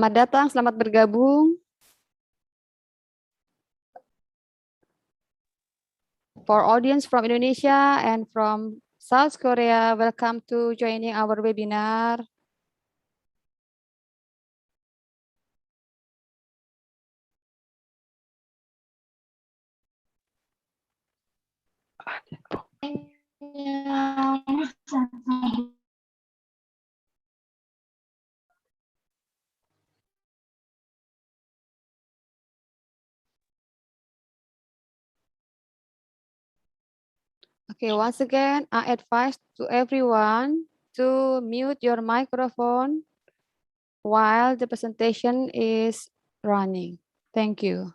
Selamat datang, selamat bergabung. For audience from Indonesia and from South Korea, welcome to joining our webinar. Okay, once again, I advise to everyone to mute your microphone while the presentation is running. Thank you.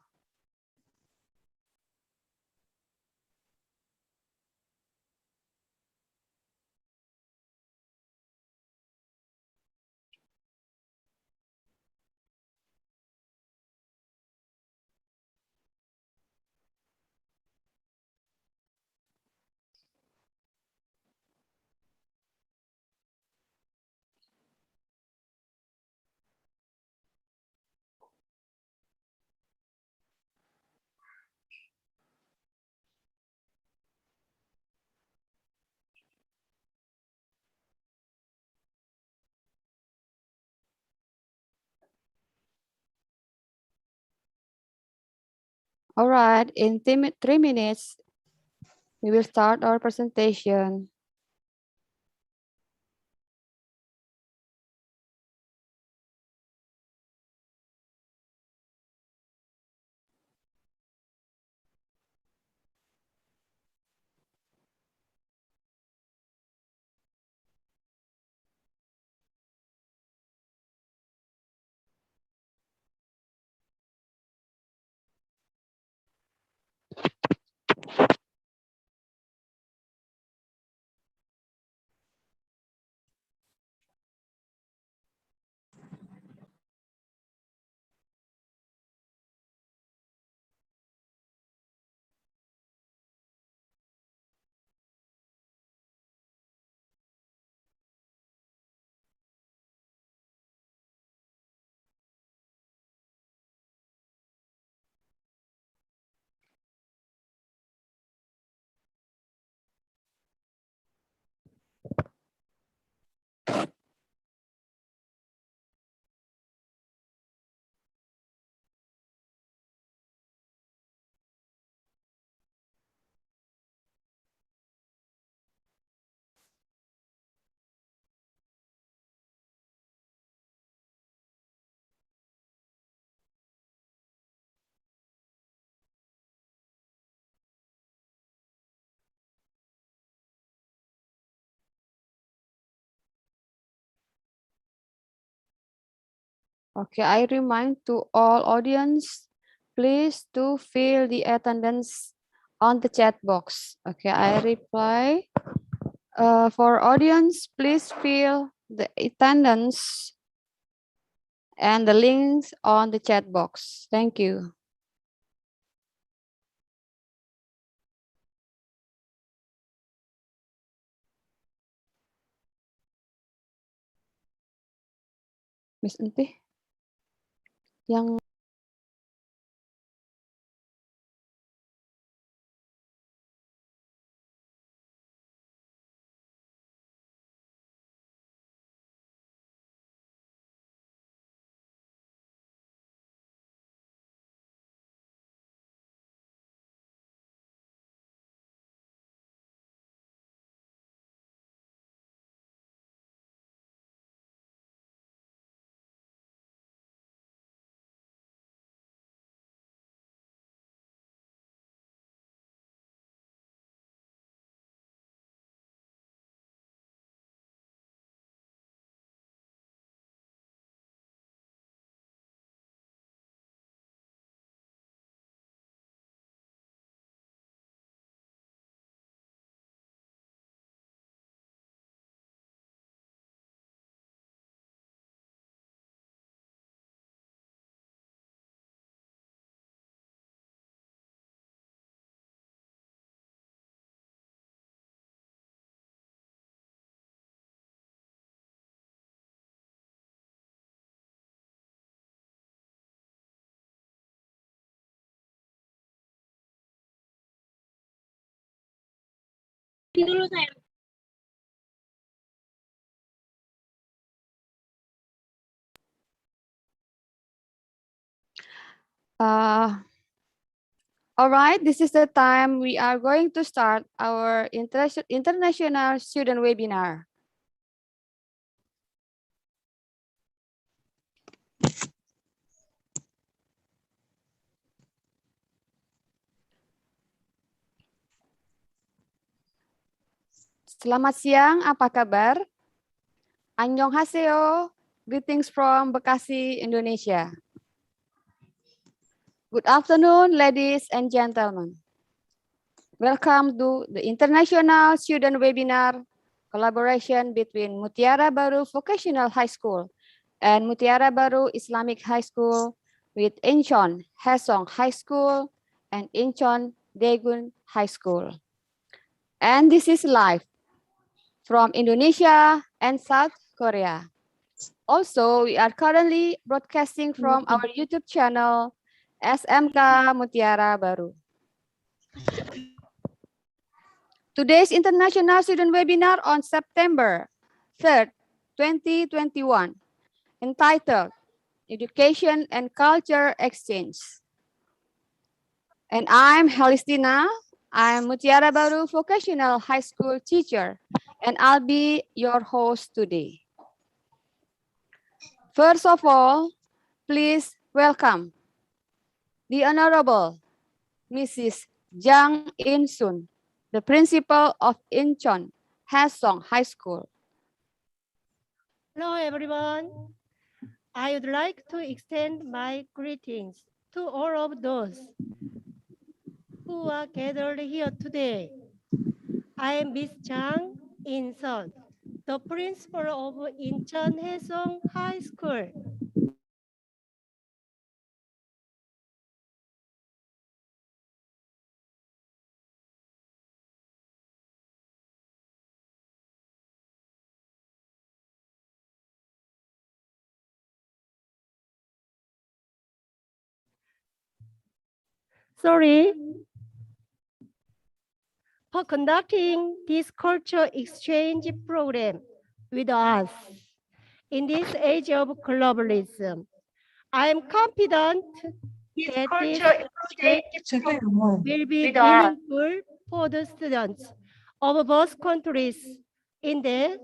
All right, in 3 minutes, we will start our presentation. Okay, I remind to all audience, please to fill the attendance on the chat box. Okay, I reply. For audience, please fill the attendance and the links on the chat box. Thank you. Miss Entih, yang dulu saya. All right, this is the time we are going to start our international student webinar. Selamat siang, apa kabar? Annyeonghaseyo, greetings from Bekasi, Indonesia. Good afternoon, ladies and gentlemen. Welcome to the International Student Webinar collaboration between Mutiara Baru Vocational High School and Mutiara Baru Islamic High School with Incheon Haesong High School and Incheon Daegun High School. And this is live from Indonesia and South Korea. Also, we are currently broadcasting from our YouTube channel, SMK Mutiara Baru. Today's International Student Webinar on September 3rd, 2021, entitled Education and Culture Exchange. And I'm Helistina. I'm Mutiara Baru Vocational High School teacher, and I'll be your host today. First of all, please welcome the Honorable Mrs. Jang In-sun, the principal of Incheon Haesong High School. Hello, everyone. I would like to extend my greetings to all of those who are gathered here today. I am Miss Jang In-sun, the principal of Incheon Haesong High School. Sorry for conducting this culture exchange program with us. In this age of globalism, I am confident that this exchange will be meaningful for the students of both countries. In that,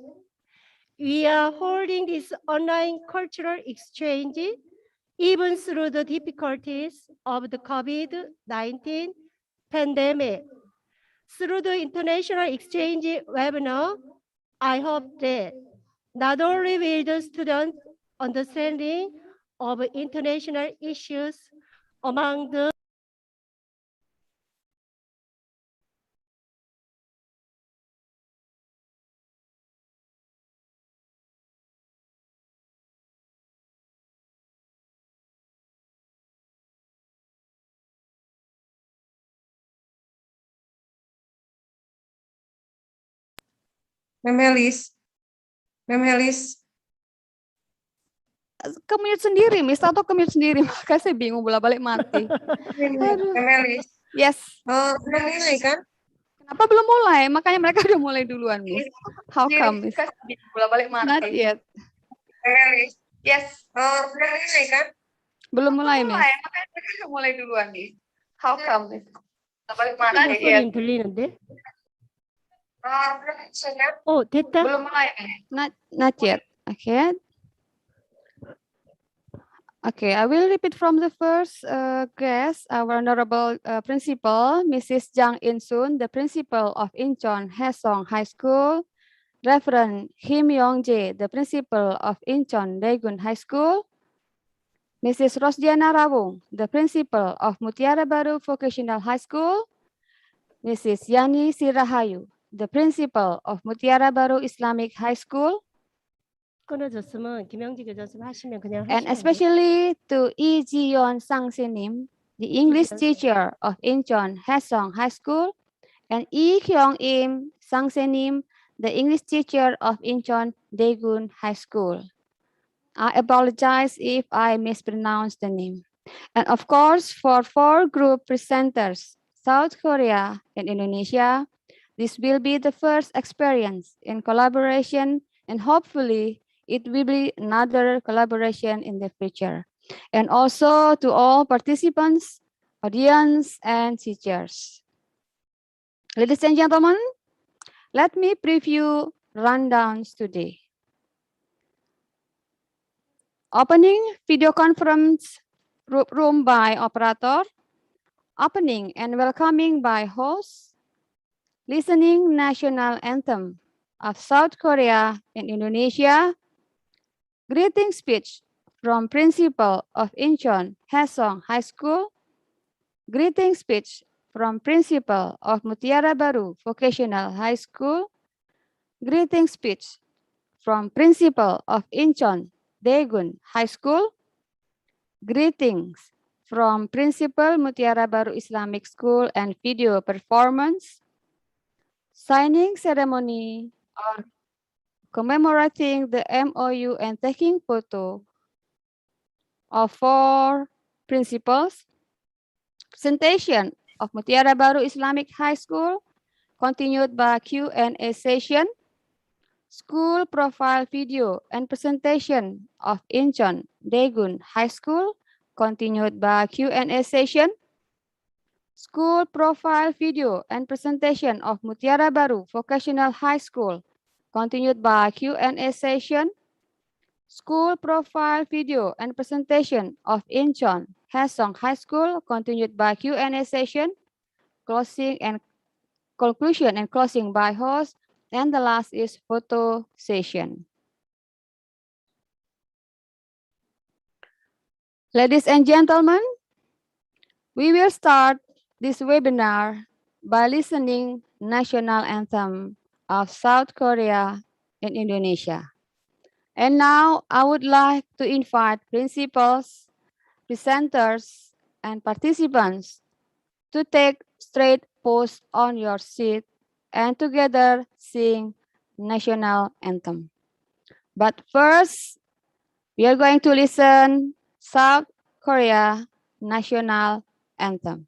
we are holding this online cultural exchange even through the difficulties of the COVID-19 pandemic. Through the international exchange webinar, I hope that not only will the students understanding of international issues among the Memelis. Ke-mute sendiri, Miss, atau ke-mute sendiri? Makanya saya bingung bolak-balik mati. Aduh. Memelis. Yes. Oh, belum mulai kan? Kenapa belum mulai? Makanya mereka udah mulai duluan, Miss. How come, Miss? Bolak-balik mati. Not yet. Memelis. Yes. Oh, belum mulai kan? Belum mulai, Miss. Makanya mereka udah mulai duluan nih. How come, Miss? Bolak-balik mati. 목소리 들리는데? belum bisa kan? 됐다. Belum mulai. Not yet. Okay. Okay, I will repeat from the first guest, our honorable principal, Mrs. Jang In-sun, the principal of Incheon Haesong High School, Reverend Kim Yong-jae, the principal of Incheon Daegun High School, Mrs. Rosdiana Rawung, the principal of Mutiara Baru Vocational High School, Mrs. Yani Sirahayu, the principal of Mutiara Baru Islamic High School, 끊어졌으면 김영지 교수님 하시면 그냥 and 하시면 especially to Lee Ji-yeon Sang-se-nim, the English teacher of Incheon Haesong High School, and Lee Kyung-im Sang-se-nim, the English teacher of Incheon Daegun High School. I apologize if I mispronounce the name. And of course, for 4 group presenters, South Korea and Indonesia, This will be the first experience in collaboration, and hopefully it will be another collaboration in the future. And also to all participants, audience, and teachers. Ladies and gentlemen, let me preview rundowns today. Opening video conference room by operator, opening and welcoming by host, listening national anthem of South Korea and Indonesia, greeting speech from principal of Incheon Haesong High School, greeting speech from principal of Mutiara Baru Vocational High School, greeting speech from principal of Incheon Daegun High School, greetings from principal Mutiara Baru Islamic School and video performance, signing ceremony or commemorating the MOU and taking photo of 4 principals, presentation of Mutiara Baru Islamic High School, continued by Q&A session, school profile video and presentation of Incheon Daegun High School, continued by Q&A session, school profile video and presentation of Mutiara Baru Vocational High School, continued by Q&A session, school profile video and presentation of Incheon Haesong High School, continued by Q&A session, closing and conclusion and closing by host, and the last is photo session. Ladies and gentlemen, we will start this webinar by listening national anthem of South Korea and Indonesia. And now I would like to invite principals, presenters, and participants to take straight pose on your seat and together sing national anthem. But first, we are going to listen South Korea national anthem.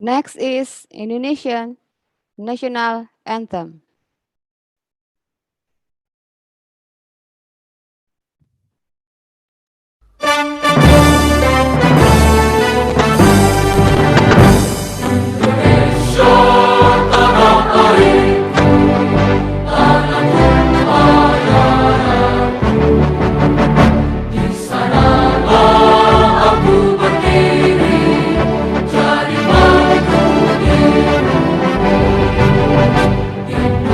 Next is Indonesian national anthem. Indonesia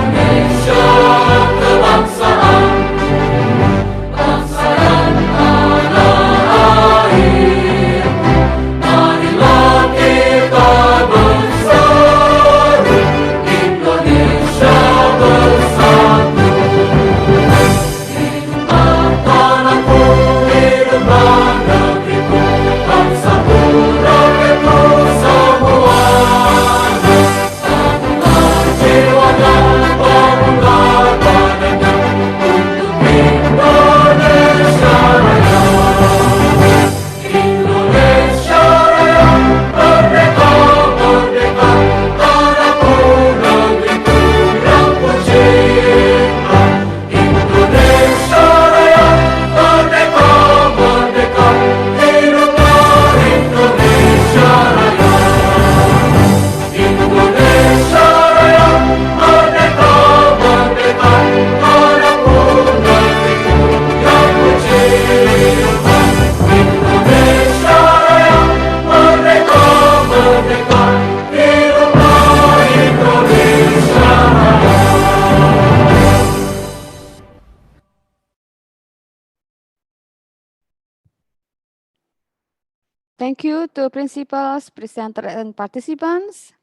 Thank you to principals, presenters, and participants.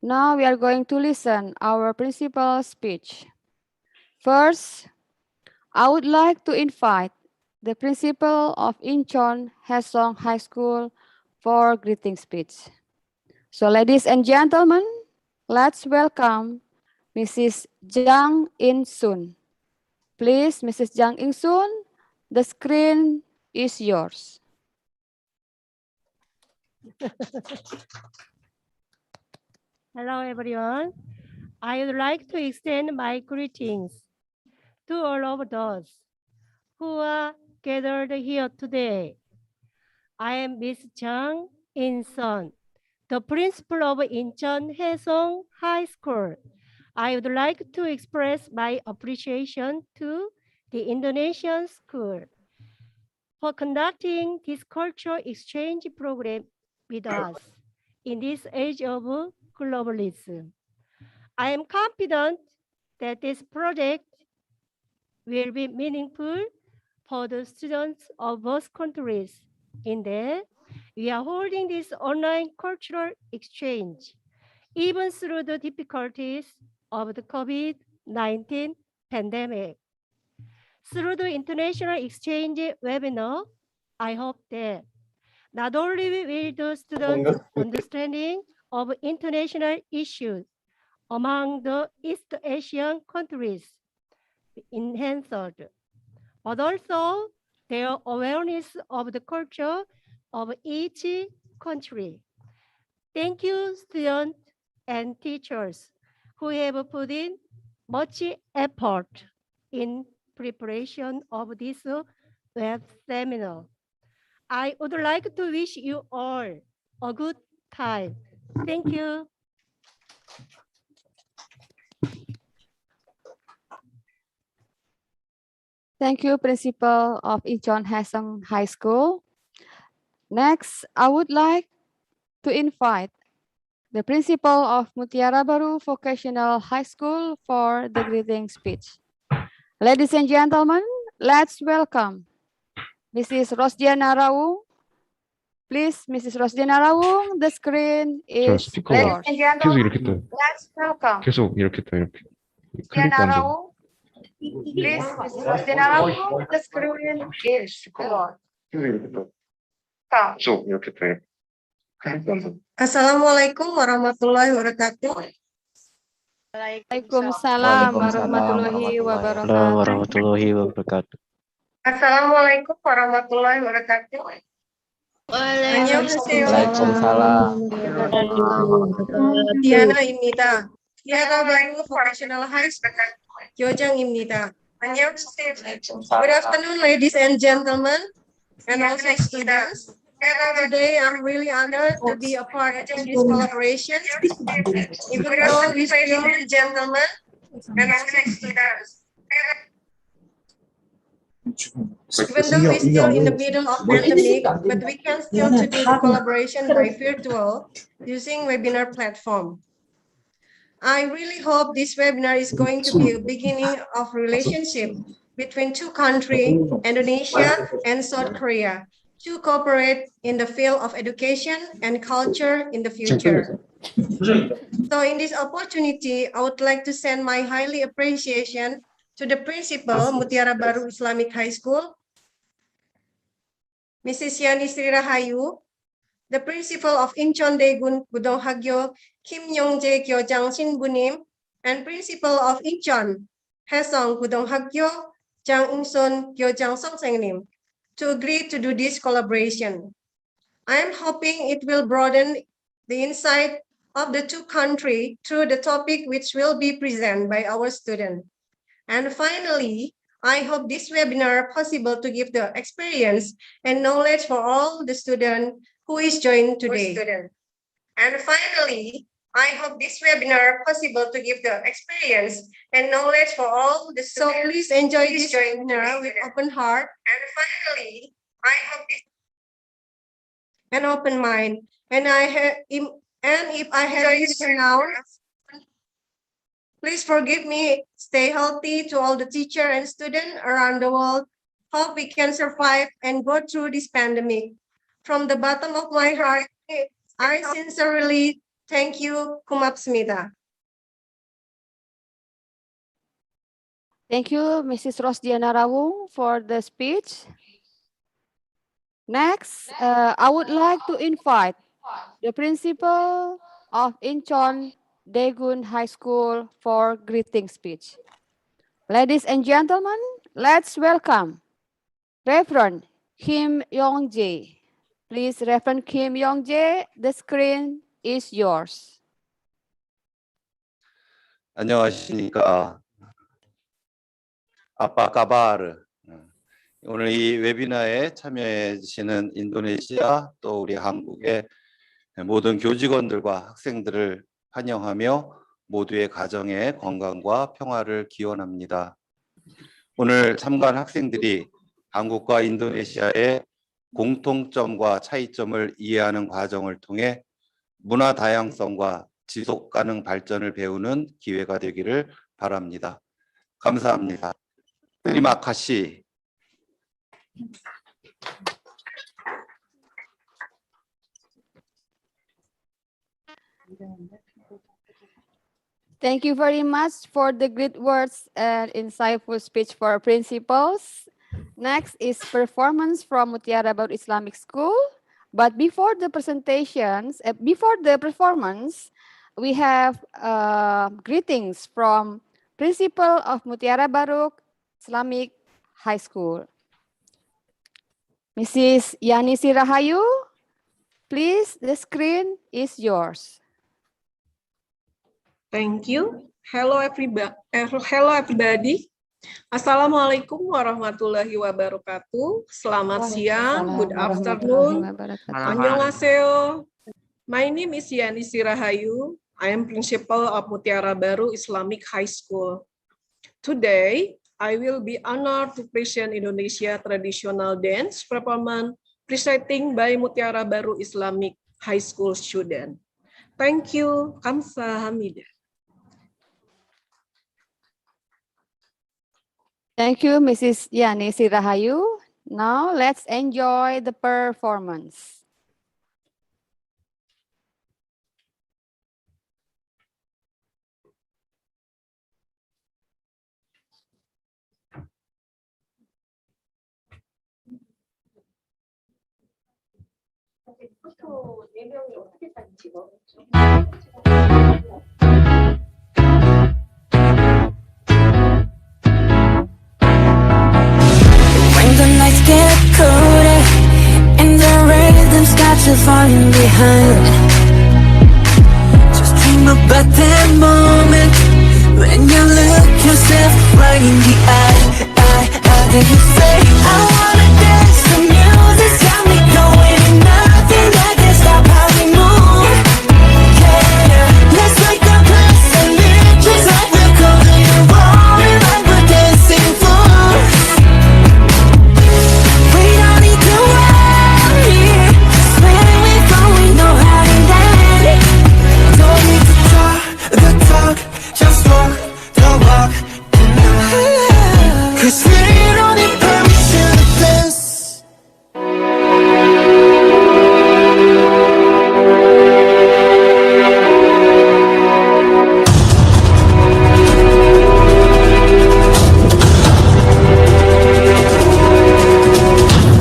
Now we are going to listen our principal's speech. First, I would like to invite the principal of Incheon Haesong High School for greeting speech. So ladies and gentlemen, let's welcome Mrs. Jang In-sun. Please, Mrs. Jang In-sun, the screen is yours. Hello, everyone. I would like to extend my greetings to all of those who are gathered here today. I am Miss Jang In-sun, the principal of Incheon Haesong High School. I would like to express my appreciation to the Indonesian school for conducting this cultural exchange program with us in this age of globalism. I am confident that this project will be meaningful for the students of both countries in that we are holding this online cultural exchange even through the difficulties of the COVID-19 pandemic. Through the international exchange webinar, I hope that not only will the students' understanding of international issues among the East Asian countries be enhanced, but also their awareness of the culture of each country. Thank you, students and teachers who have put in much effort in preparation of this web seminar. I would like to wish you all a good time. Thank you. Thank you, Principal of Incheon Haesong High School. Next, I would like to invite the Principal of Mutiara Baru Vocational High School for the greeting speech. Ladies and gentlemen, let's welcome Mrs. Rosdiana Rawung. Please, Mrs. Rosdiana Rawung, the screen is 스피커 yours. Ladies and 계속 gentlemen, 이렇게 떠요. let's welcome 계속 이렇게 떠요. 이렇게. 클릭도 Diana 안 돼요. Rao. Please, Mrs. Diana Rao, the screen is yours. 계속 이렇게 떠요. Come. 계속 이렇게 떠요. 클릭도 안 돼요. Assalamualaikum warahmatullahi wabarakatuh. Waalaikumsalam warahmatullahi wabarakatuh. warahmatullahi wabarakatuh. Assalamualaikum warahmatullahi wabarakatuh. 안녕하세요. Waalaikumsalam. 디아나입니다. 디아나 바루 Vocational High School 교장입니다. 안녕하세요. Good afternoon, ladies and gentlemen, and also students. Today, I'm really honored to be a part of this collaboration. Even though we still, gentlemen, and also students. Even though we're still in the middle of pandemic, but we can still to do the collaboration by virtual using webinar platform. I really hope this webinar is going to be a beginning of relationship between two countries, Indonesia and South Korea, to cooperate in the field of education and culture in the future. So in this opportunity, I would like to send my highly appreciation to the principal, Mutiara Baru Islamic High School, Mrs. Yani Sri Rahayu, the principal of Incheon Daegun Budong Hagyo, Kim Yongjae Gyojang Shinbunim, and principal of Incheon Haesong Budong Hagyo, Jang In-sun Gyojang Songsengnim, to agree to do this collaboration. I am hoping it will broaden the insight of the two countries through the topic which will be presented by our students. And finally, I hope this webinar possible to give the experience and knowledge for all the students who is joined today. And finally, I hope this webinar possible to give the experience and knowledge for all the students. So please enjoy this webinar with open heart. And finally, I hope this an open mind. And if I have this pronounced, please forgive me. Stay healthy to all the teacher and student around the world. Hope we can survive and go through this pandemic. From the bottom of my heart, I sincerely thank you, Kumapsmita. Thank you, Mrs. Rosdiana Rawung, for the speech. Next, I would like to invite the principal of Incheon Daegun High School for greeting speech. Ladies and gentlemen, let's welcome Reverend Kim Yong-jae. Please, Reverend Kim Yong-jae, the screen is yours. 안녕하십니까. 아빠 카바르. 오늘 이 웨비나에 참여해 주시는 인도네시아 또 우리 한국의 모든 교직원들과 학생들을 환영하며 모두의 가정의 건강과 평화를 기원합니다. 오늘 참가한 학생들이 한국과 인도네시아의 공통점과 차이점을 이해하는 과정을 통해 문화 다양성과 지속 가능 발전을 배우는 기회가 되기를 바랍니다. 감사합니다. 테리마 카시. Thank you very much for the great words and insightful speech for principals. Next is performance from Mutiara Baru Islamic School. But before the presentations, before the performance, we have greetings from Principal of Mutiara Baru Islamic High School. Mrs. Yani Sirahayu, please, the screen is yours. Thank you. Hello everybody. Assalamualaikum warahmatullahi wabarakatuh. Selamat siang, good afternoon. Annyeonghaseyo. My name is Yani Sirahayu. I am principal of Mutiara Baru Islamic High School. Today, I will be honored to present Indonesia traditional dance performance presenting by Mutiara Baru Islamic High School student. Thank you. Kamsahamnida. Thank you, Mrs. Yani Sirahayu. Now let's enjoy the performance. When the nights get colder and the rhythm starts to falling behind, just dream about that moment when you look yourself right in the eye. Then you say, I wanna dance. The music's got me going, and nothing that can stop how we move. Yeah, let's make a place and live just like we're golden and rolling like we're dancing fools. We don't need to worry, 'cause when we go, we know how to dance. Don't need to talk the talk, just walk the walk. 'Cause we don't need permission to dance.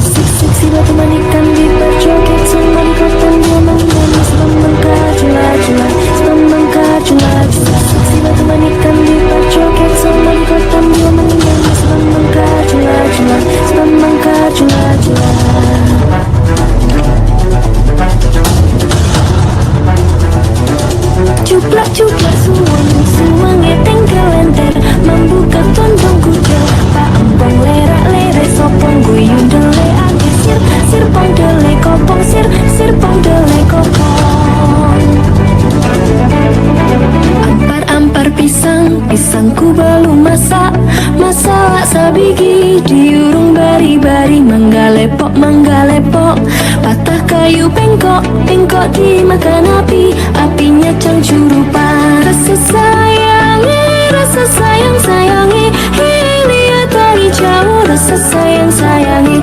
Seksi batu manikan di berjoget semua di kota dia menyanyi sebab mengkajula-jula, sebab mengkajula-jula. Seksi batu manikan di berjoget semua di kota dia menyanyi sebab mengkajula-jula, sebab mengkajula-jula. Cuplak-cuplak semuanya tinggal lenter, membuka tondong kuda. Pak empong lerak-lere sopong guyun dele age sir pong dele kopong sir pong dele kopong. Ampar pisangku belum masak sabigi diurung bari-bari mangga lepok patah kayu bengkok dimakan apinya cangcurupan. Rasa sayangi lihat dari jauh. Rasa sayangi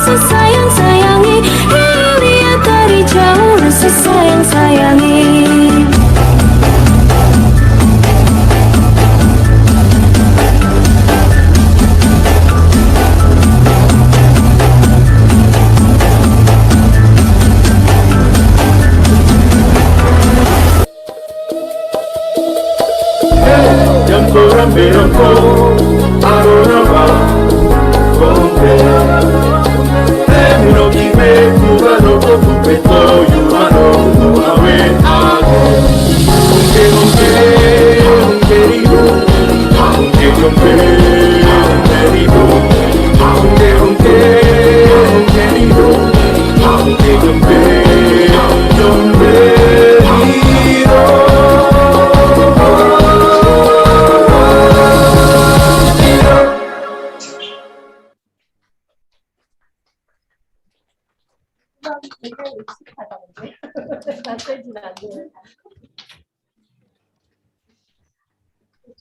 rasa sayang-sayangi. Lihat dari jauh rasa sayang-sayangi.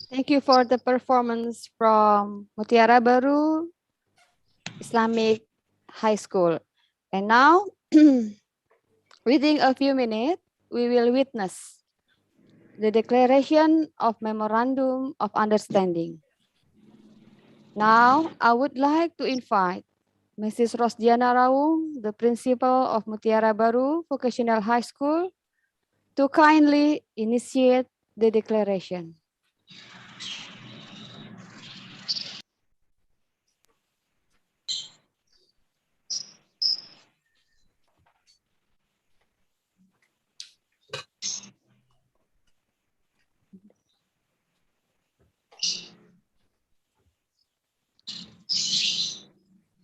Thank you for the performance from Mutiara Baru Islamic High School. And now, within a few minutes, we will witness the declaration of Memorandum of Understanding. Now, I would like to invite Mrs. Rosdiana Raung, the principal of Mutiara Baru Vocational High School, to kindly initiate the declaration.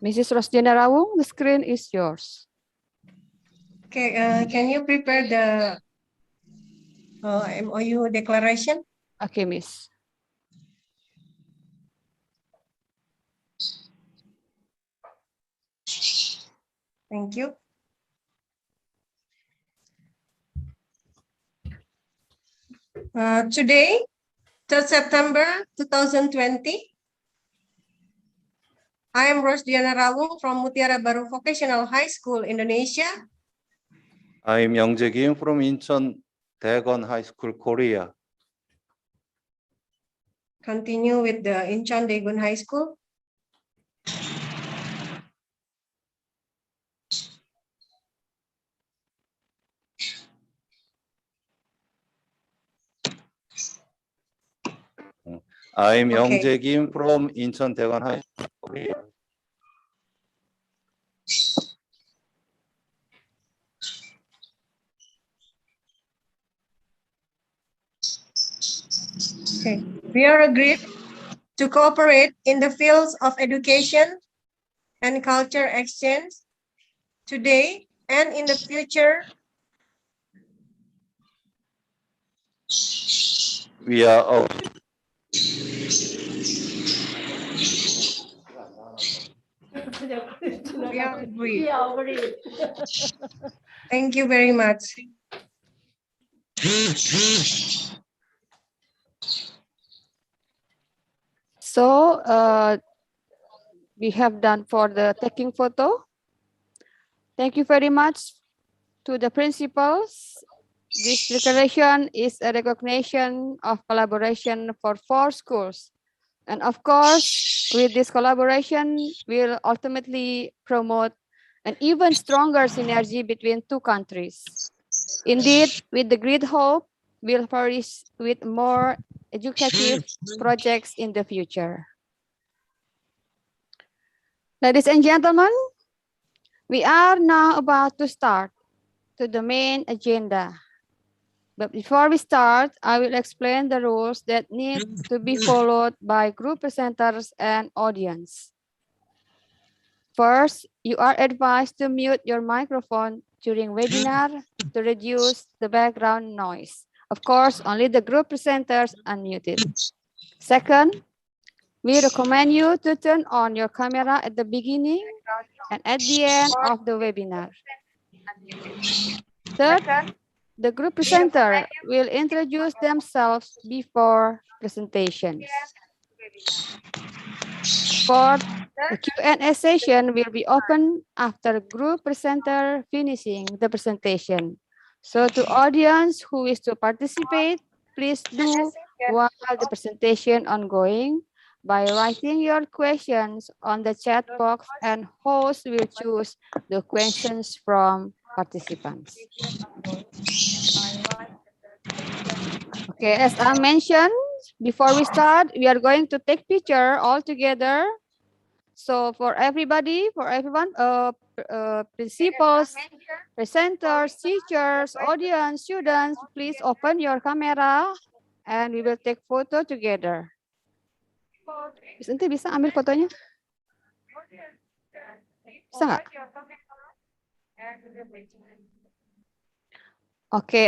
Mrs. Rosdiana Raung, the screen is yours. Okay, can you prepare the MOU declaration? Okay, Miss. Thank you. Today, 3rd September 2020, I am Rosdiana Rawung from Mutiara Baru Vocational High School, Indonesia. I'm Young-jae Kim from Incheon Daegon High School, Korea. Continue with the Incheon Daegun High School. I'm Okay. Young-jae Kim from Incheon Daegon High School, Korea. Okay. We are agreed to cooperate in the fields of education and culture exchange today and in the future. We are We are agreed. Thank you very much. So we have done for the taking photo. Thank you very much to the principals. This declaration is a recognition of collaboration for 4 schools. And of course, with this collaboration, we'll ultimately promote an even stronger synergy between 2 countries. Indeed, with the great hope, we'll flourish with more educative projects in the future. Ladies and gentlemen, we are now about to start to the main agenda. But before we start, I will explain the rules that need to be followed by group presenters and audience. First, you are advised to mute your microphone during webinar to reduce the background noise. Of course, only the group presenters unmuted. Second, we recommend you to turn on your camera at the beginning and at the end of the webinar. Third, the group presenter will introduce themselves before presentations. Fourth, The Q&A session will be open after group presenter finishing the presentation. So to audience who wish to participate, please do while the presentation ongoing by writing your questions on the chat box, and host will choose the questions from participants. Okay, as I mentioned, before we start, we are going to take picture all together. So for everybody, for everyone, principals, presenters, teachers, audience, students, please open your camera and we will take photo together. Nanti bisa ambil fotonya? Bisa nggak? Okay,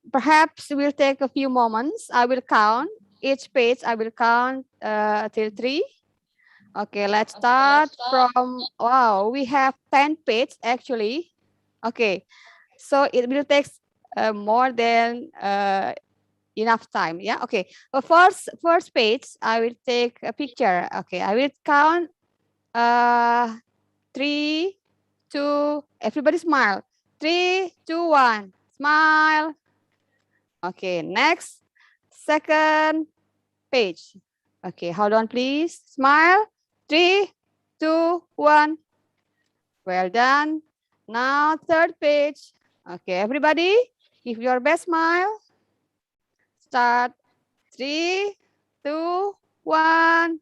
perhaps we'll take a few moments. I will count each page. I will count till 3. Okay, let's start from, wow, we have 10 pages actually. Okay, so it will take more than enough time. Yeah, okay. But first page, I will take a picture. Okay, I will count 3, 2, everybody smile. 3, 2, 1, smile. Okay, next, second page. Okay, hold on, please. Smile. 3, 2, 1. Well done. Now, third page. Okay, everybody, give your best smile. Start. 3, 2, 1.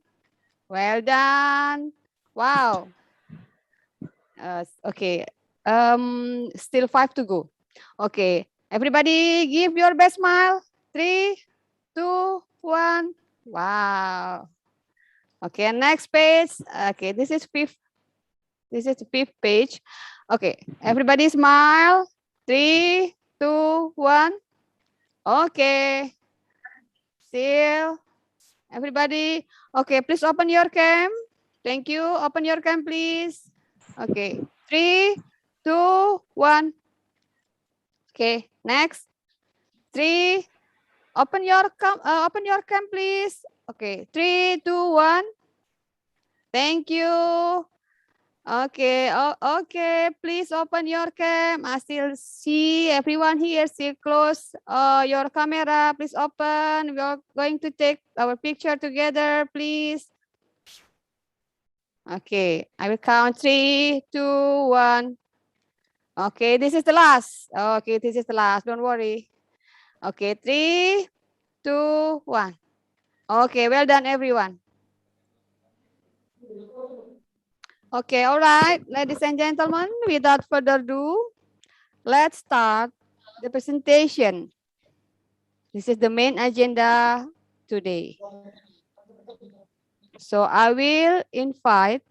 Well done. Wow. Okay. Still 5 to go. Okay, everybody, give your best smile. 3, 2, 1. Wow. Okay, next page. Okay, this is fifth. This is the 5th page. Okay, everybody smile. 3, 2, 1. Okay. Still. Everybody. Okay, please open your cam. Thank you. Open your cam, please. Okay. 3, 2, 1. Okay, next. 3. Open your cam, please. Okay, 3, 2, 1. Thank you. Okay, okay, please open your cam. I still see everyone here. Still close your camera. Please open. We are going to take our picture together, please. Okay, I will count 3, 2, 1. Okay, this is the last. Okay, this is the last. Don't worry. Okay, 3, 2, 1. Okay, well done, everyone. Okay, all right, ladies and gentlemen, without further ado, let's start the presentation. This is the main agenda today. So I will invite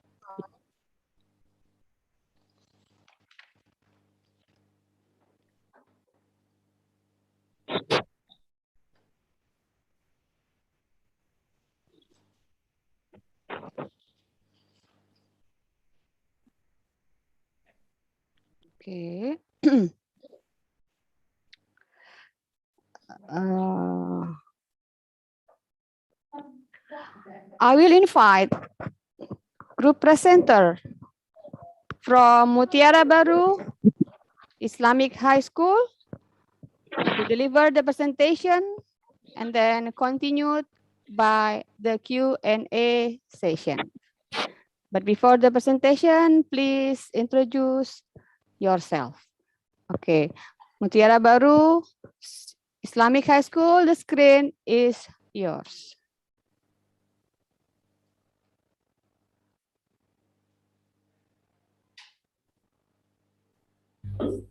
okay. I will invite group presenter from Mutiara Baru Islamic High School to deliver the presentation and then continued by the Q&A session. But before the presentation, please introduce yourself. Okay, Mutiara Baru Islamic High School, the screen is yours.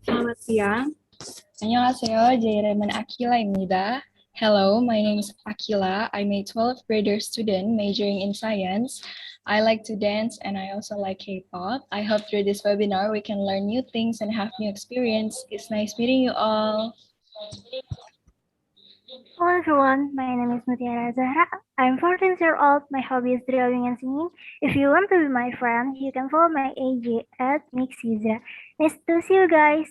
Selamat siang. 안녕하세요. 제 이름은 아킬라입니다. Hello, my name is Akila. I'm a 12th grader student majoring in science. I like to dance and I also like K-pop. I hope through this webinar we can learn new things and have new experience. It's nice meeting you all. Hello everyone, my name is Mutiara Zahra. I'm 14 years old. My hobby is drawing and singing. If you want to be my friend, you can follow my AG at Mixizra. Nice to see you guys.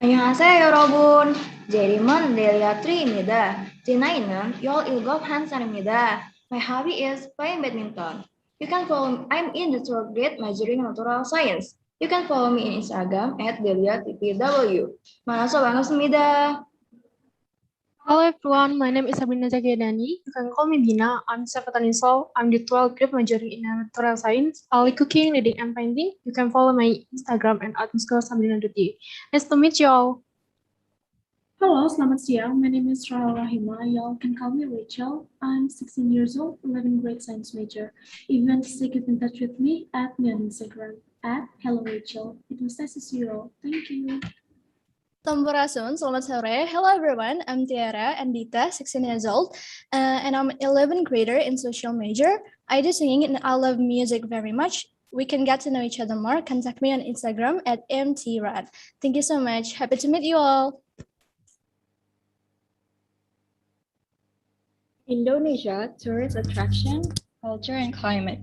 안녕하세요 여러분. 제 이름은 넬리아 트리입니다. 제 나이는 17살입니다. My hobby is playing badminton. You can follow me. I'm in the third grade majoring natural science. You can follow me in Instagram at deliatpw. 만나서 반갑습니다. Hello everyone, my name is Sabrina Zagiadani. You can call me Dina. I'm 7 years old. I'm the 12th grade majoring in natural science. I like cooking, reading, and painting. You can follow my Instagram at @sabrina.y. Nice to meet you all. Halo, selamat siang. My name is Rahel Rahima. Y'all can call me Rachel. I'm 16 years old, 11th grade science major. If you want to stay keep in touch with me, add me on Instagram at Hello Rachel. It was nice to see you all. Thank you. Sampurasun, selamat sore. Hello everyone, I'm Tiara Andita, 16 years old, and I'm an 11th grader in social major. I do singing and I love music very much. We can get to know each other more. Contact me on Instagram at mtrad. Thank you so much. Happy to meet you all. Indonesia, tourist attraction, culture, and climate.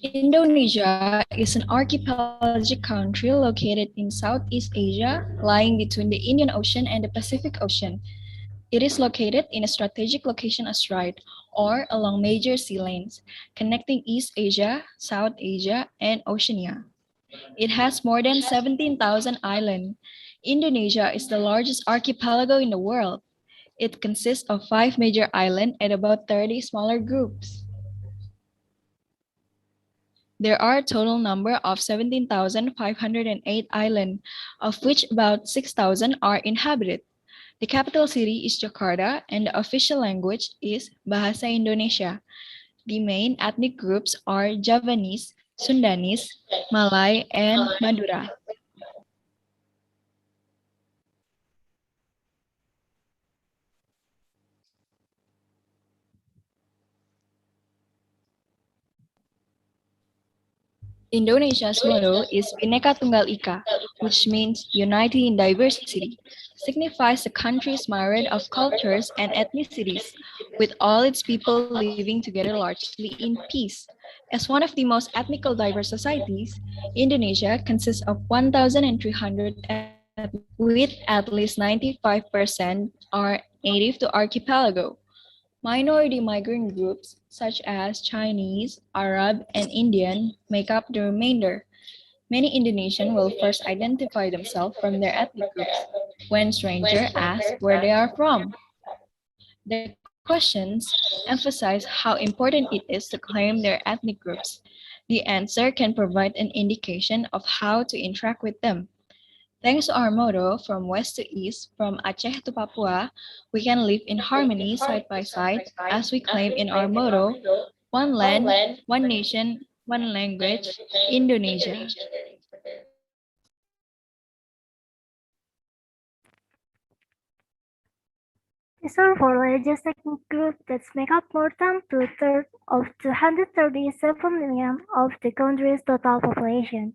Indonesia is an archipelagic country located in Southeast Asia, lying between the Indian Ocean and the Pacific Ocean. It is located in a strategic location astride, or along major sea lanes, connecting East Asia, South Asia, and Oceania. It has more than 17,000 islands. Indonesia is the largest archipelago in the world. It consists of 5 major islands and about 30 smaller groups. There are a total number of 17,508 islands, of which about 6,000 are inhabited. The capital city is Jakarta, and the official language is Bahasa Indonesia. The main ethnic groups are Javanese, Sundanese, Malay, and Madura. Indonesia's motto is Bhinneka Tunggal Ika, which means unity in diversity, signifies the country's myriad of cultures and ethnicities, with all its people living together largely in peace. As one of the most ethnically diverse societies, Indonesia consists of 1,300 ethnic groups, with at least 95% are native to archipelago. Minority migrant groups such as Chinese, Arab, and Indian make up the remainder. Many Indonesians will first identify themselves from their ethnic groups when strangers ask where they are from. The questions emphasize how important it is to claim their ethnic groups. The answer can provide an indication of how to interact with them. Thanks to our motto, from west to east, from Aceh to Papua, we can live in harmony side by side as we claim in our motto, one land, one nation, one language, Indonesia. These are four largest ethnic groups that make up more than two-thirds of 237 million of the country's total population.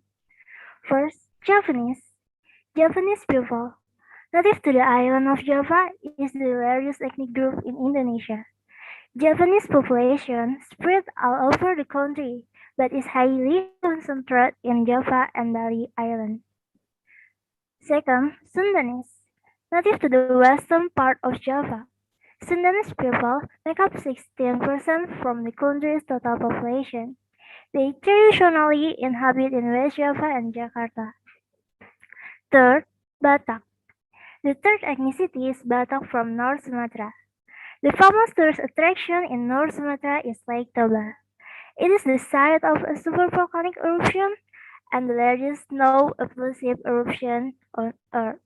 First, Javanese. Javanese people. Native to the island of Java is the largest ethnic group in Indonesia. Javanese population spread all over the country, but is highly concentrated in Java and Bali Island. Second, Sundanese. Native to the western part of Java. Sundanese people make up 16% from the country's total population. They traditionally inhabit in West Java and Jakarta. Third, Batak. The third ethnicity is Batak from North Sumatra. The famous tourist attraction in North Sumatra is Lake Toba. It is the site of a supervolcanic eruption and the largest snow-explosive eruption on Earth.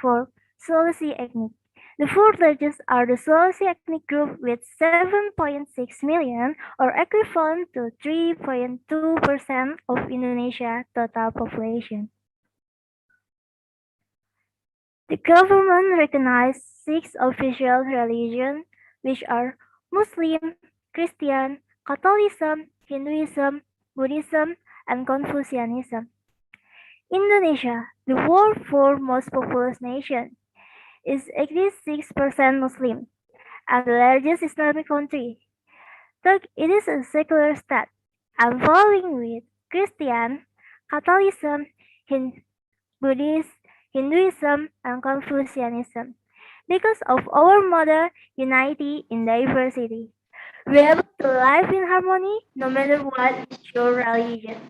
Fourth, Sulawesi ethnic. The four largest are the Sulawesi ethnic group with 7.6 million, or equivalent to 3.2% of Indonesia's total population. The government recognized 6 official religions, which are Muslim, Christian, Catholicism, Hinduism, Buddhism, and Confucianism. Indonesia, the world's fourth most populous nation, is 86% Muslim and the largest Islamic country. Though it is a secular state, I'm following with Christian, Catholicism, Buddhism, Hinduism, and Confucianism. Because of our mother unity in diversity, we're able to live in harmony no matter what your religion.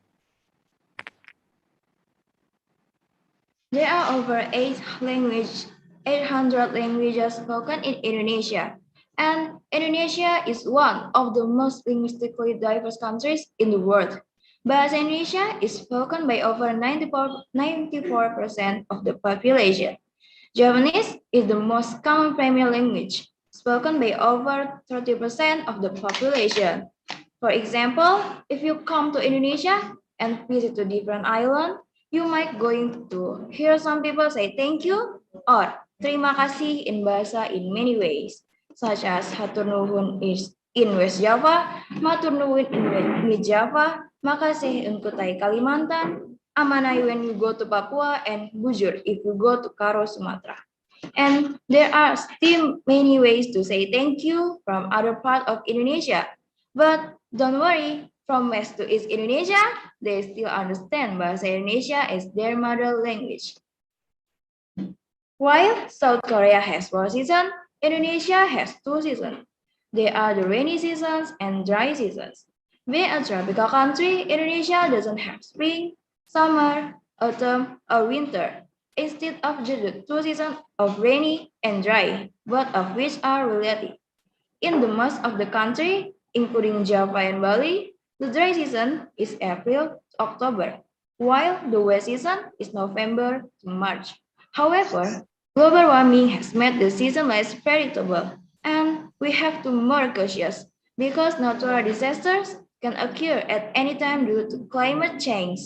There are over 800 languages spoken in Indonesia, and Indonesia is one of the most linguistically diverse countries in the world. Bahasa Indonesia is spoken by over 94% of the population. Japanese is the most common primary language, spoken by over 30% of the population. For example, if you come to Indonesia and visit a different island, you might going to hear some people say thank you or terima kasih in bahasa in many ways, such as hatur nuhun is in West Java, matur nuwun in Mid Java, makasih in Kutai Kalimantan, amanai when you go to Papua, and bujur if you go to Karo, Sumatra. And there are still many ways to say thank you from other part of Indonesia. But don't worry, from West to East Indonesia, they still understand Bahasa Indonesia as their mother language. While South Korea has 4 seasons, Indonesia has 2 seasons. They are the rainy seasons and dry seasons. Being a tropical country, Indonesia doesn't have spring, summer, autumn, or winter. Instead of just the 2 seasons of rainy and dry, both of which are related. In the most of the country, including Java and Bali, the dry season is April to October, while the wet season is November to March. However, global warming has made the season less predictable, and we have to be more cautious because natural disasters can occur at any time due to climate change.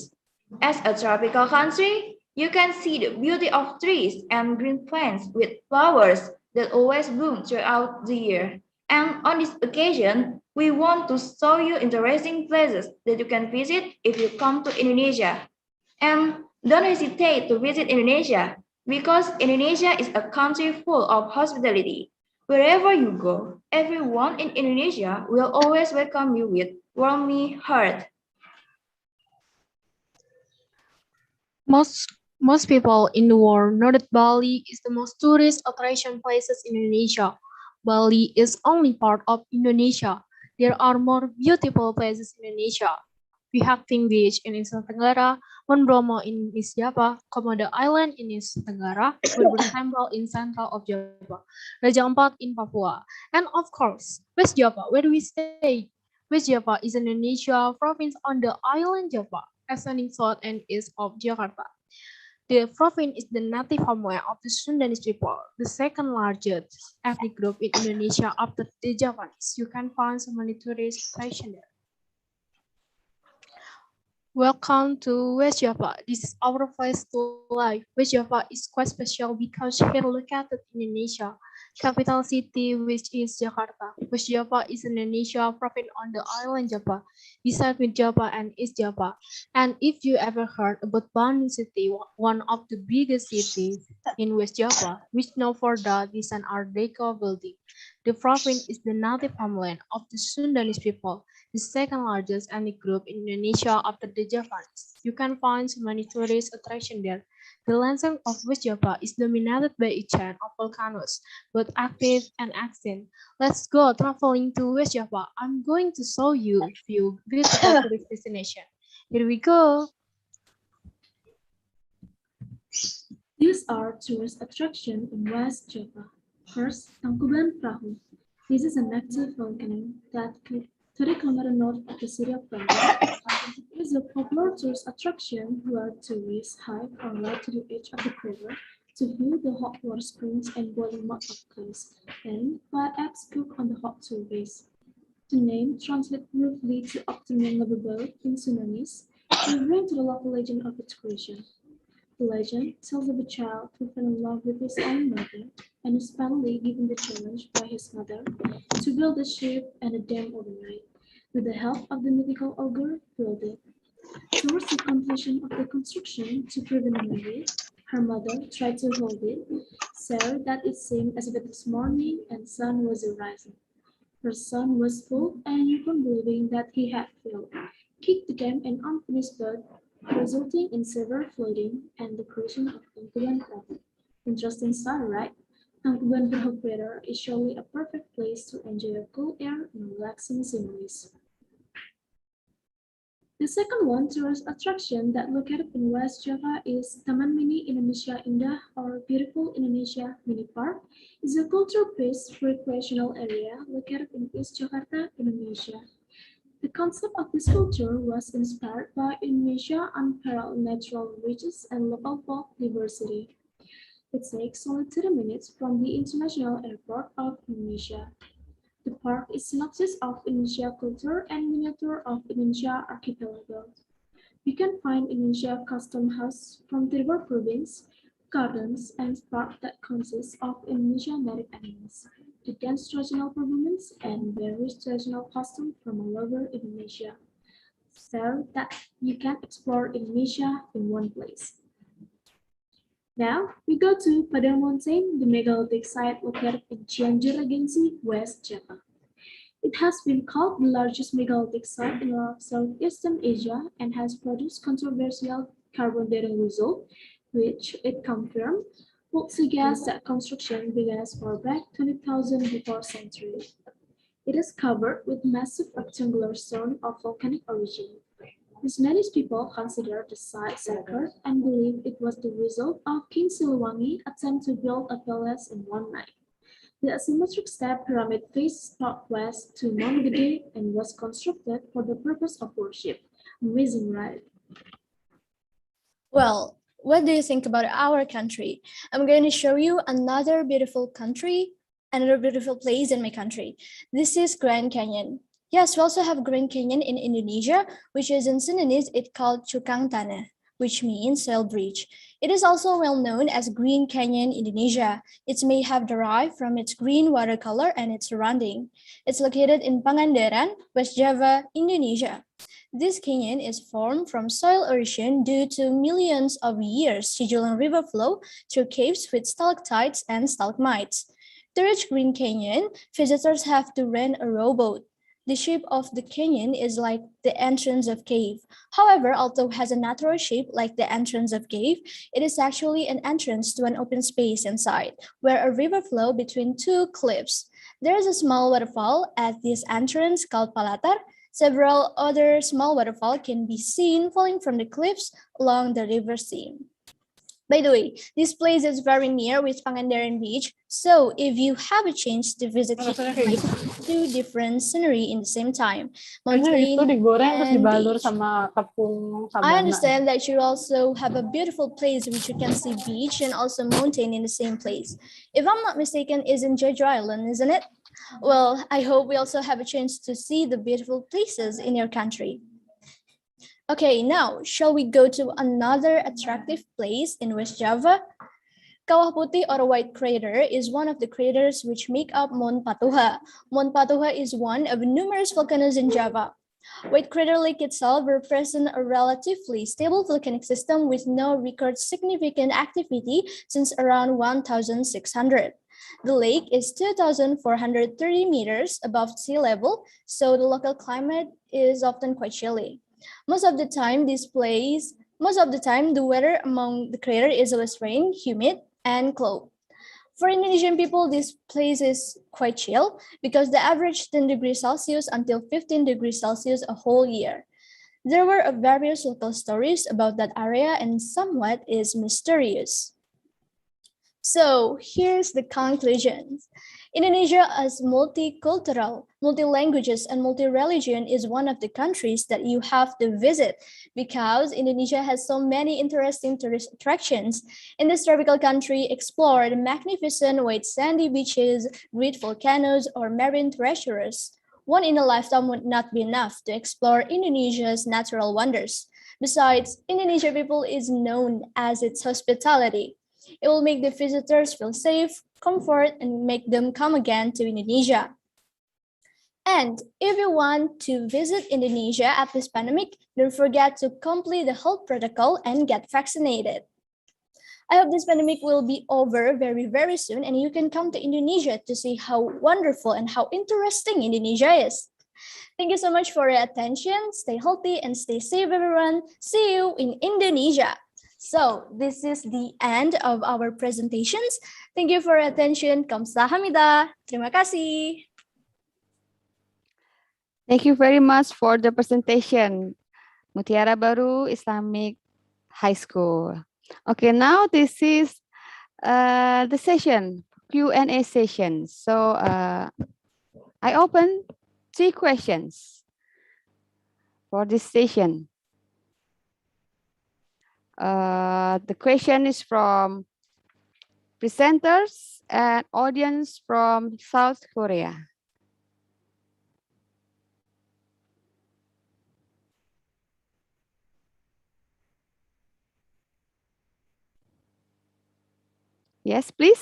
As a tropical country, you can see the beauty of trees and green plants with flowers that always bloom throughout the year. And on this occasion, we want to show you interesting places that you can visit if you come to Indonesia. And don't hesitate to visit Indonesia because Indonesia is a country full of hospitality. Wherever you go, everyone in Indonesia will always welcome you with warmly heart. Most people in the world know that Bali is the most tourist attraction places in Indonesia. Bali is only part of Indonesia. There are more beautiful places in Indonesia. We have Ting Beach in Nusa Tenggara, Mount Bromo in East Java, Komodo Island in East Tenggara, Bur Temple in central of Java, Raja Ampat in Papua, and of course, West Java, where we stay. West Java is an Indonesia province on the island Java, extending south and east of Jakarta. The province is the native homeland of the Sundanese people, the second largest ethnic group in Indonesia after the Javanese. You can find so many tourist attractions there. Welcome to West Java. This is our place to live. West Java is quite special because here located in Indonesia, capital city which is Jakarta. West Java is Indonesia province on the island Java, beside with Java and East Java. And if you ever heard about Bandung City, one of the biggest cities in West Java, which known for the design Art Deco building, the province is the native homeland of the Sundanese people, the second largest ethnic group in Indonesia after the Javanese. You can find so many tourist attractions there. The landscape of West Java is dominated by a chain of volcanoes, both active and extinct. Let's go traveling to West Java. I'm going to show you a few beautiful tourist destinations. Here we go. These are tourist attractions in West Java. First, Tangkuban Perahu. This is an active volcano that 30 km north of the city of Bandung. It is a popular tourist attraction where tourists hike or ride to the edge of the river to view the hot water springs and boiling mud up close, and fire eggs cooked on the hot surface. The name translates roughly to afternoon lababel in Sundanese, referring to the local legend of its creation. The legend tells of a child who fell in love with his own mother and is finally given the challenge by his mother to build a ship and a dam overnight. With the help of the mythical ogre, build it. Towards the completion of the construction to prevent a marriage, her mother tried to hold it, so that it seemed as if it was morning and sun was rising. Her son was full and upon believing that he had failed, kicked the game an unfinished bird, resulting in severe flooding and the creation of Tangkuban Perahu. Interesting story, right? Tangkuban Perahu crater is surely a perfect place to enjoy cool air and relaxing sceneries. The second one, tourist attraction that located in West Java is Taman Mini Indonesia Indah or Beautiful Indonesia Mini Park. It's a culture-based recreational area located in East Jakarta, Indonesia. The concept of this culture was inspired by Indonesia's unparalleled natural riches and local folk diversity. It takes only 30 minutes from the International Airport of Indonesia. The park is synopsis of Indonesia culture and miniature of Indonesia archipelago. You can find Indonesia custom house from Timur province, gardens, and park that consist of Indonesian native animals, the dance traditional performance, and various traditional costumes from all over Indonesia, so that you can explore Indonesia in one place. Now, we go to Padang Mountain, the megalithic site located in Cianjur Regency, West Java. It has been called the largest megalithic site in Southeastern Asia and has produced controversial carbon dating result, which it confirmed would suggest that construction began as far back 20,000 before century. It is covered with massive rectangular stone of volcanic origin. These many people consider the site sacred and believe it was the result of King Siliwangi attempt to build a palace in one night. The asymmetric step pyramid faces southwest to Mount Gede and was constructed for the purpose of worship. Amazing, right? Well, what do you think about our country? I'm going to show you another beautiful country, another beautiful place in my country. This is Grand Canyon. Yes, we also have Grand Canyon in Indonesia, which is in Sundanese, it's called Cukang Tanah, which means soil bridge. It is also well known as Green Canyon, Indonesia. It may have derived from its green water color and its surrounding. It's located in Pangandaran, West Java, Indonesia. This canyon is formed from soil erosion due to millions of years scheduling river flow through caves with stalactites and stalagmites. To reach Green Canyon, visitors have to rent a rowboat. The shape of the canyon is like the entrance of cave. However, although it has a natural shape like the entrance of cave, it is actually an entrance to an open space inside, where a river flows between two cliffs. There is a small waterfall at this entrance called Palatar. Several other small waterfalls can be seen falling from the cliffs along the river seam. By the way, this place is very near with Pangandaran Beach, so if you have a chance to visit, you can find two different scenery in the same time, Biasanya itu mountain digoreng terus and dibalur beach. sama tepung I sabana. understand that you also have a beautiful place which you can see beach and also mountain in the same place. If I'm not mistaken, is in Jeju Island, isn't it? Well, I hope we also have a chance to see the beautiful places in your country. Okay, now shall we go to another attractive place in West Java? Kawah Putih or White Crater is one of the craters which make up Mount Patuha. Mount Patuha is one of numerous volcanoes in Java. White Crater Lake itself represents a relatively stable volcanic system with no record significant activity since around 1600. The lake is 2,430 meters above sea level, so the local climate is often quite chilly. Most of the time, the weather among the crater is always rain, humid, and cold. For Indonesian people, this place is quite chill because the average 10 degrees Celsius until 15 degrees Celsius a whole year. There were various local stories about that area and somewhat is mysterious. So here's the conclusion. Indonesia as multicultural, multi-languages, and multi-religion is one of the countries that you have to visit because Indonesia has so many interesting tourist attractions. In this tropical country, explore the magnificent white sandy beaches, great volcanoes, or marine treasures. One in a lifetime would not be enough to explore Indonesia's natural wonders. Besides, Indonesian people is known as its hospitality. It will make the visitors feel safe, comfort, and make them come again to Indonesia. And if you want to visit Indonesia after this pandemic, don't forget to complete the health protocol and get vaccinated. I hope this pandemic will be over very, very soon and you can come to Indonesia to see how wonderful and how interesting Indonesia is. Thank you so much for your attention. Stay healthy and stay safe, everyone. See you in Indonesia. So this is the end of our presentations. Thank you for your attention. Kamsahamnida. Terima kasih. Thank you very much for the presentation, Mutiara Baru Islamic High School. Okay, now this is the session, Q&A session. So I open 3 questions for this session. The question is from presenters and audience from South Korea. Yes, please.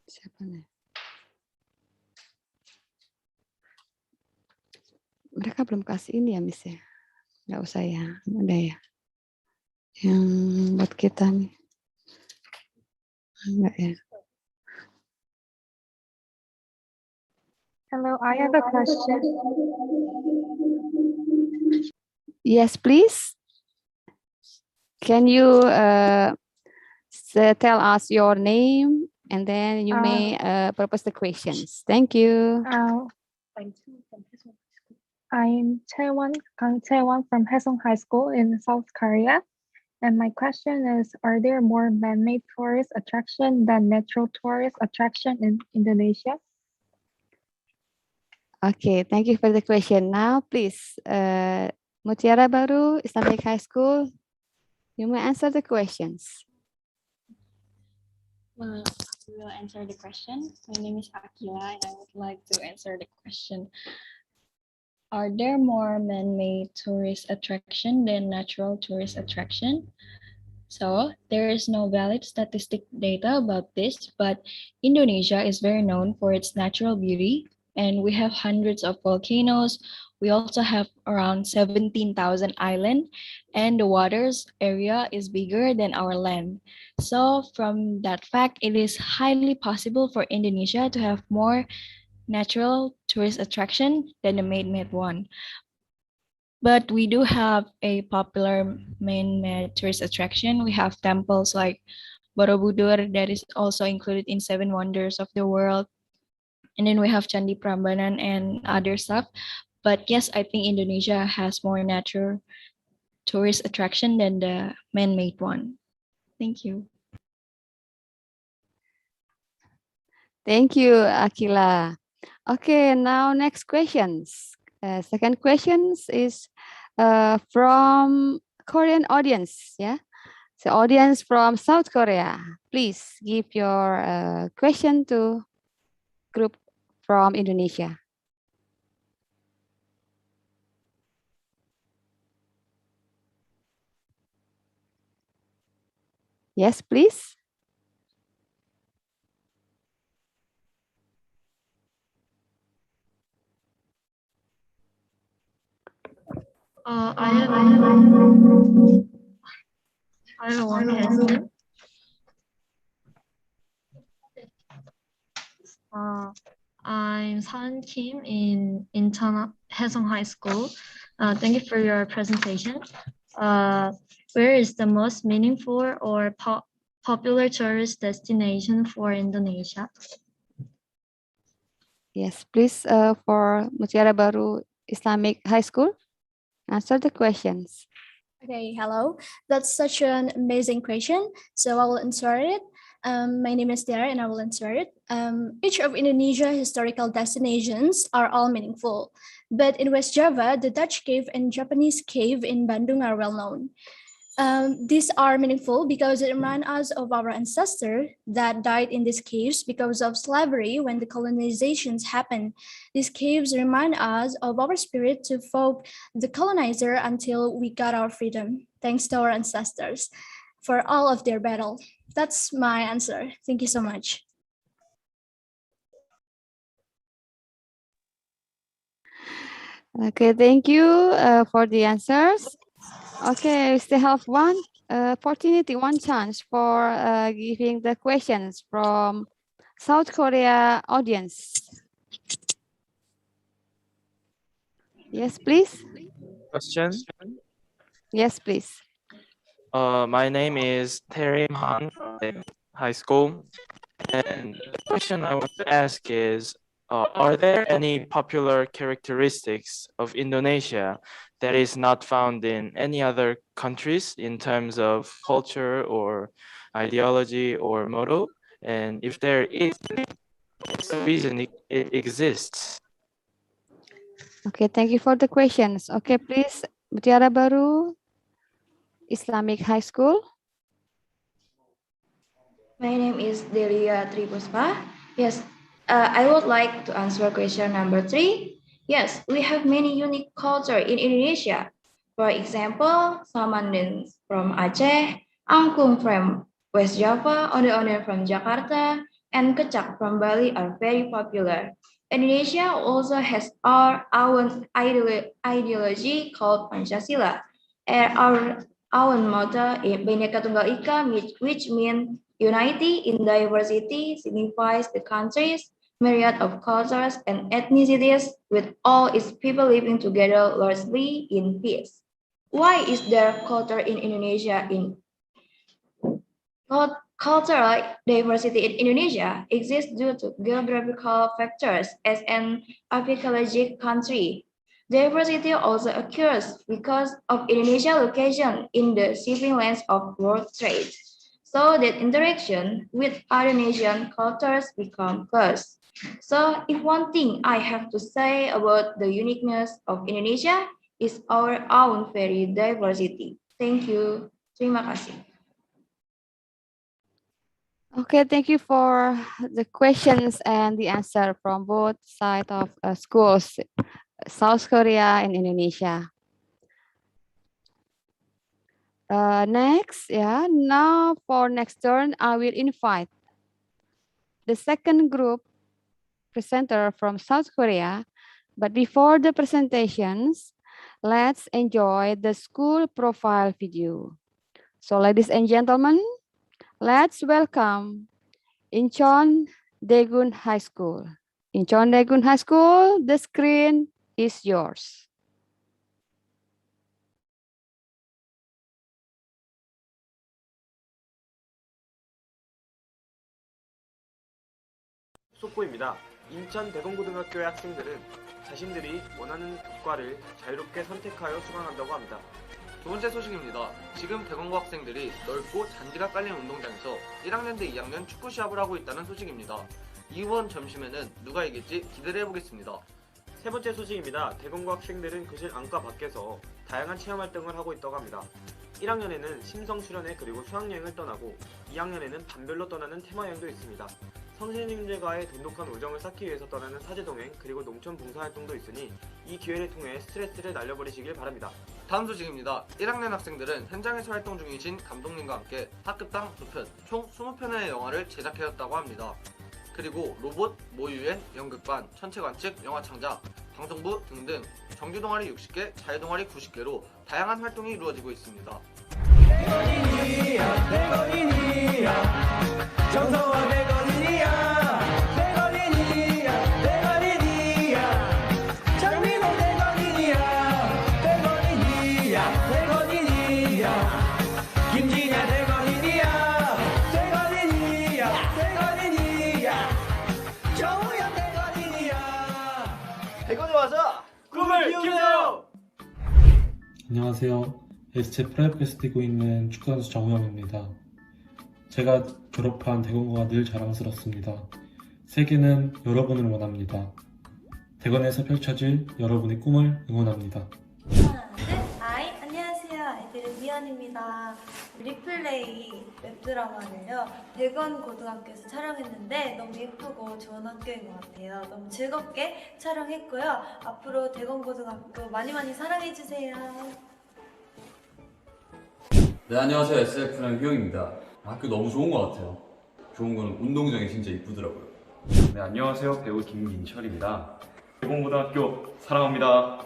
Siapa nih? Mereka belum kasih ini ya, Miss ya? Nggak usah ya, ada ya. Yang buat kita nih. Enggak ya. Hello, I have a question. Yes, please. Can you tell us your name and then you may propose the questions. Thank you. I'm Taewon, Kang Taewon from Haesong High School in South Korea. And my question is, are there more man-made tourist attraction than natural tourist attraction in Indonesia? Okay, thank you for the question. Now, please, Mutiara Baru Islamic High School, you may answer the questions. Well, I will answer the question. My name is Akila, and I would like to answer the question. Are there more man-made tourist attraction than natural tourist attraction? So there is no valid statistic data about this, but Indonesia is very known for its natural beauty, and we have hundreds of volcanoes. We also have around 17,000 islands, and the waters area is bigger than our land. So from that fact, it is highly possible for Indonesia to have more natural tourist attraction than the man-made one. But we do have a popular man-made tourist attraction. We have temples like Borobudur that is also included in 7 Wonders of the World. And then we have Candi Prambanan and other stuff. But yes, I think Indonesia has more natural tourist attraction than the man-made one. Thank you. Thank you, Akila. Okay, now next questions. Second questions is from Korean audience. Yeah, so audience from South Korea, please give your question to group from Indonesia. Yes, please. I have one question. I'm San Kim in Haesong High School. Thank you for your presentation. Where is the most meaningful or popular tourist destination for Indonesia? Yes, please, for Mutiara Baru Islamic High School, answer the questions. Okay, hello. That's such an amazing question. So I will answer it. My name is Tiara and I will answer it. Each of Indonesia historical destinations are all meaningful. But in West Java, the Dutch cave and Japanese cave in Bandung are well known. These are meaningful because it reminds us of our ancestors that died in these caves because of slavery when the colonizations happened. These caves remind us of our spirit to fought the colonizer until we got our freedom, thanks to our ancestors, for all of their battle. That's my answer. Thank you so much. Okay, thank you for the answers. Okay, we still have one opportunity, one chance for giving the questions from South Korea audience. Yes, please. Question. Yes, please. My name is Terry Han from Daejeon High School, and the question I want to ask is, are there any popular characteristics of Indonesia that is not found in any other countries in terms of culture or ideology or motto? And if there is, what's the reason it exists? Okay, thank you for the questions. Okay, please, Mutiara Baru, Islamic High School. My name is Delia Tripuspa. Yes, I would like to answer question number 3. Yes, we have many unique culture in Indonesia. For example, Samandens from Aceh, Angklung from West Java, Onde-onde from Jakarta, and Kecak from Bali are very popular. Indonesia also has our own ideology called Pancasila. And our own motto, Bhinneka Tunggal Ika, which means unity in diversity, signifies the country's myriad of cultures and ethnicities, with all its people living together largely in peace. Why is there culture in Indonesia? Cultural diversity in Indonesia exists due to geographical factors as an archipelagic country. Diversity also occurs because of Indonesia's location in the shipping lanes of world trade, so that interaction with other nation cultures become close. So if one thing I have to say about the uniqueness of Indonesia is our own very diversity. Thank you. Terima kasih. Okay, thank you for the questions and the answer from both sides of schools, South Korea and Indonesia. Next, now for next turn, I will invite the second group presenter from South Korea. But before the presentations, let's enjoy the school profile video. So ladies and gentlemen, let's welcome Incheon Daegun High School. Incheon Daegun High School, the screen is yours. 속보입니다. 인천 대공고등학교의 학생들은 자신들이 원하는 교과를 자유롭게 선택하여 수강한다고 합니다. 두 번째 소식입니다. 지금 대공고 학생들이 넓고 잔디가 깔린 운동장에서 1학년 대 2학년 축구 시합을 하고 있다는 소식입니다. 이번 점심에는 누가 이길지 기대를 해보겠습니다. 세 번째 소식입니다. 대공고 학생들은 교실 안과 밖에서 다양한 체험 활동을 하고 있다고 합니다. 1학년에는 심성 수련회 그리고 수학여행을 떠나고 2학년에는 반별로 떠나는 테마여행도 있습니다. 선생님들과의 돈독한 우정을 쌓기 위해서 떠나는 사제동행 그리고 농촌 봉사활동도 있으니 이 기회를 통해 스트레스를 날려버리시길 바랍니다. 다음 소식입니다. 1학년 학생들은 현장에서 활동 중이신 감독님과 함께 학급당 2편, 총 20편의 영화를 제작하였다고 합니다. 그리고 로봇, 모유엔, 연극반, 천체관측, 영화창작, 방송부 등등 정규동아리 60개, 자유동아리 90개로 다양한 활동이 이루어지고 있습니다. 대건이니야 대건이니야 정서와 대건이니야 대건이니야 대건이니야 장민호 대건이니야 대건이니야 대건이니야 김진야 대건이니야 대건이니야 대건이니야 정우영 대건이니야 대건에 와서 꿈을 키우세요! 안녕하세요. S체 프라이패스 뛰고 있는 축구선수 정우영입니다. 제가 졸업한 대건고가 늘 자랑스럽습니다. 세계는 여러분을 원합니다. 대건에서 펼쳐질 여러분의 꿈을 응원합니다. 안녕하세요. 아이들의 미연입니다. 리플레이 웹드라마를요, 대건 고등학교에서 촬영했는데 너무 예쁘고 좋은 학교인 것 같아요. 너무 즐겁게 촬영했고요. 앞으로 대건 고등학교 많이 사랑해주세요. 네, 안녕하세요. SF는 효영입니다. 학교 너무 좋은 것 같아요. 좋은 거는 운동장이 진짜 이쁘더라고요. 네, 안녕하세요. 배우 김민철입니다. 대공고등학교 사랑합니다.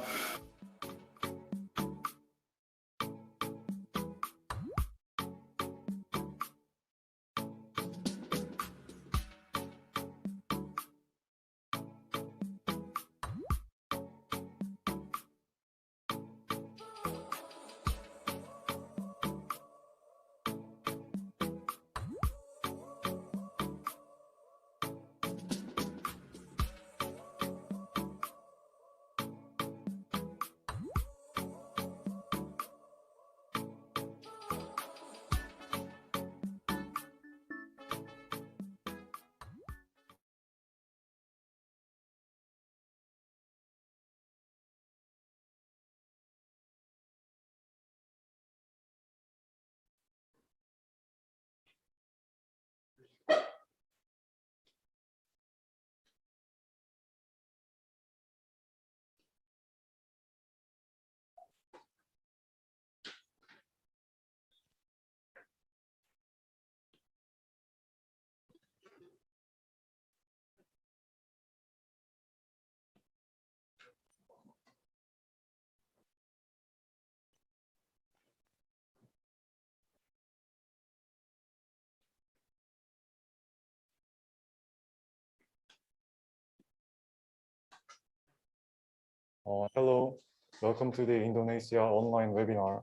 Hello, welcome to the Indonesia online webinar,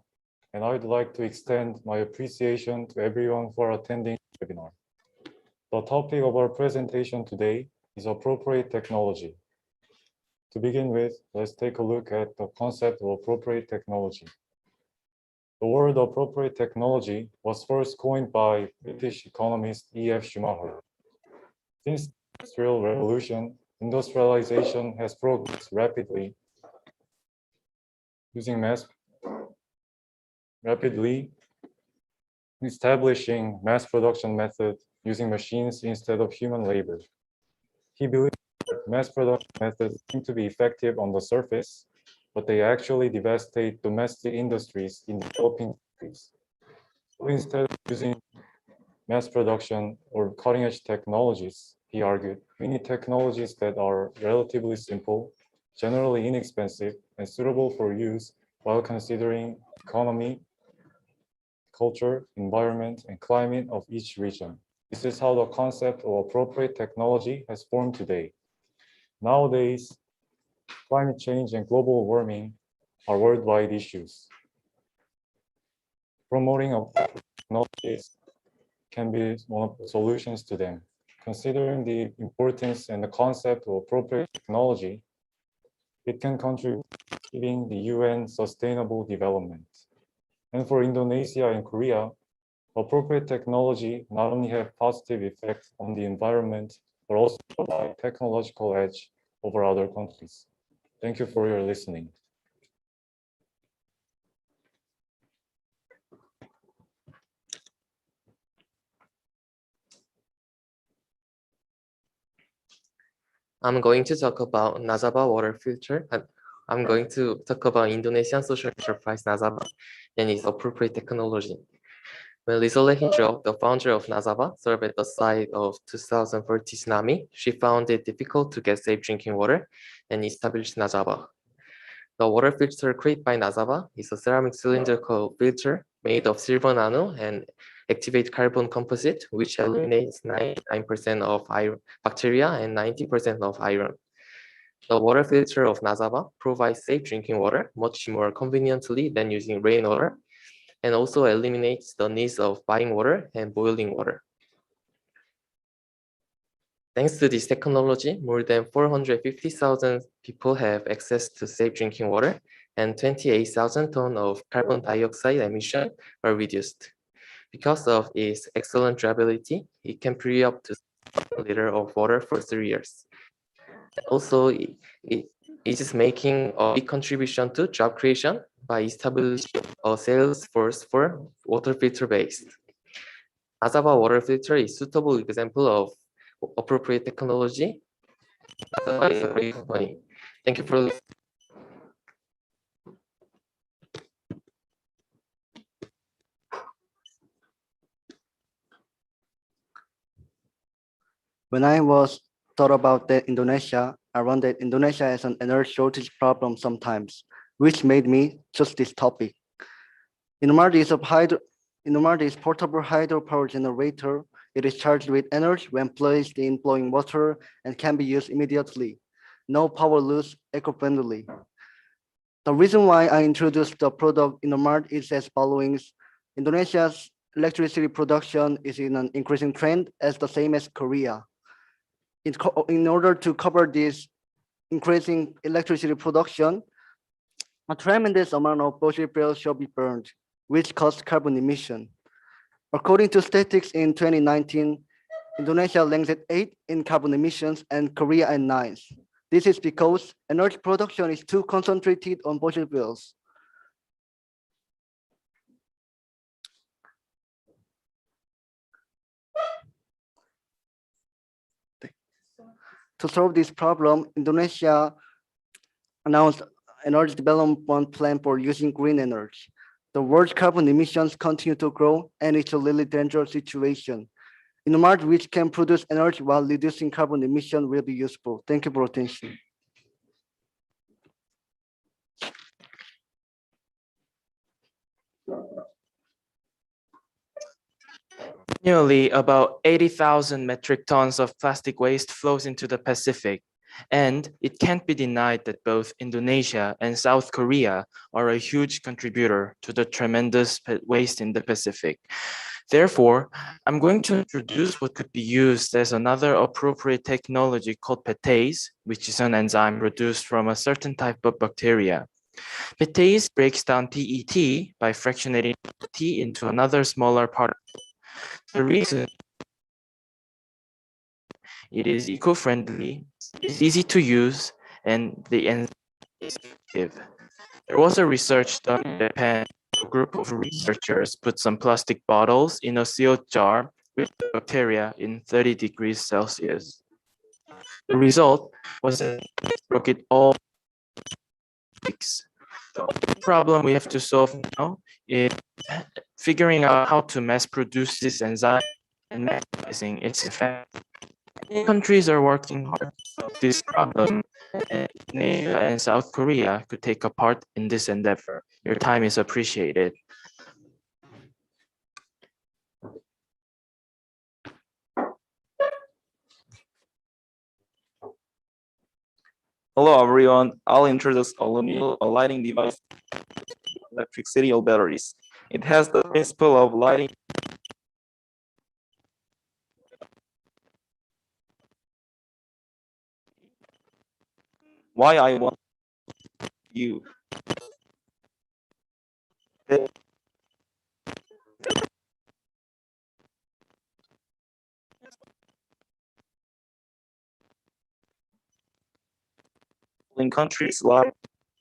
and I'd like to extend my appreciation to everyone for attending the webinar. The topic of our presentation today is appropriate technology. To begin with, let's take a look at the concept of appropriate technology. The word appropriate technology was first coined by British economist E.F. Schumacher. Since the Industrial Revolution, industrialization has progressed rapidly, establishing mass production methods using machines instead of human labor. He believed that mass production methods seem to be effective on the surface, but they actually devastate domestic industries in developing countries. So instead of using mass production or cutting-edge technologies, he argued, we need technologies that are relatively simple, generally inexpensive, and suitable for use while considering economy, culture, environment, and climate of each region. This is how the concept of appropriate technology has formed today. Nowadays, climate change and global warming are worldwide issues. Promoting appropriate technologies can be one of the solutions to them. Considering the importance and the concept of appropriate technology, it can contribute to achieving the UN Sustainable Development. And for Indonesia and Korea, appropriate technology not only have positive effects on the environment, but also provide technological edge over other countries. Thank you for your listening. I'm going to talk about Nasaba water filter. I'm going to talk about Indonesian social enterprise Nasaba and its appropriate technology. When Lisoleh Hijau, the founder of Nasaba, served at the site of 2014 tsunami, she found it difficult to get safe drinking water and established Nasaba. The water filter created by Nasaba is a ceramic cylindrical filter made of silver nano and activate carbon composite, which eliminates 99% of bacteria and 90% of iron. The water filter of Nasaba provides safe drinking water much more conveniently than using rainwater, and also eliminates the needs of buying water and boiling water. Thanks to this technology, more than 450,000 people have access to safe drinking water, and 28,000 tons of carbon dioxide emission are reduced. Because of its excellent durability, it can free up to 1 liter of water for 3 years. Also, it is making a big contribution to job creation by establishing a sales force for water filter based. Nasaba water filter is a suitable example of appropriate technology. Nasaba is a great company. Thank you for listening. When I was taught about Indonesia, I learned that Indonesia has an energy shortage problem sometimes, which made me choose this topic. Indomaret is portable hydropower generator. It is charged with energy when placed in flowing water and can be used immediately. No power loss, eco-friendly. The reason why I introduced the product Indomaret is as following. Indonesia's electricity production is in an increasing trend as the same as Korea. In order to cover this increasing electricity production, a tremendous amount of fossil fuels shall be burned, which causes carbon emission. According to statistics in 2019, Indonesia ranks at 8 in carbon emissions and Korea at 9. This is because energy production is too concentrated on fossil fuels. To solve this problem, Indonesia announced energy development plan for using green energy. The world's carbon emissions continue to grow, and it's a really dangerous situation. Indomaret, which can produce energy while reducing carbon emission, will be useful. Thank you for attention. Annually, about 80,000 metric tons of plastic waste flows into the Pacific, and it can't be denied that both Indonesia and South Korea are a huge contributor to the tremendous waste in the Pacific. Therefore, I'm going to introduce what could be used as another appropriate technology called PETase, which is an enzyme produced from a certain type of bacteria. PETase breaks down PET by fractionating T into another smaller particle. The reason it is eco-friendly, it's easy to use, and the enzyme is effective. There was a research done in Japan. A group of researchers put some plastic bottles in a sealed jar with bacteria in 30 degrees Celsius. The result was that it broke it all weeks. The only problem we have to solve now is figuring out how to mass produce this enzyme and maximizing its effect. Many countries are working hard to solve this problem, and Indonesia and South Korea could take a part in this endeavor. Your time is appreciated. Hello everyone, I'll introduce a lighting device, electricity or batteries. It has the principle of lighting. Why I want you. In countries like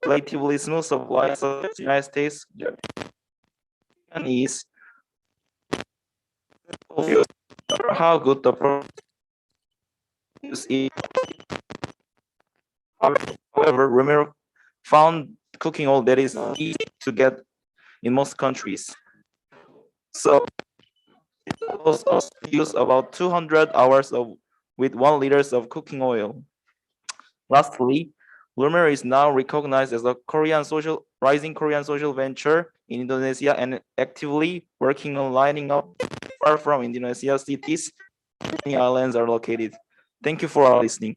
relatively smooth supply such as the United States, Japan is obvious how good the product is. However, Romero found cooking oil that is easy to get in most countries. So it allows us to use about 200 hours with 1 liter of cooking oil. Lastly, Lumer is now recognized as a rising Korean social venture in Indonesia and actively working on lining up far from Indonesia cities. Many islands are located. Thank you for listening.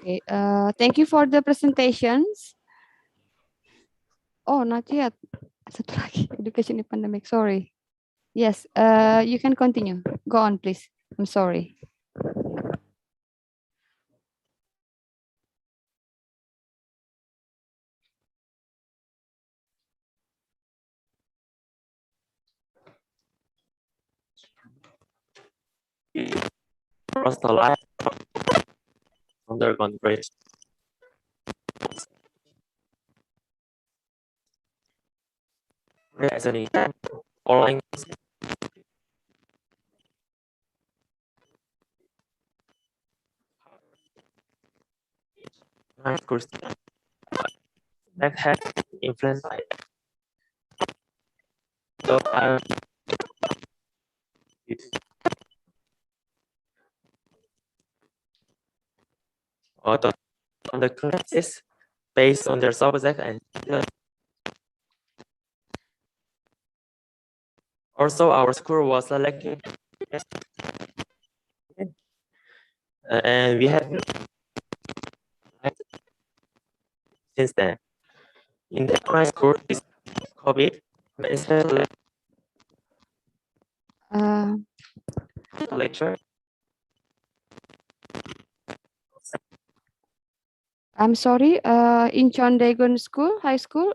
Okay, thank you for the presentations. Oh, not yet. Satu lagi, education in pandemic, sorry. Yes, you can continue. Go on, please. I'm sorry. Across the line, undergone great. As an example, online high school students that have influenced by it. So I the on the classes based on their subject and also our school was selecting and we have since then in the high school this COVID especially Uh, lecture I'm sorry. In Chondaegon School, high school,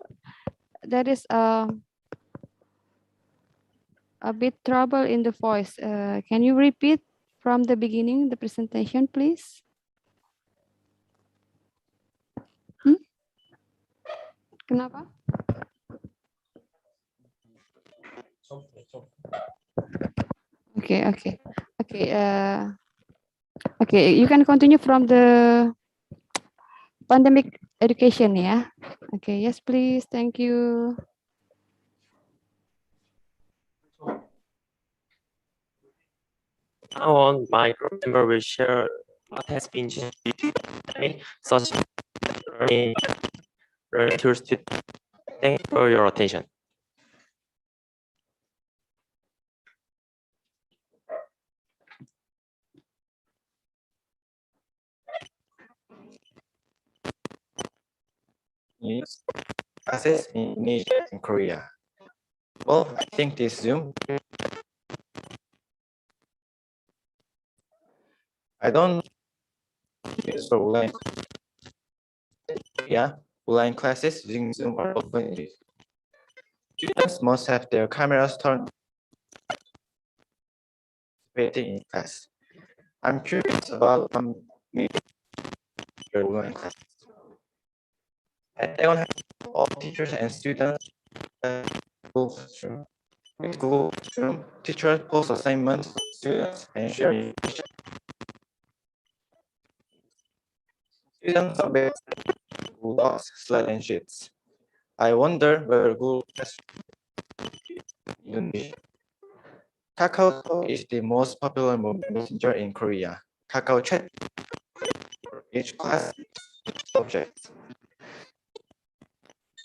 there is a bit trouble in the voice. Can you repeat from the beginning the presentation, please? Kenapa? Okay, okay, okay. Okay, you can continue from the pandemic education, yeah. Okay, yes, please. Thank you. now on my group member will share what has been changed such learning tools to thank you for your attention. Yes. Classes in Indonesia and Korea. Well, I think this Zoom. I don't use for online. Yeah, online classes using Zoom are often used. Students must have their cameras turned in class. I'm curious about your online class. At Dagon, all teachers and students Google Classroom. With Google Classroom, teachers post assignments to students and share information. Students submit Google Docs, slides, and sheets. I wonder whether Google Classroom in Indonesia. Kakao Talk is the most popular messenger in Korea. Kakao Chat for each class subject.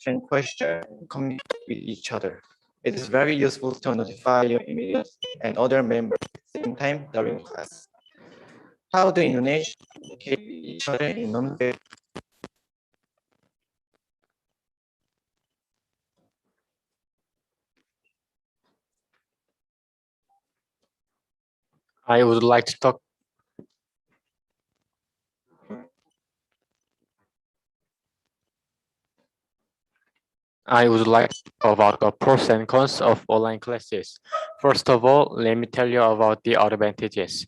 Question and communicate with each other. It is very useful to notify your immediate and other members at the same time during class. How do Indonesians communicate with each other in non-verbal? I would like to talk. I would like to talk about the pros and cons of online classes. First of all, let me tell you about the advantages.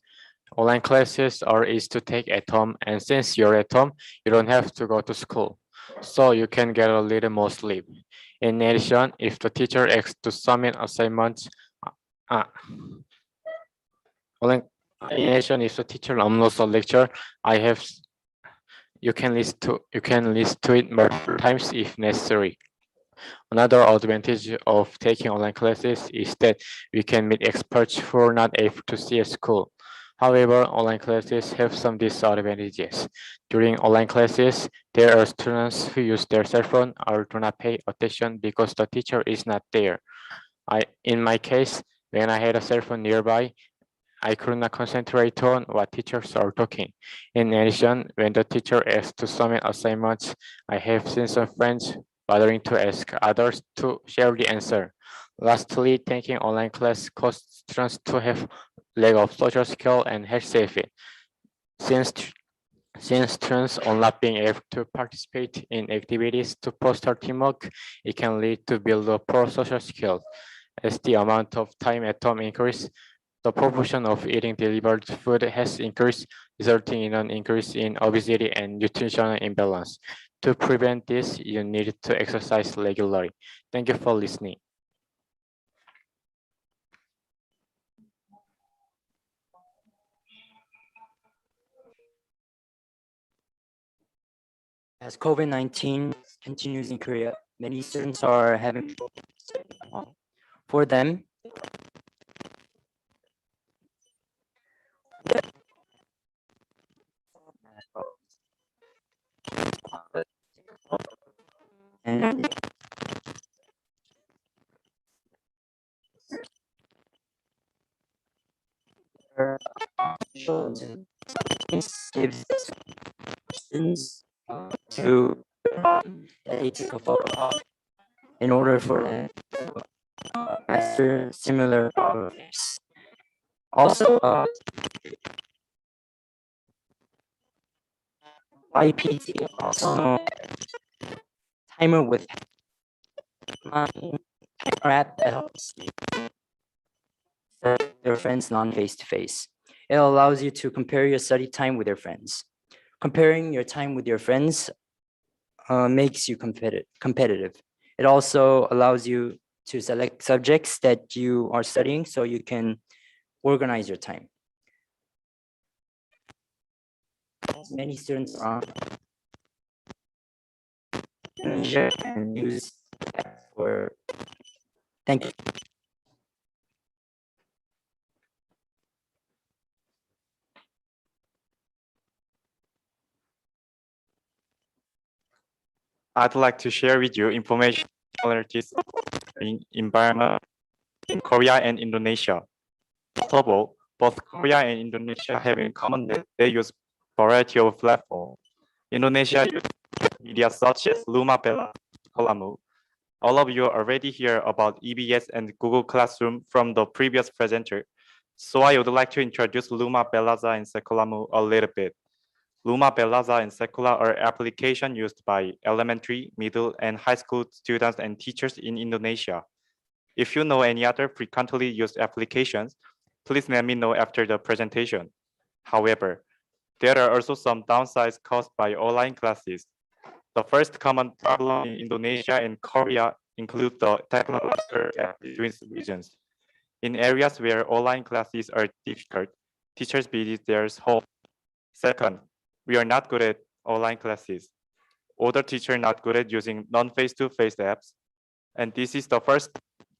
Online classes are easy to take at home, and since you're at home, you don't have to go to school, so you can get a little more sleep. In addition, if the teacher asks to submit assignments, online, in addition, if the teacher uploads a lecture, you can listen to it multiple times if necessary. Another advantage of taking online classes is that we can meet experts who are not able to see at school. However, online classes have some disadvantages. During online classes, there are students who use their cell phone or do not pay attention because the teacher is not there. In my case, when I had a cell phone nearby, I could not concentrate on what teachers are talking. In addition, when the teacher asks to submit assignments, I have seen some friends bothering to ask others to share the answer. Lastly, taking online class causes students to have lack of social skill and health safety. Since students are not being able to participate in activities to foster teamwork, it can lead to build a poor social skills. As the amount of time at home increases, the proportion of eating delivered food has increased, resulting in an increase in obesity and nutritional imbalance. To prevent this, you need to exercise regularly. Thank you for listening. As COVID-19 continues in Korea, many students are having for them. And gives students to that they take a photo of in order for them to master similar problems. Also, YPT, also known as timer with app that helps their friends non-face to face. It allows you to compare your study time with your friends. Comparing your time with your friends makes you competitive. It also allows you to select subjects that you are studying so you can organize your time. Many students are Indonesia and use for thank you. I'd like to share with you information similarities in environment in Korea and Indonesia. First of all, both Korea and Indonesia have in common that they use variety of platforms. Indonesia uses media such as Luma Bella, Kolamu. All of you already hear about EBS and Google Classroom from the previous presenter. So I would like to introduce Luma Belaza and Sekolamu a little bit. Luma Belaza and Sekula are applications used by elementary, middle, and high school students and teachers in Indonesia. If you know any other frequently used applications, please let me know after the presentation. However, there are also some downsides caused by online classes. The first common problem in Indonesia and Korea include the technological gap between regions. In areas where online classes are difficult, teachers visit their home. Second, we are not good at online classes. Older teachers are not good at using non-face-to-face apps. And this is the first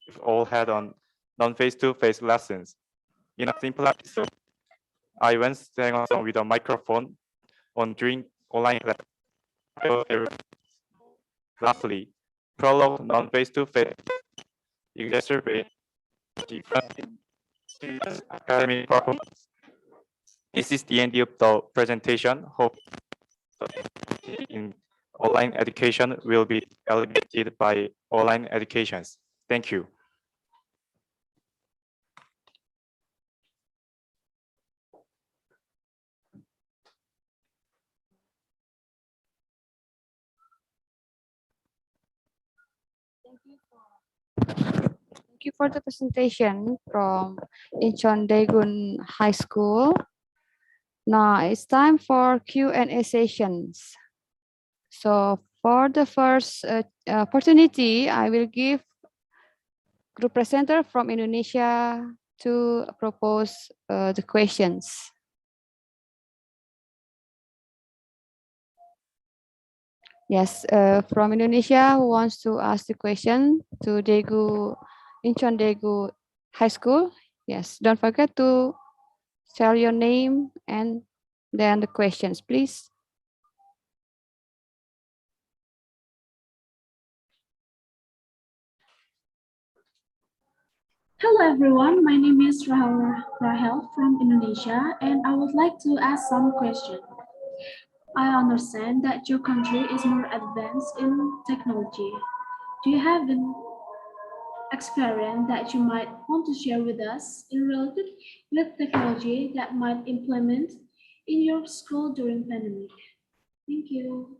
we've all had on non-face-to-face lessons. In a simple episode, I once sang a song with a microphone on during online class. Lastly, prologue non-face-to-face exacerbate different students' academic performance. This is the end of the presentation. Hope in online education will be elevated by online educations. Thank you. Thank you for the presentation from Incheon Daegun High School. Now it's time for Q&A sessions. So for the first opportunity, I will give group presenter from Indonesia to propose the questions. Yes, from Indonesia, who wants to ask the question to Incheon Daegu High School? Yes, don't forget to tell your name and then the questions, please. Hello everyone, my name is Rahel from Indonesia and I would like to ask some questions. I understand that your country is more advanced in technology. Do you have an experience that you might want to share with us in related with technology that might implement in your school during pandemic? Thank you.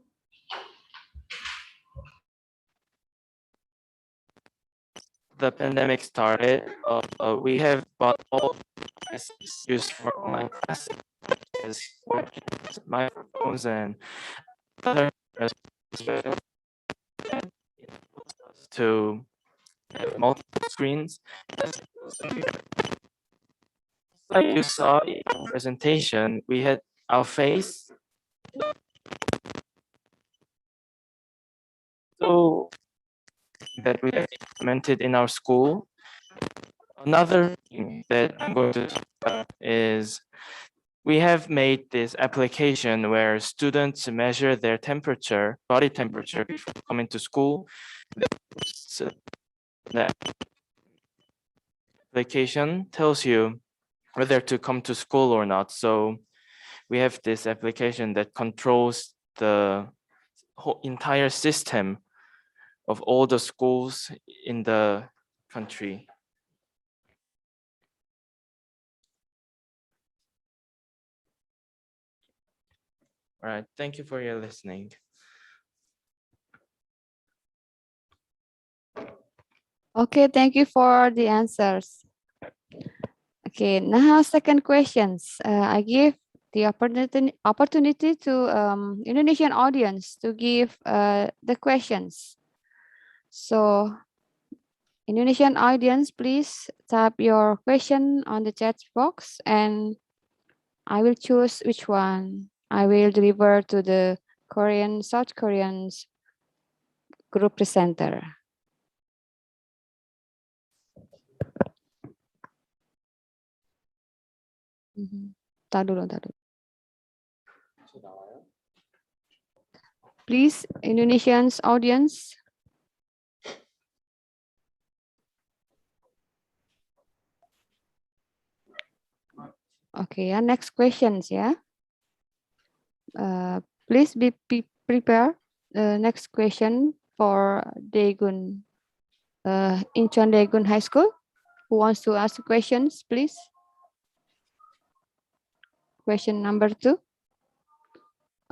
The pandemic started, we have bought all devices used for online classes, as microphones and other to have multiple screens. Like you saw in the presentation, we had our face So that we have implemented in our school. Another thing that I'm going to talk about is we have made this application where students measure their temperature, body temperature before coming to school. So that application tells you whether to come to school or not. So we have this application that controls the whole entire system of all the schools in the country. All right, thank you for your listening. Okay, thank you for the answers. Okay, now second questions. I give the opportunity to Indonesian audience to give the questions. So Indonesian audience, please type your question on the chat box and I will choose which one I will deliver to the South Koreans group presenter. Tar dulu. Please, Indonesians audience. Okay, next questions, yeah. Please be prepared. Next question for Daegun, Incheon Daegun High School. Who wants to ask questions, please? Question number 2.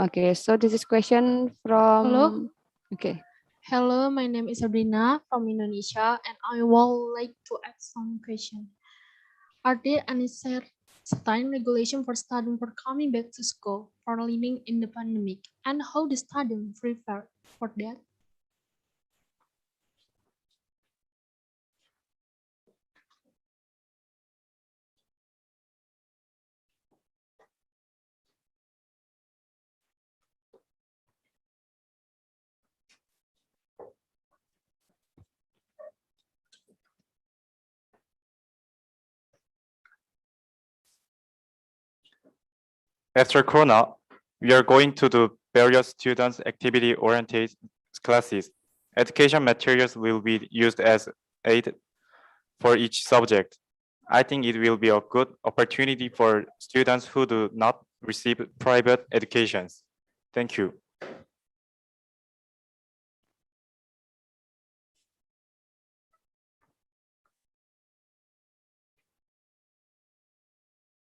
Okay, so this is question from. Hello. Okay. Hello, my name is Sabrina from Indonesia, and I would like to ask some question. Are there any certain regulation for students for coming back to school for living in the pandemic, and how the students prepare for that? After Corona, we are going to do various students activity-oriented classes. Education materials will be used as aid for each subject. I think it will be a good opportunity for students who do not receive private educations. Thank you.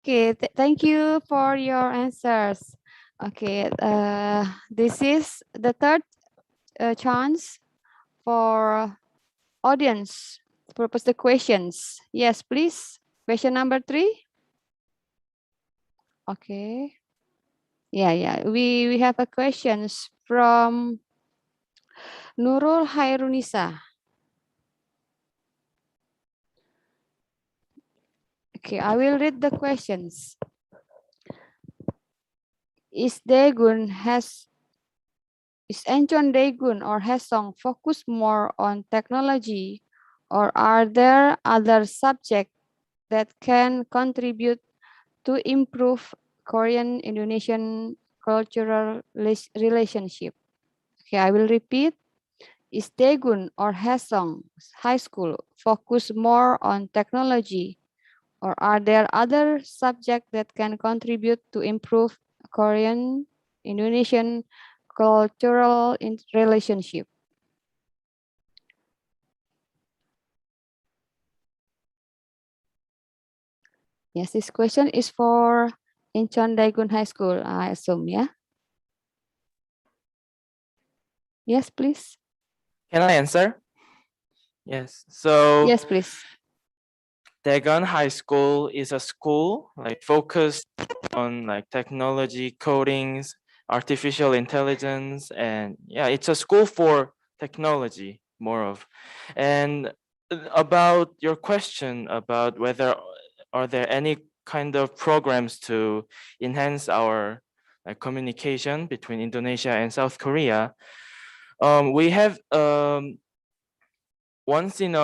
Okay, thank you for your answers. Okay, this is the third chance for audience to propose the questions. Yes, please. Question number 3. Okay. Yeah. We have a questions from Nurul Hairunisa. Okay, I will read the questions. Is Incheon Daegun or Haesong focus more on technology, or are there other subjects that can contribute to improve Korean-Indonesian cultural relationship? Okay, I will repeat. Is Daegun or Haesong High School focus more on technology, or are there other subjects that can contribute to improve Korean-Indonesian cultural relationship? Yes, this question is for Incheon Daegun High School, I assume, yeah? Yes, please. Can I answer? Yes. So Yes, please. Daegun High School is a school like focused on like technology, codings, artificial intelligence, and yeah, it's a school for technology more of. And about your question about whether are there any kind of programs to enhance our like communication between Indonesia and South Korea, We have once in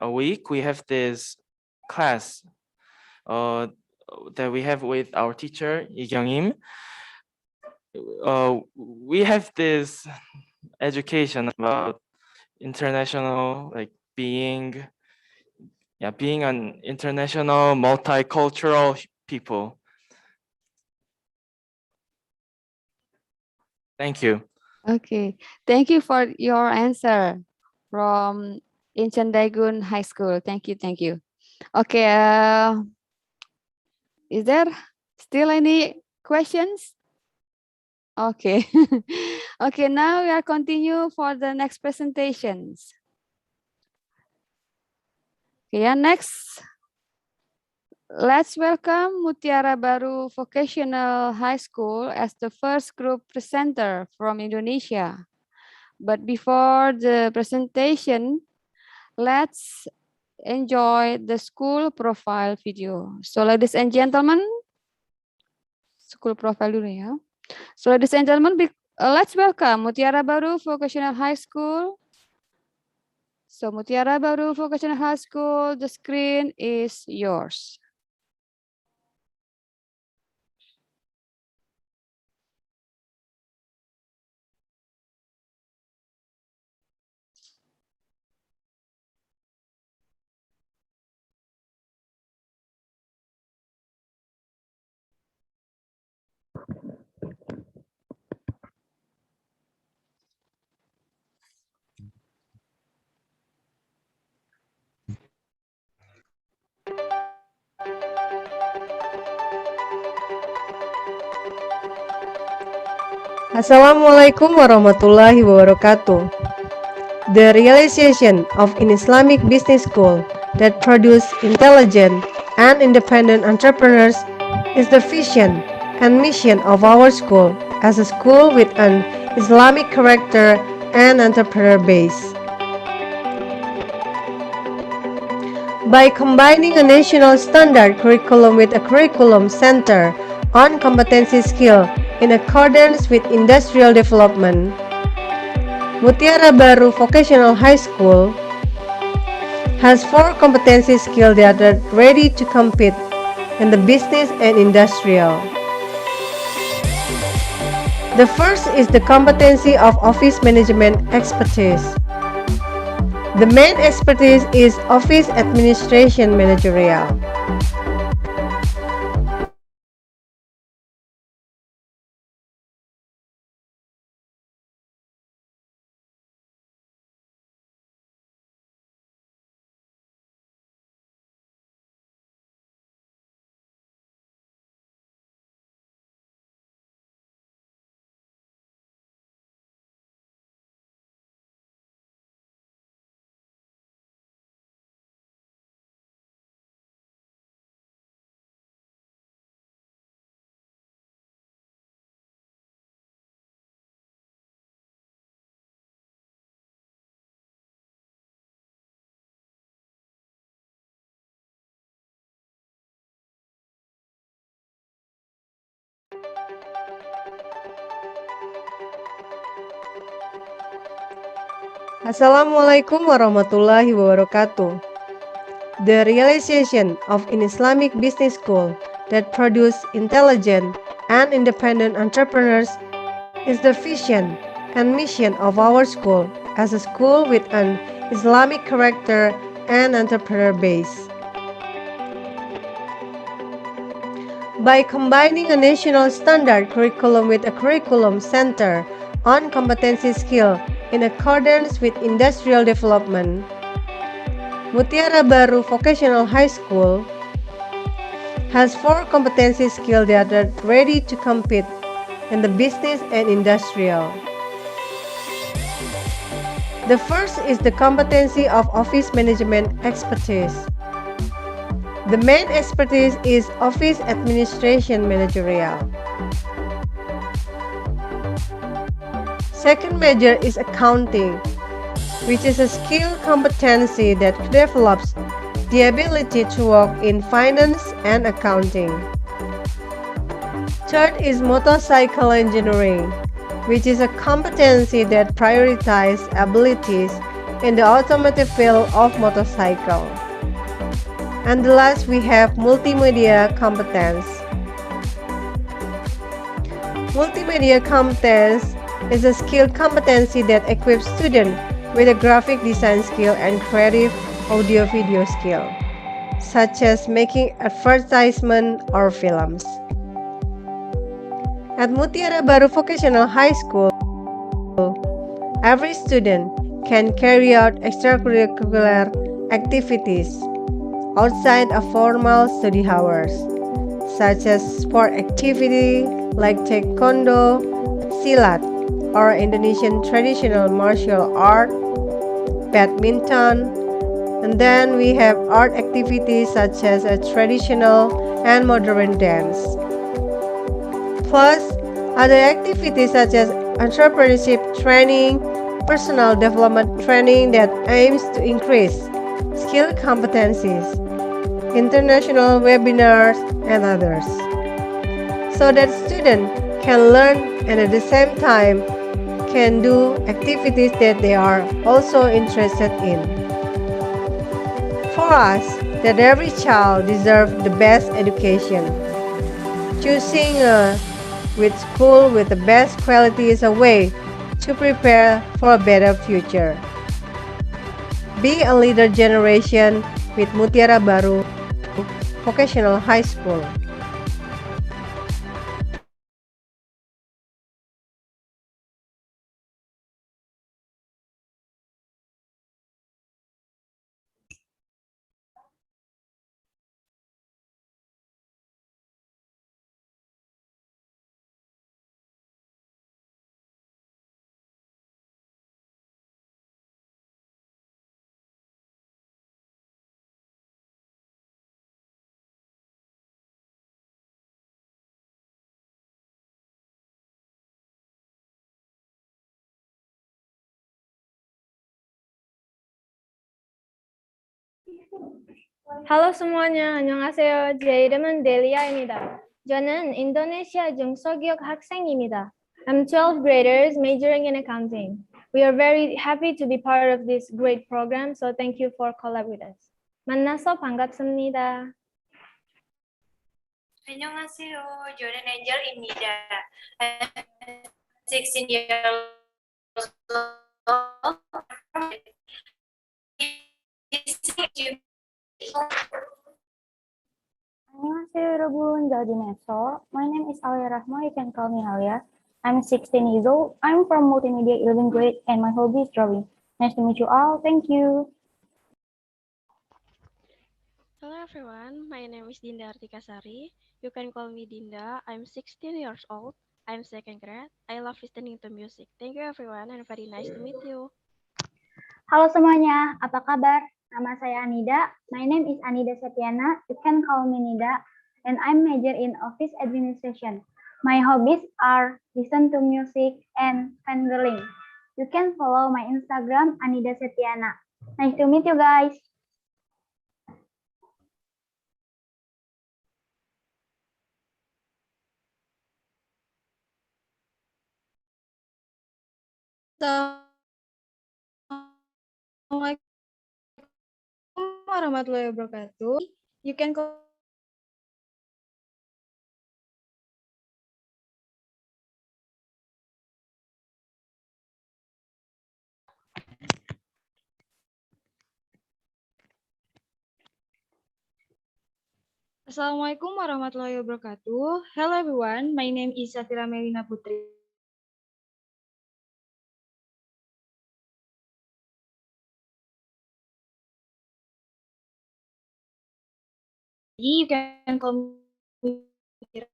a week we have this class that we have with our teacher Lee Kyung-im. We have this education about international, like being an international multicultural people. Thank you. Okay, thank you for your answer from Incheon Daegun High School. Thank you, thank you. Okay, is there still any questions? Okay, okay. Now we are continue for the next presentations. Okay, yeah, next. Let's welcome Mutiara Baru Vocational High School as the first group presenter from Indonesia. But before the presentation, let's enjoy the school profile video. So ladies and gentlemen, school profile dulu ya. So ladies and gentlemen, let's welcome Mutiara Baru Vocational High School. So Mutiara Baru Vocational High School, the screen is yours. Assalamualaikum warahmatullahi wabarakatuh. The realization of an Islamic business school that produces intelligent and independent entrepreneurs is the vision and mission of our school as a school with an Islamic character and entrepreneur base. By combining a national standard curriculum with a curriculum center on competency skill in accordance with industrial development, Mutiara Baru Vocational High School has 4 competency skills that are ready to compete in the business and industrial. The first is the competency of office management expertise. The main expertise is office administration managerial. Assalamualaikum warahmatullahi wabarakatuh. The realization of an Islamic business school that produces intelligent and independent entrepreneurs is the vision and mission of our school as a school with an Islamic character and entrepreneur base. By combining a national standard curriculum with a curriculum center on competency skill in accordance with industrial development, Mutiara Baru Vocational High School has 4 competency skills that are ready to compete in the business and industrial. The first is the competency of office management expertise. The main expertise is office administration managerial. Second major is accounting, which is a skill competency that develops the ability to work in finance and accounting. Third is motorcycle engineering, which is a competency that prioritizes abilities in the automotive field of motorcycle. And the last, we have multimedia competence. Multimedia competence is a skill competency that equips students with a graphic design skill and creative audio-video skill, such as making advertisement or films. At Mutiara Baru Vocational High School, every student can carry out extracurricular activities outside of formal study hours, such as sport activity like taekwondo, silat, or Indonesian traditional martial art, badminton, and then we have art activities such as a traditional and modern dance. Plus, other activities such as entrepreneurship training, personal development training that aims to increase skill competencies, international webinars, and others. So that students can learn and at the same time can do activities that they are also interested in. For us, that every child deserves the best education. Choosing with school with the best quality is a way to prepare for a better future. Be a leader generation with Mutiara Baru Vocational High School. Halo semuanya, 안녕하세요. 제 이름은 델리아입니다. 저는 인도네시아 중소기업 학생입니다. I'm 12 graders majoring in accounting. We are very happy to be part of this great program, so thank you for collab with us. 만나서 반갑습니다. 안녕하세요. 저는 엔젤입니다. I'm 16 years old. 안녕하세요 여러분, 저 디네서. My name is Alia Rahma, you can call me Alia. I'm 16 years old. I'm from multimedia 11th grade and my hobby is drawing. Nice to meet you all. Thank you. Hello everyone, my name is Dinda Artikasari. You can call me Dinda. I'm 16 years old. I'm second grade. I love listening to music. Thank you everyone and very nice to meet you. Halo semuanya, apa kabar? Nama saya Anida. My name is Anida Setiana. You can call me Nida. And I'm major in office administration. My hobbies are listen to music and fangirling. You can follow my Instagram Anida Setiana. Nice to meet you guys. Assalamualaikum warahmatullahi wabarakatuh. You can call Assalamualaikum warahmatullahi wabarakatuh. Hello everyone, my name is Safira Melina Putri. You can call me Mira.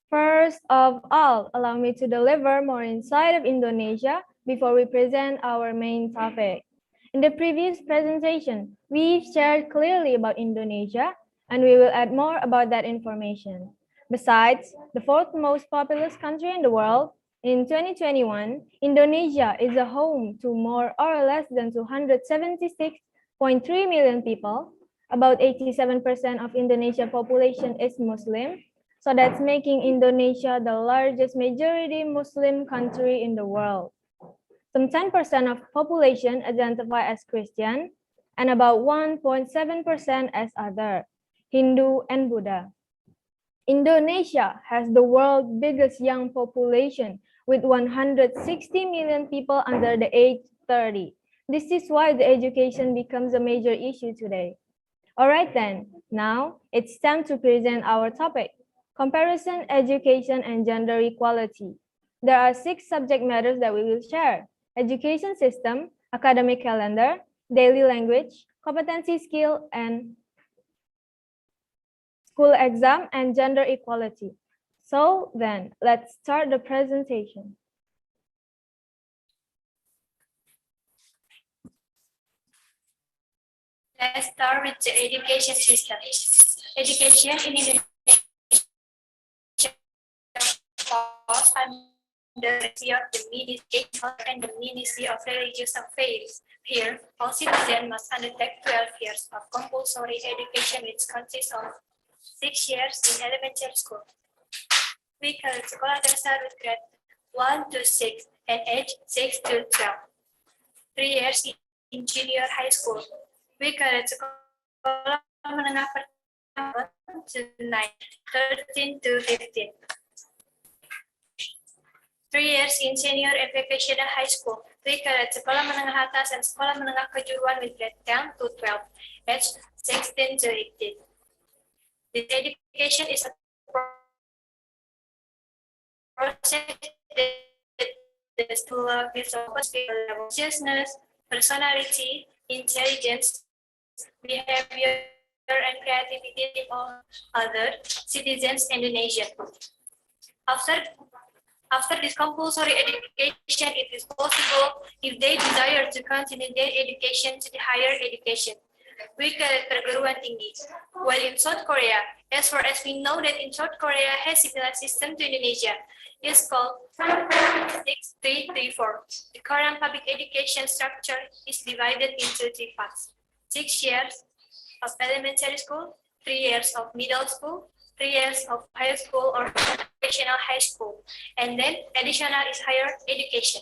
First of all, allow me to deliver more insight of Indonesia before we present our main topic. In the previous presentation, we've shared clearly about Indonesia, and we will add more about that information. Besides, the fourth most populous country in the world, in 2021, Indonesia is a home to more or less than 276.3 million people, About 87% of Indonesian population is Muslim, so that's making Indonesia the largest majority Muslim country in the world. Some 10% of population identify as Christian, and about 1.7% as other, Hindu and Buddha. Indonesia has the world's biggest young population with 160 million people under the age 30. This is why the education becomes a major issue today. All right then, now it's time to present our topic, comparison, education, and gender equality. There are 6 subject matters that we will share: education system, academic calendar, daily language, competency skill, and school exam, and gender equality. So then, let's start the presentation. Let's start with the education system. Education in Indonesia falls under the Ministry of the Ministry and the Ministry of Religious Affairs. Here, all citizens must undertake 12 years of compulsory education, which consists of 6 years in elementary school. We call it Sekolah Dasar with grade 1 to 6 and age 6 to 12. 3 years in junior high school. We call it Sekolah Menengah Pertama to 9, 13 to 15. 3 years in senior and vocational high school. We call it Sekolah Menengah Atas and Sekolah Menengah Kejuruan with grade 10 to 12, age 16 to 18. This education is a process that the school gives a consciousness, personality, intelligence, behavior, and creativity of other citizens in Indonesia. After this compulsory education, it is possible if they desire to continue their education to the higher education. We call it perguruan tinggi. While in South Korea, as far as we know that in South Korea has similar system to Indonesia, it's called 6334. The current public education structure is divided into 3 parts: 6 years of elementary school, 3 years of middle school, 3 years of high school or vocational high school, and then additional is higher education.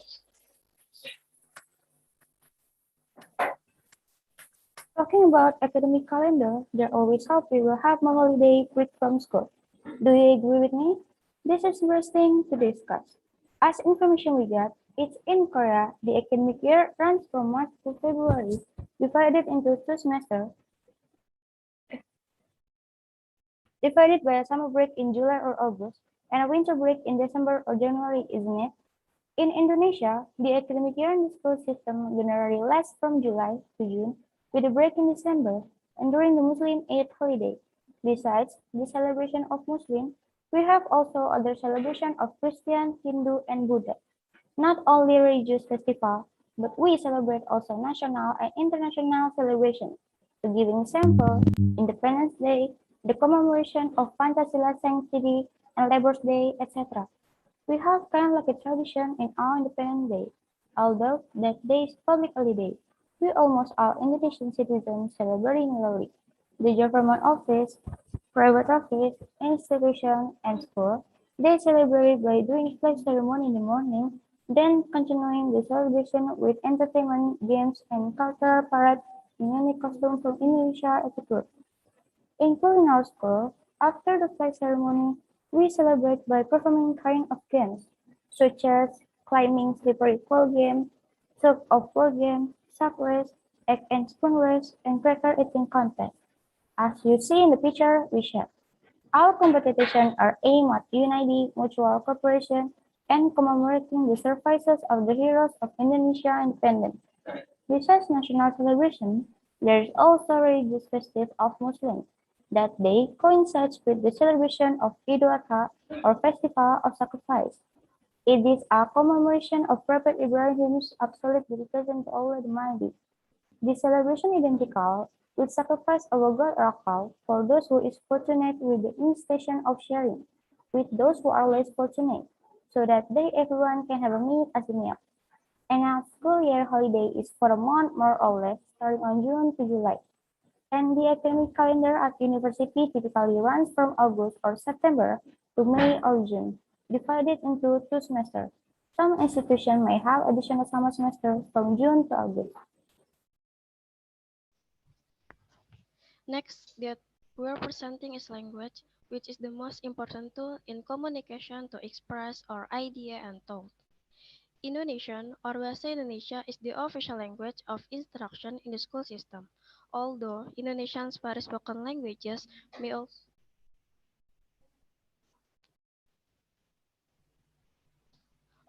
Talking about academic calendar, they always hope we will have more holiday break from school. Do you agree with me? This is interesting to discuss. As information we got, it's in Korea, the academic year runs from March to February, divided into 2 semesters, divided by a summer break in July or August, and a winter break in December or January, isn't it? In Indonesia, the academic year in the school system generally lasts from July to June, with a break in December and during the Muslim Eid holiday. Besides the celebration of Muslim, we have also other celebration of Christian, Hindu, and Buddha. Not only religious festival, but we celebrate also national and international celebrations. To give an example, Independence Day, the commemoration of Pancasila Sanctity, and Labor's Day, etc. We have kind of like a tradition in our Independence Day. Although that day is public holiday, we almost all Indonesian citizens celebrating early. The government office, private office, institution, and school, they celebrate by doing flag ceremony in the morning, then continuing the celebration with entertainment, games, and cultural parade in unique costume from Indonesia as a group. Including our school, after the flag ceremony, we celebrate by performing kind of games, such as climbing slippery pole game, tug of war game, sack race, egg and spoon race, and cracker eating contest. As you see in the picture we share. Our competitions are aimed at uniting mutual cooperation and commemorating the sacrifices of the heroes of Indonesia independence. Besides national celebration, there is also religious festive of Muslims. That day coincides with the celebration of Idul Adha or Festival of Sacrifice. It is a commemoration of Prophet Ibrahim's absolute dedication to Allah the Almighty. This celebration identical with sacrifice of a god or a cow for those who is fortunate with the instation of sharing with those who are less fortunate, so that they everyone can have a meat as a meal. And a school year holiday is for a month more or less, starting on June to July. And the academic calendar at university typically runs from August or September to May or June, divided into 2 semesters. Some institutions may have additional summer semesters from June to August. Next, that we're presenting is language, which is the most important tool in communication to express our idea and thought. Indonesian or Bahasa Indonesia is the official language of instruction in the school system, although Indonesian's very spoken languages may also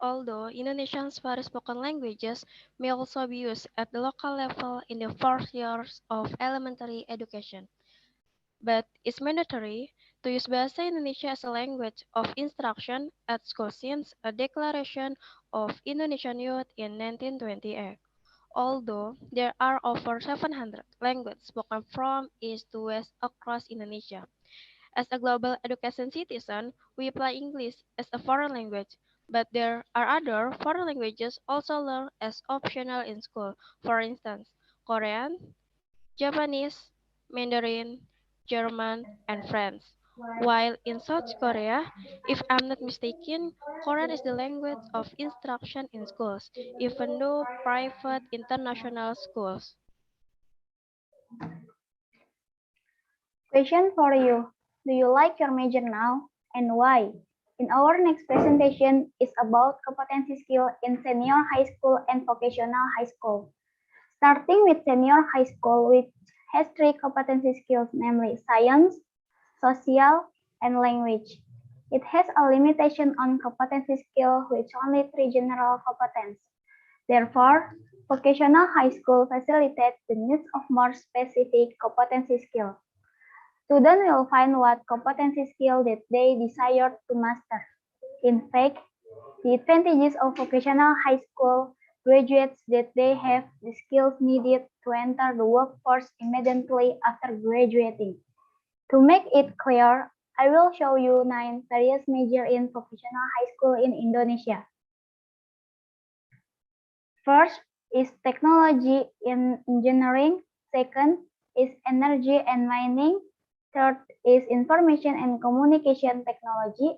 Although Indonesian's very spoken languages may also be used at the local level in the first years of elementary education, but it's mandatory to use Bahasa Indonesia as a language of instruction at school since a declaration of Indonesian Youth in 1928. Although there are over 700 languages spoken from east to west across Indonesia. As a global education citizen, we apply English as a foreign language, but there are other foreign languages also learned as optional in school. For instance, Korean, Japanese, Mandarin, German, and French. While in South Korea, if I'm not mistaken, Korean is the language of instruction in schools, even though private international schools. Question for you. Do you like your major now and why? In our next presentation is about competency skill in senior high school and vocational high school. Starting with senior high school, which has 3 competency skills, namely science, social, and language. It has a limitation on competency skill with only 3 general competence. Therefore, vocational high school facilitates the needs of more specific competency skill. Students will find what competency skill that they desire to master. In fact, the advantages of vocational high school graduates that they have the skills needed to enter the workforce immediately after graduating. To make it clear, I will show you 9 various majors in vocational high school in Indonesia. First is technology in engineering. Second is energy and mining. Third is information and communication technology.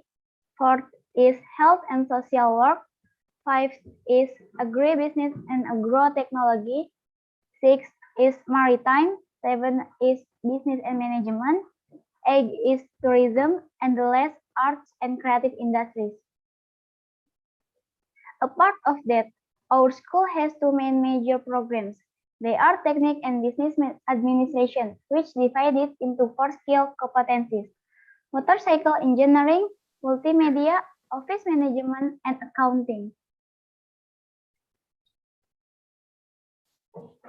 Fourth is health and social work. Fifth is agribusiness and agrotechnology. Sixth is maritime. Seven is business and management. Eight is tourism. And the last, arts and creative industries. Apart of that, our school has 2 main major programs. They are Technique and Business Administration, which divided into 4 skill competencies: motorcycle engineering, multimedia, office management, and accounting.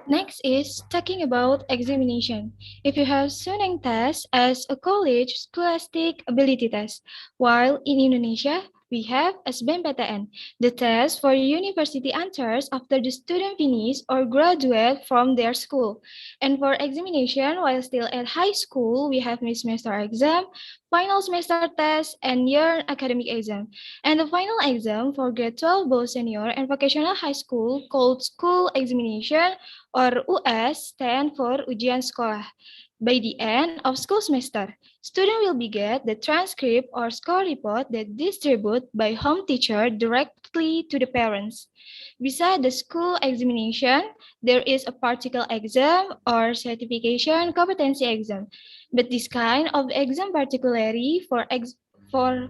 Next is talking about examination. If you have Suneng test as a college scholastic ability test, while in Indonesia, we have SBMPTN, the test for university enters after the student finish or graduate from their school. And for examination, while still at high school, we have mid-semester exam, final semester test, and year academic exam. And the final exam for grade 12 both senior and vocational high school called school examination or US stand for ujian sekolah. By the end of school semester, student will be get the transcript or score report that distributed by home teacher directly to the parents. Beside the school examination, there is a particle exam or certification competency exam. But this kind of exam particularly for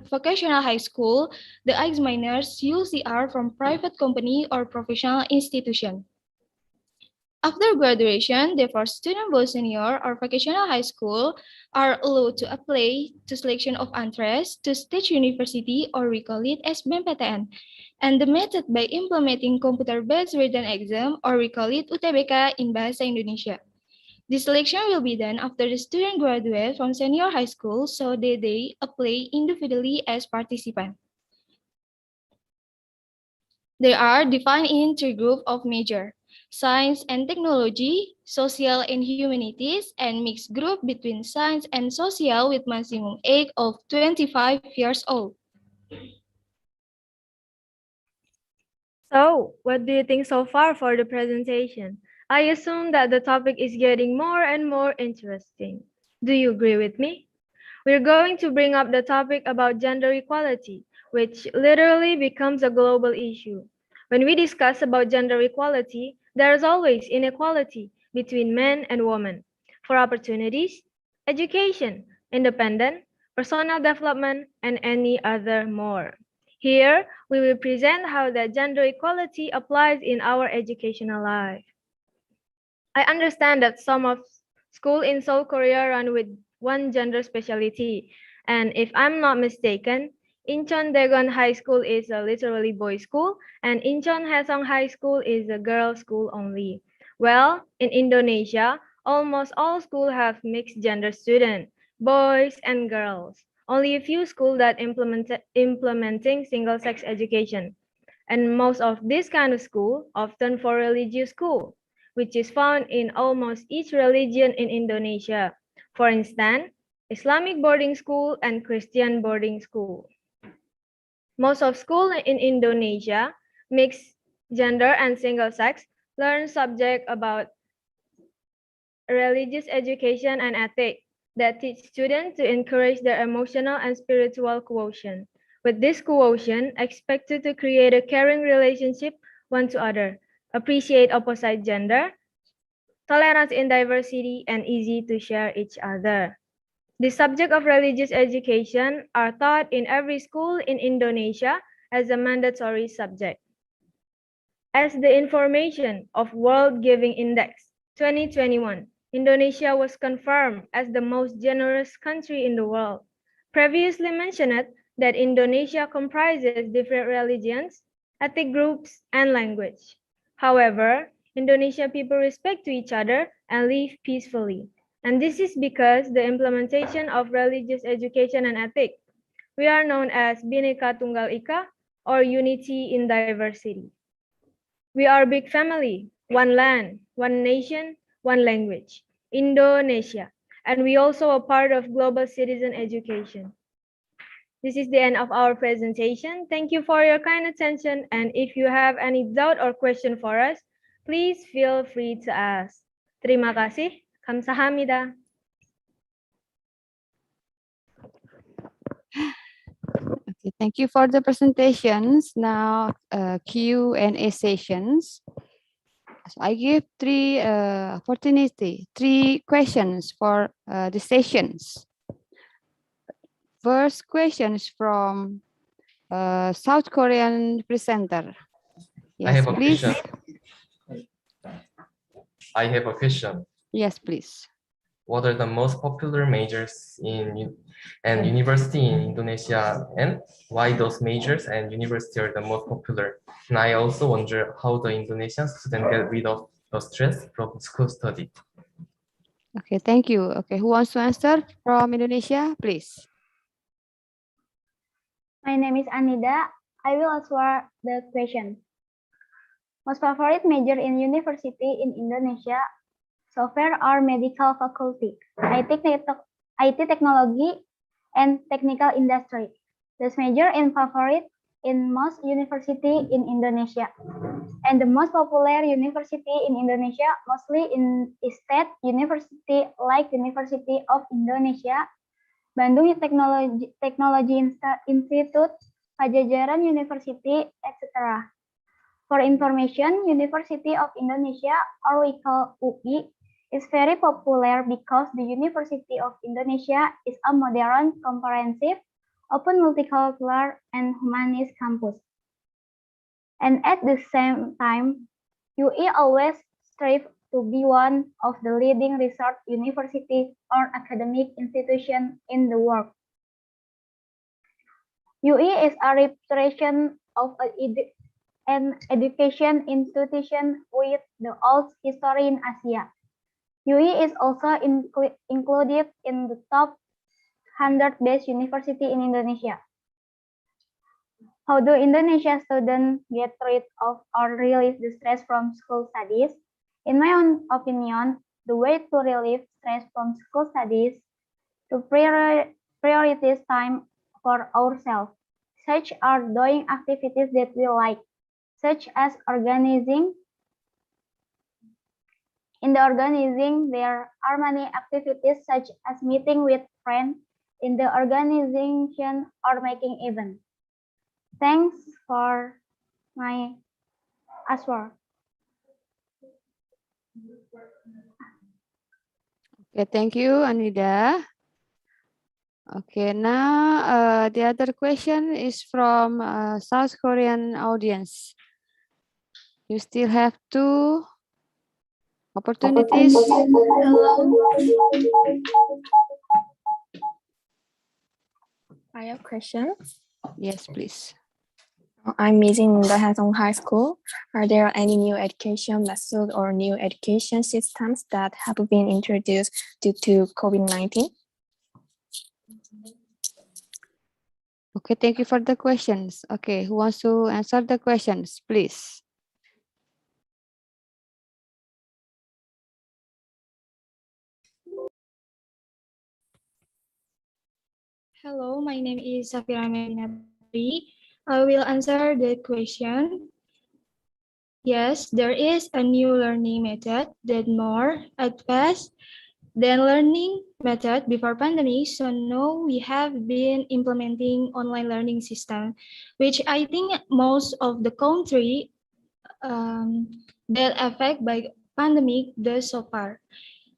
vocational high school, the examiners usually are from private company or professional institution. After graduation, therefore, student both senior or vocational high school are allowed to apply to selection of interest to state university, or we call it as BMPTN. And the method by implementing computer-based written exam, or we call it UTBK in Bahasa Indonesia. The selection will be done after the student graduate from senior high school, so that they apply individually as participant. They are defined in 3 groups of major: science and technology, social and humanities, and mixed group between science and social with maximum age of 25 years old. So, what do you think so far for the presentation? I assume that the topic is getting more and more interesting. Do you agree with me? We're going to bring up the topic about gender equality, which literally becomes a global issue. When we discuss about gender equality, there is always inequality between men and women for opportunities, education, independence, personal development, and any other more. Here, we will present how that gender equality applies in our educational life. I understand that some of school in South Korea run with one gender specialty, and if I'm not mistaken, Incheon Daegon High School is a literally boys' school, and Incheon Haesong High School is a girls' school only. Well, in Indonesia, almost all schools have mixed gender students, boys and girls. Only a few schools that implementing single-sex education, and most of this kind of school often for religious school, which is found in almost each religion in Indonesia. For instance, Islamic boarding school and Christian boarding school. Most of school in Indonesia, mixed gender and single sex, learn subject about religious education and ethics that teach students to encourage their emotional and spiritual quotient. With this quotient, expected to create a caring relationship one to other, appreciate opposite gender, tolerance in diversity, and easy to share each other. The subject of religious education are taught in every school in Indonesia as a mandatory subject. As the information of World Giving Index 2021, Indonesia was confirmed as the most generous country in the world. Previously mentioned that Indonesia comprises different religions, ethnic groups, and language. However, Indonesia people respect to each other and live peacefully. And this is because the implementation of religious education and ethics. We are known as Bhinneka Tunggal Ika, or unity in diversity. We are a big family, one land, one nation, one language, Indonesia. And we also are part of global citizen education. This is the end of our presentation. Thank you for your kind attention. And if you have any doubt or question for us, please feel free to ask. Terima kasih. Kamsahamnida. Okay, thank you for the presentations. Now, Q&A sessions. So I give three questions for the sessions. First question is from South Korean presenter. I Yes, have a please. question. I have a question. Yes, please. What are the most popular majors and university in Indonesia, and why those majors and university are the most popular? And I also wonder how the Indonesian students get rid of the stress from school study. Okay, thank you. Okay, who wants to answer from Indonesia, please? My name is Anida. I will answer the question. Most favorite major in university in Indonesia so far are medical faculty, IT technology, and technical industry. This major in favorite in most university in Indonesia. And the most popular university in Indonesia, mostly in state university like University of Indonesia, Bandung Technology Institute, Pajajaran University, etc. For information, University of Indonesia, or we call UI, is very popular because the University of Indonesia is a modern, comprehensive, open multicultural, and humanist campus. And at the same time, UI always strives to be one of the leading research universities or academic institutions in the world. UI is a reputation of an education institution with the old history in Asia. UI is also included in the top 100 best university in Indonesia. How do Indonesia students get rid of or relieve the stress from school studies? In my own opinion, the way to relieve stress from school studies to prioritize time for ourselves, such as doing activities that we like, such as organizing In the organizing, there are many activities such as meeting with friends in the organization or making events. Thanks for my answer. Okay, thank you, Anida. Okay, now the other question is from South Korean audience. You still have two opportunities. I have a question. Yes, please. I'm missing the Hansong High School. Are there any new education methods or new education systems that have been introduced due to COVID-19? Okay, thank you for the questions. Okay, who wants to answer the questions, please? Hello, my name is Safira Meminatri. I will answer the question. Yes, there is a new learning method that more advanced than learning method before pandemic. So now we have been implementing online learning system, which I think most of the country that affect by pandemic does so far.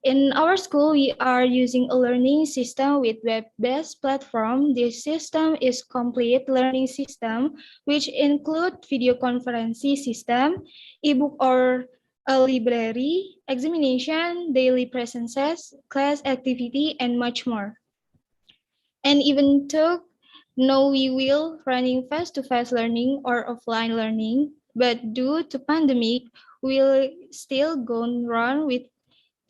In our school, we are using a learning system with web-based platform. This system is complete learning system, which include video conferencing system, ebook or a library, examination, daily presences, class activity, and much more. And even though no, we will running face-to-face learning or offline learning, but due to pandemic, we'll still go run with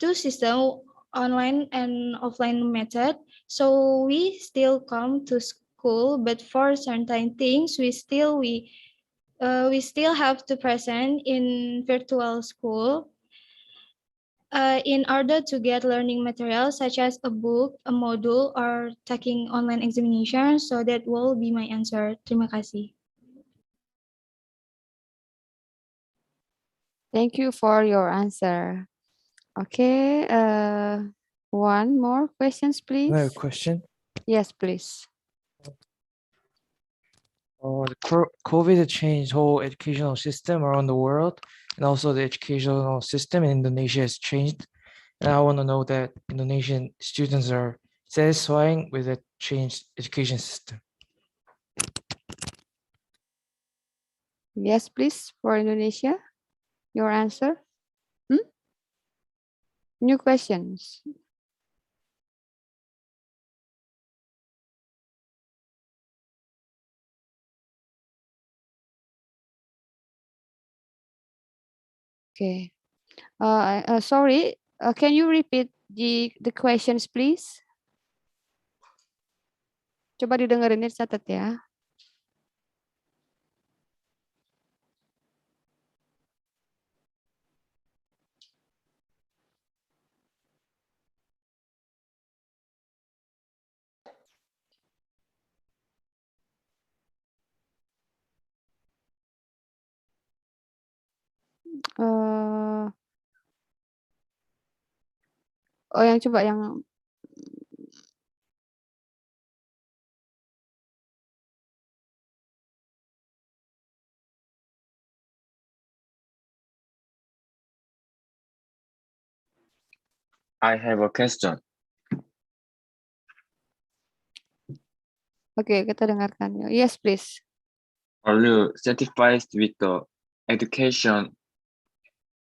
two system, online and offline method. So we still come to school, but for certain things, we still have to present in virtual school. In order to get learning materials such as a book, a module, or taking online examination. So that will be my answer. Terima kasih. Thank you for your answer. Okay, one more questions, please. Another question. Yes, please. COVID has changed whole educational system around the world, and also the educational system in Indonesia has changed. And I want to know that Indonesian students are satisfying with the changed education system. Yes, please, for Indonesia, your answer. New questions. Okay. Sorry, can you repeat the questions, please? Coba didengerin, catat ya. Oh, yang coba yang I have a question. Oke, kita dengarkan. Yes, please. Are you satisfied with the education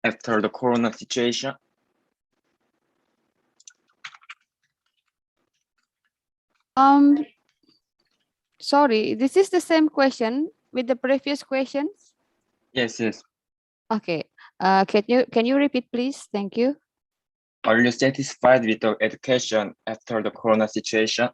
after the corona situation? Sorry, this is the same question with the previous questions? Yes. Okay. Can you repeat, please? Thank you. Are you satisfied with the education after the corona situation?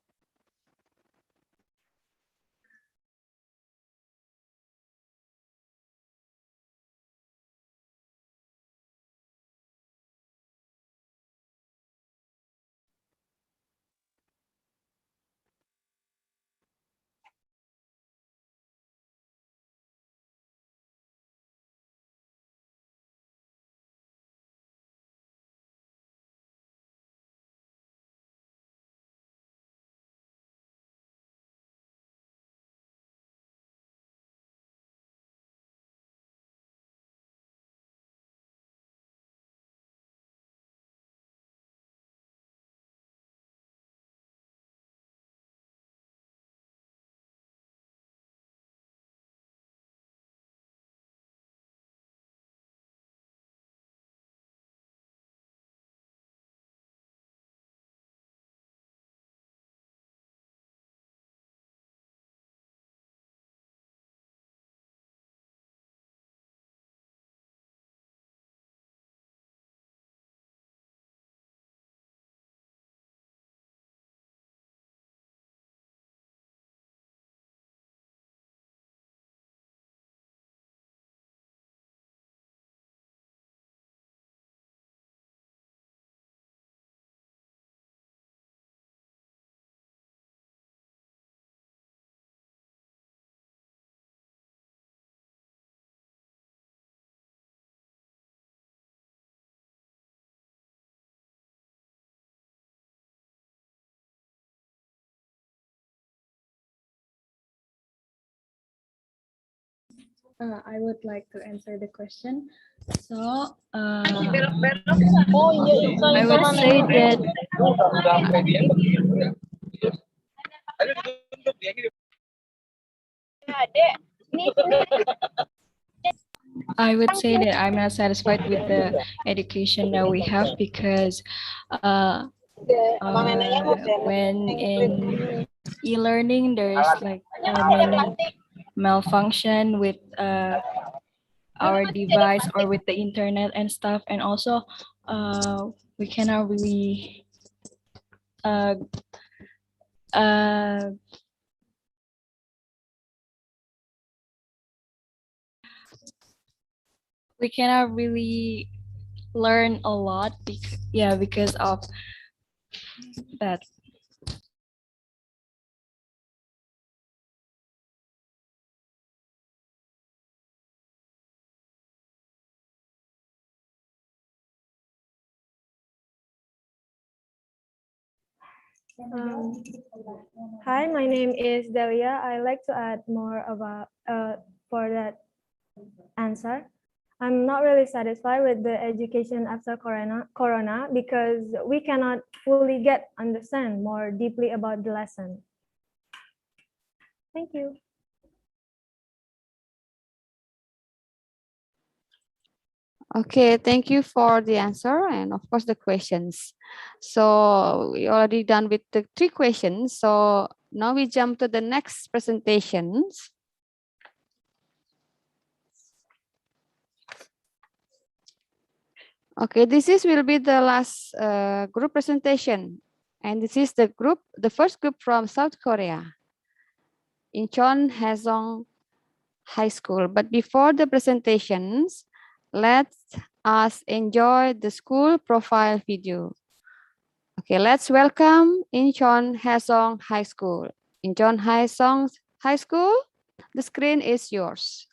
I would like to answer the question. So, I would say that I'm not satisfied with the education that we have because when in e-learning there's like many malfunction with our device or with the internet and stuff, and also we cannot really uh, uh, we cannot really learn a lot because of that. Hi, my name is Delia. I like to add more about for that answer. I'm not really satisfied with the education after corona because we cannot fully understand more deeply about the lesson. Thank you. Okay, thank you for the answer and of course the questions. So we already done with the 3 questions. So now we jump to the next presentations. Okay, will be the last group presentation. And this is the first group from South Korea, Incheon Haesong High School. But before the presentations, let us enjoy the school profile video. Okay, let's welcome Incheon Haesong High School. Incheon Haesong High School, the screen is yours.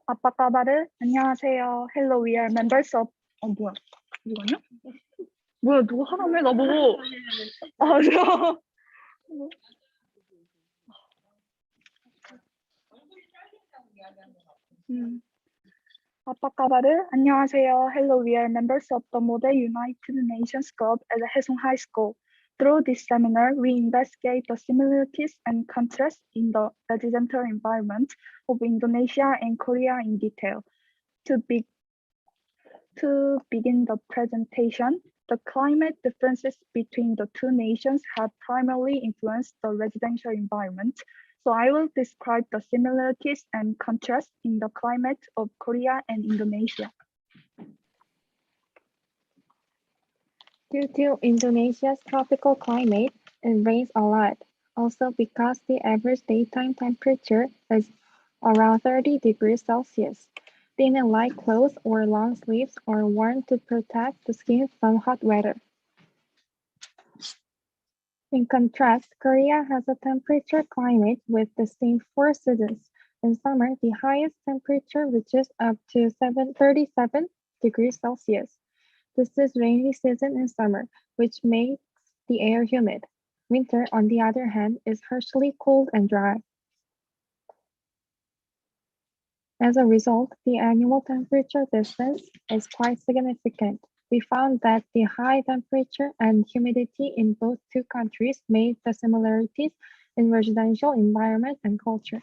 아빠 까바르 안녕하세요. Hello, we are members of 뭐야? 이거냐? 뭐야 누가 하라며 나보고 저 아빠 까바르 안녕하세요. Hello, we are members of the Model United Nations Club at Haesong High School. Through this seminar, we investigate the similarities and contrasts in the residential environment of Indonesia and Korea in detail. To begin the presentation, the climate differences between the two nations have primarily influenced the residential environment. So I will describe the similarities and contrasts in the climate of Korea and Indonesia. Due to Indonesia's tropical climate, it rains a lot. Also because the average daytime temperature is around 30 degrees Celsius. Thin and light clothes or long sleeves are worn to protect the skin from hot weather. In contrast, Korea has a temperature climate with the same four seasons. In summer, the highest temperature reaches up to 37 degrees Celsius. This is rainy season in summer, which makes the air humid. Winter, on the other hand, is harshly cold and dry. As a result, the annual temperature difference is quite significant. We found that the high temperature and humidity in both two countries made the similarities in residential environment and culture.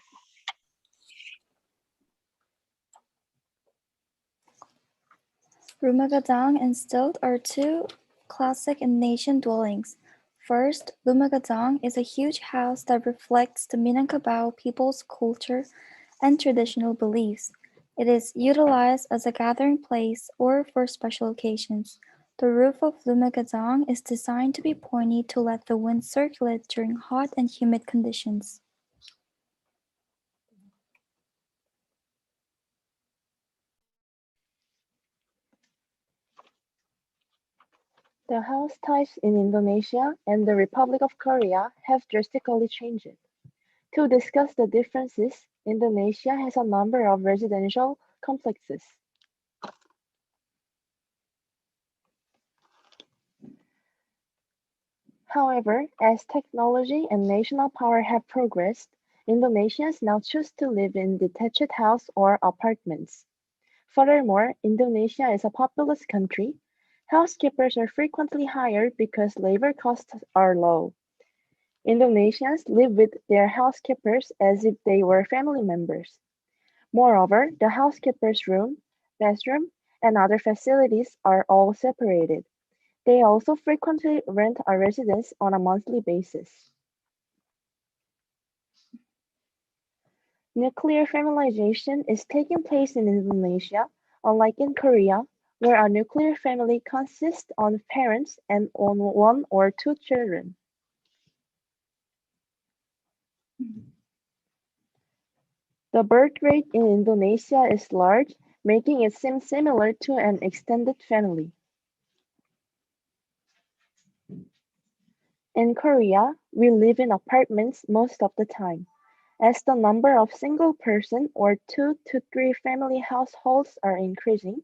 Rumah Gadang and stilt are two classic Indonesian dwellings. First, Rumah Gadang is a huge house that reflects the Minangkabau people's culture and traditional beliefs. It is utilized as a gathering place or for special occasions. The roof of Rumah Gadang is designed to be pointy to let the wind circulate during hot and humid conditions. The house types in Indonesia and the Republic of Korea have drastically changed. To discuss the differences, Indonesia has a number of residential complexes. However, as technology and national power have progressed, Indonesians now choose to live in detached houses or apartments. Furthermore, Indonesia is a populous country. Housekeepers are frequently hired because labor costs are low. Indonesians live with their housekeepers as if they were family members. Moreover, the housekeeper's room, bathroom, and other facilities are all separated. They also frequently rent a residence on a monthly basis. Nuclear familization is taking place in Indonesia, unlike in Korea, where a nuclear family consists of parents and on one or two children. The birth rate in Indonesia is large, making it seem similar to an extended family. In Korea, we live in apartments most of the time. As the number of single-person or 2 to 3 family households are increasing,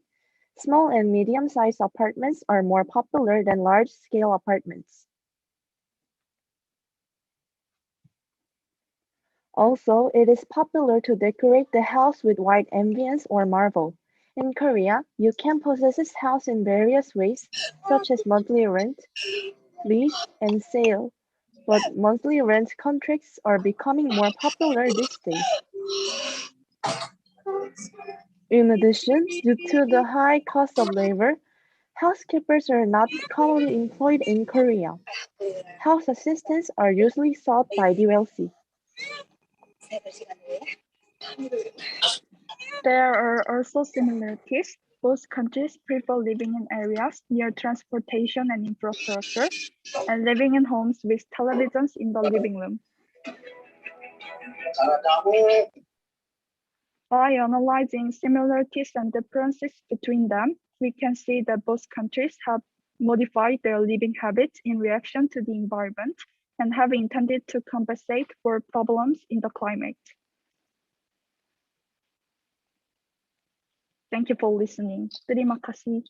small and medium-sized apartments are more popular than large-scale apartments. Also, it is popular to decorate the house with white ambience or marble. In Korea, you can possess this house in various ways, such as monthly rent, lease, and sale, but monthly rent contracts are becoming more popular these days. In addition, due to the high cost of labor, housekeepers are not commonly employed in Korea. House assistants are usually sought by the wealthy. There are also similarities. Both countries prefer living in areas near transportation and infrastructure, and living in homes with televisions in the living room. By analyzing similarities and differences between them, we can see that both countries have modified their living habits in reaction to the environment and have intended to compensate for problems in the climate. Thank you for listening. Terima kasih.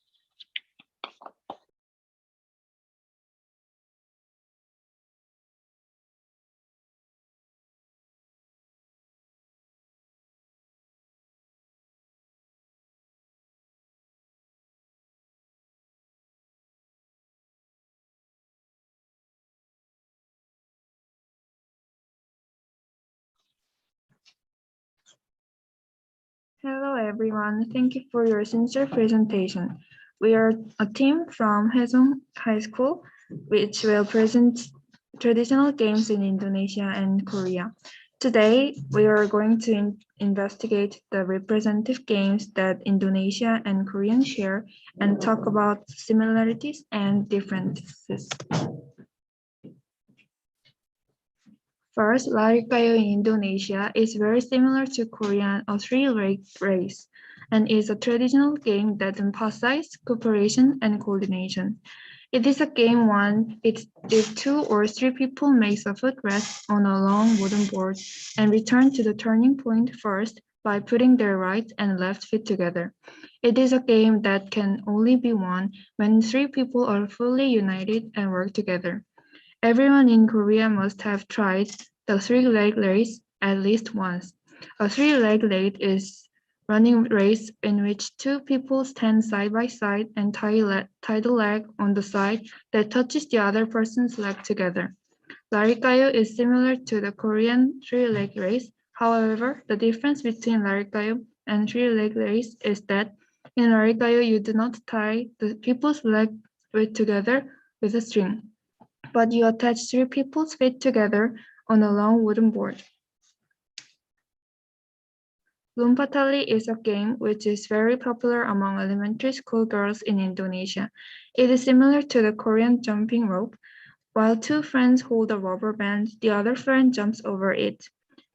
Hello everyone, thank you for your sincere presentation. We are a team from Haesung High School, which will present traditional games in Indonesia and Korea. Today, we are going to investigate the representative games that Indonesia and Korean share and talk about similarities and differences. First, lari kayu in Indonesia is very similar to Korean or three-leg race and is a traditional game that emphasizes cooperation and coordination. It is a game won if two or three people make a footrest on a long wooden board and return to the turning point first by putting their right and left feet together. It is a game that can only be won when three people are fully united and work together. Everyone in Korea must have tried the three-leg race at least once. A three-leg race is running race in which two people stand side by side and tie the leg on the side that touches the other person's leg together. Larikayo is similar to the Korean three-leg race. However, the difference between Larikayo and three-leg race is that in Larikayo you do not tie the people's leg together with a string, but you attach three people's feet together on a long wooden board. Lumpatali is a game which is very popular among elementary school girls in Indonesia. It is similar to the Korean jumping rope. While two friends hold a rubber band, the other friend jumps over it.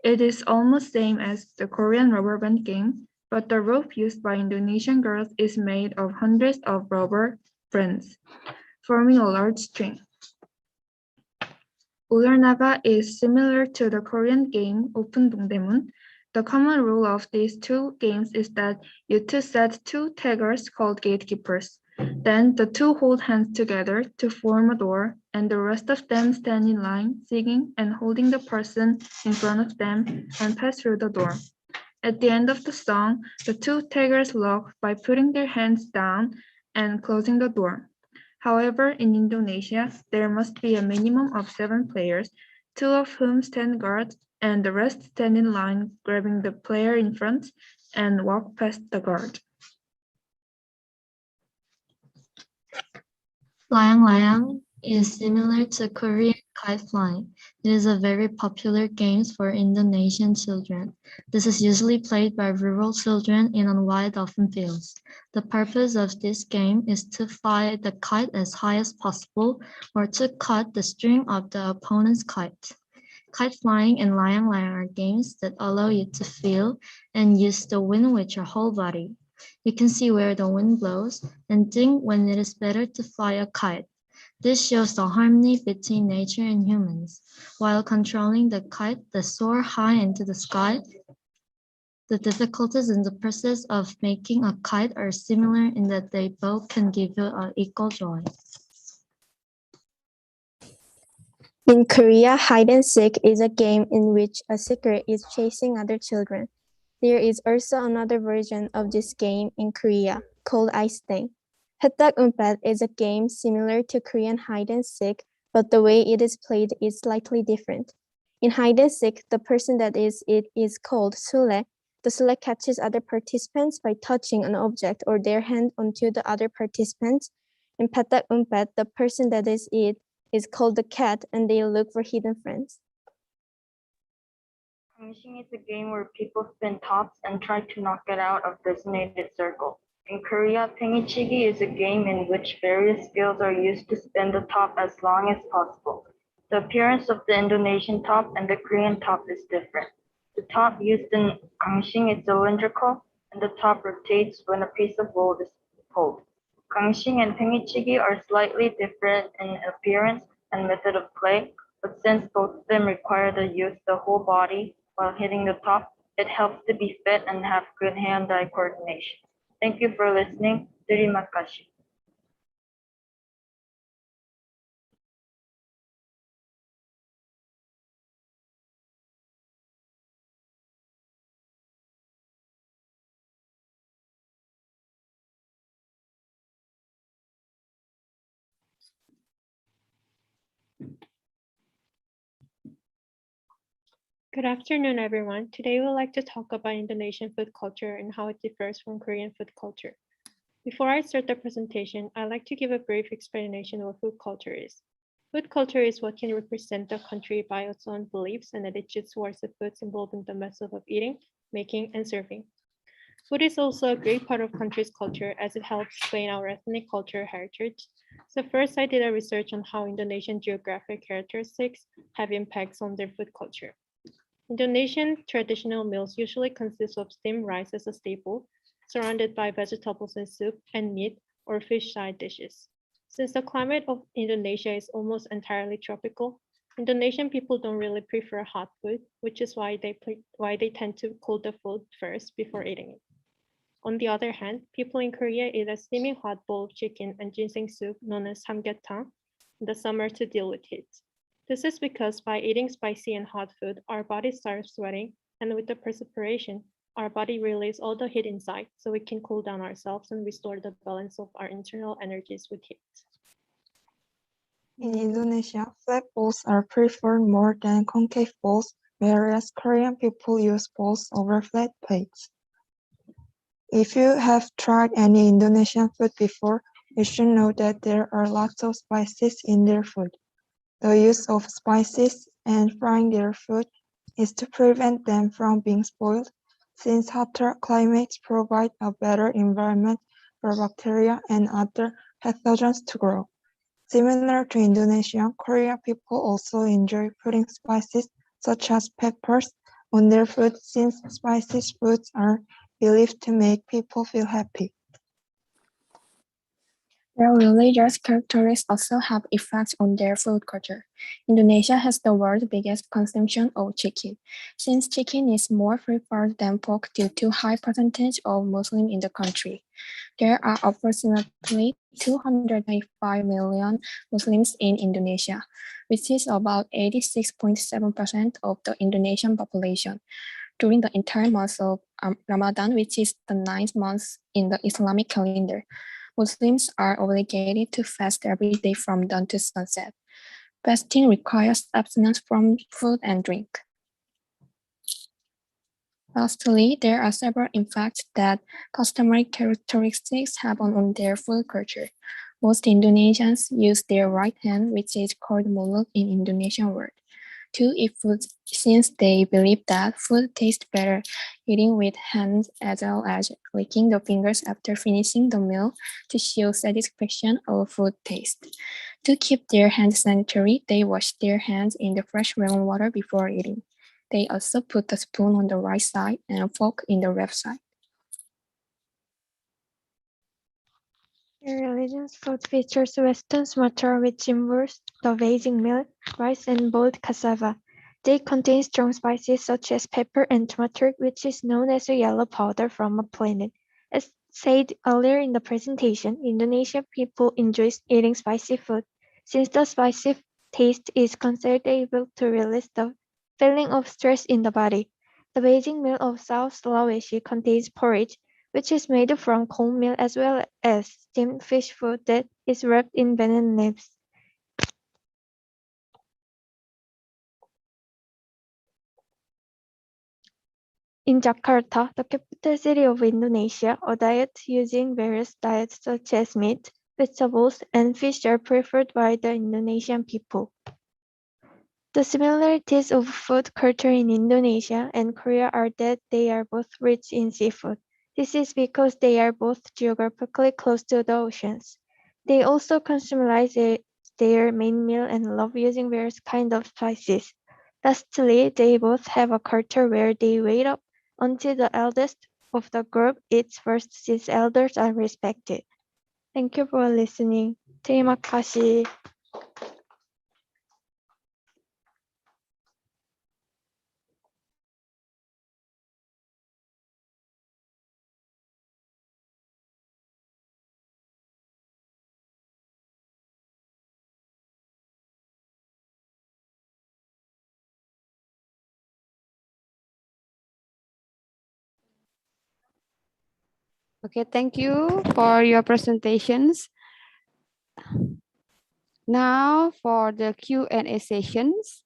It is almost same as the Korean rubber band game, but the rope used by Indonesian girls is made of hundreds of rubber bands, forming a large string. Ularnaga is similar to the Korean game Open Dongdaemun. The common rule of these two games is that you two set two taggers called gatekeepers. Then the two hold hands together to form a door, and the rest of them stand in line, singing and holding the person in front of them and pass through the door. At the end of the song, the two taggers lock by putting their hands down and closing the door. However, in Indonesia, there must be a minimum of 7 players, 2 of whom stand guard, and the rest stand in line, grabbing the player in front and walk past the guard. Layang-layang is similar to Korean kite flying. It is a very popular game for Indonesian children. This is usually played by rural children in wide open fields. The purpose of this game is to fly the kite as high as possible or to cut the string of the opponent's kite. Kite flying and layang-layang are games that allow you to feel and use the wind with your whole body. You can see where the wind blows and think when it is better to fly a kite. This shows the harmony between nature and humans. While controlling the kite that soar high into the sky, the difficulties in the process of making a kite are similar in that they both can give you equal joy. In Korea, hide and seek is a game in which a seeker is chasing other children. There is also another version of this game in Korea called ice thing. Petak Umpet is a game similar to Korean hide and seek, but the way it is played is slightly different. In hide and seek, the person that is it is called sule. The sule catches other participants by touching an object or their hand onto the other participants. In Petak Umpet, the person that is it is called the cat, and they look for hidden friends. Punishing is a game where people spin tops and try to knock it out of designated circle. In Korea, pengichigi is a game in which various skills are used to spin the top as long as possible. The appearance of the Indonesian top and the Korean top is different. The top used in gangshing is cylindrical, and the top rotates when a piece of wool is pulled. Gangshing and pengichigi are slightly different in appearance and method of play, but since both of them require the use of the whole body while hitting the top, it helps to be fit and have good hand-eye coordination. Thank you for listening. Terima kasih. Good afternoon, everyone. Today we'd like to talk about Indonesian food culture and how it differs from Korean food culture. Before I start the presentation, I'd like to give a brief explanation of what food culture is. Food culture is what can represent the country by its own beliefs and attitudes towards the foods involved in the method of eating, making, and serving. Food is also a great part of country's culture as it helps explain our ethnic culture heritage. So first, I did a research on how Indonesian geographic characteristics have impacts on their food culture. Indonesian traditional meals usually consist of steamed rice as a staple, surrounded by vegetables and soup and meat or fish side dishes. Since the climate of Indonesia is almost entirely tropical, Indonesian people don't really prefer hot food, which is why they tend to cool the food first before eating it. On the other hand, people in Korea eat a steaming hot bowl of chicken and ginseng soup known as samgyetang in the summer to deal with heat. This is because by eating spicy and hot food, our body starts sweating, and with the perspiration, our body releases all the heat inside, so we can cool down ourselves and restore the balance of our internal energies with heat. In Indonesia, flat bowls are preferred more than concave bowls, whereas Korean people use bowls over flat plates. If you have tried any Indonesian food before, you should know that there are lots of spices in their food. The use of spices and frying their food is to prevent them from being spoiled, since hotter climates provide a better environment for bacteria and other pathogens to grow. Similar to Indonesia, Korean people also enjoy putting spices such as peppers on their food since spicy foods are believed to make people feel happy. Their religious characteristics also have effects on their food culture. Indonesia has the world's biggest consumption of chicken, since chicken is more preferred than pork due to high percentage of Muslims in the country. There are approximately 295 million Muslims in Indonesia, which is about 86.7% of the Indonesian population. During the entire month of Ramadan, which is the 9th month in the Islamic calendar, Muslims are obligated to fast every day from dawn to sunset. Fasting requires abstinence from food and drink. Lastly, there are several effects that customary characteristics have on their food culture. Most Indonesians use their right hand, which is called mulut in Indonesian word, to eat food since they believe that food tastes better eating with hands as well as licking the fingers after finishing the meal to show satisfaction of food taste. To keep their hands sanitary, they wash their hands in the fresh rainwater before eating. They also put the spoon on the right side and fork in the left side. Their religion's food features Western Sumatra, which involves the basing meal, rice, and boiled cassava. They contain strong spices such as pepper and turmeric, which is known as a yellow powder from a planet. As said earlier in the presentation, Indonesian people enjoy eating spicy food, since the spicy taste is considered able to release the feeling of stress in the body. The basing meal of South Sulawesi contains porridge, which is made from cornmeal as well as steamed fish food that is wrapped in banana leaves. In Jakarta, the capital city of Indonesia, a diet using various diets such as meat, vegetables, and fish are preferred by the Indonesian people. The similarities of food culture in Indonesia and Korea are that they are both rich in seafood. This is because they are both geographically close to the oceans. They also customize their main meal and love using various kinds of spices. Lastly, they both have a culture where they wait up until the eldest of the group eats first since elders are respected. Thank you for listening. Terima kasih. Okay, thank you for your presentations. Now for the Q&A sessions.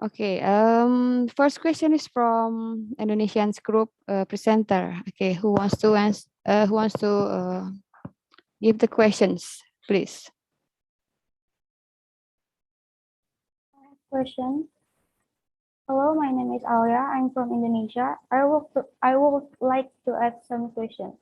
Okay, first question is from Indonesian's group presenter. Okay, who wants to answer, give the questions, please? Question. Hello, my name is Alia. I'm from Indonesia. I would like to ask some questions.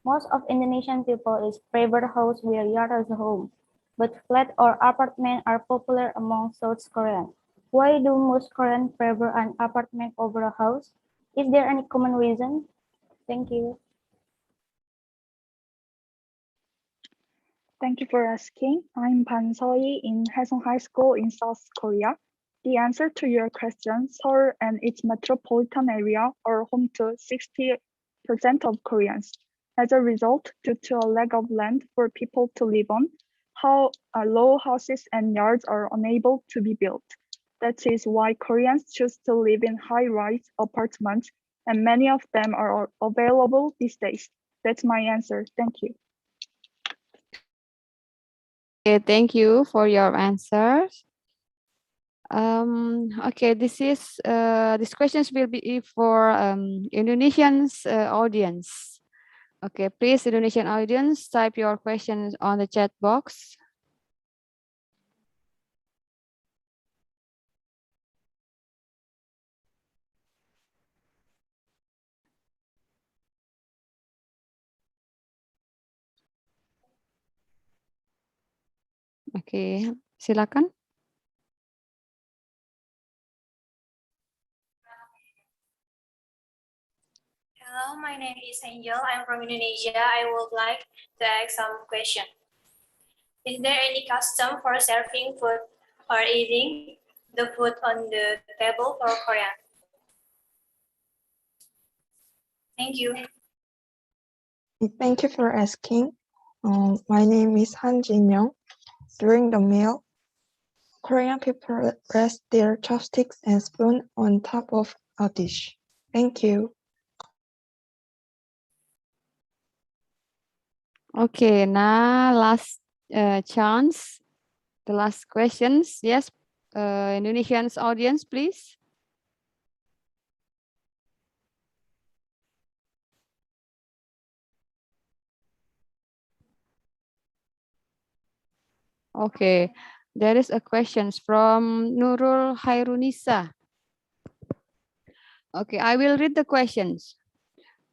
Most of Indonesian people is prefer house where yard is a home, but flat or apartment are popular among South Koreans. Why do most Koreans prefer an apartment over a house? Is there any common reason? Thank you. Thank you for asking. I'm Pan Soi in Haesong High School in South Korea. The answer to your question, Seoul and its metropolitan area are home to 60% of Koreans. As a result, due to a lack of land for people to live on, low houses and yards are unable to be built. That is why Koreans choose to live in high-rise apartments, and many of them are available these days. That's my answer. Thank you. Okay, thank you for your answers. Okay, these questions will be for Indonesian's audience. Okay, please, Indonesian audience, type your questions on the chat box. Oke, silakan. Hello, my name is Angel. I'm from Indonesia. I would like to ask some question. Is there any custom for serving food or eating the food on the table for Korean? Thank you. Thank you for asking. My name is Han Jin-young. During the meal, Korean people rest their chopsticks and spoon on top of a dish. Thank you. Okay, now last chance, the last questions. Yes, Indonesian's audience, please. Okay, there is a questions from Nurul Hairunisa. Okay, I will read the questions.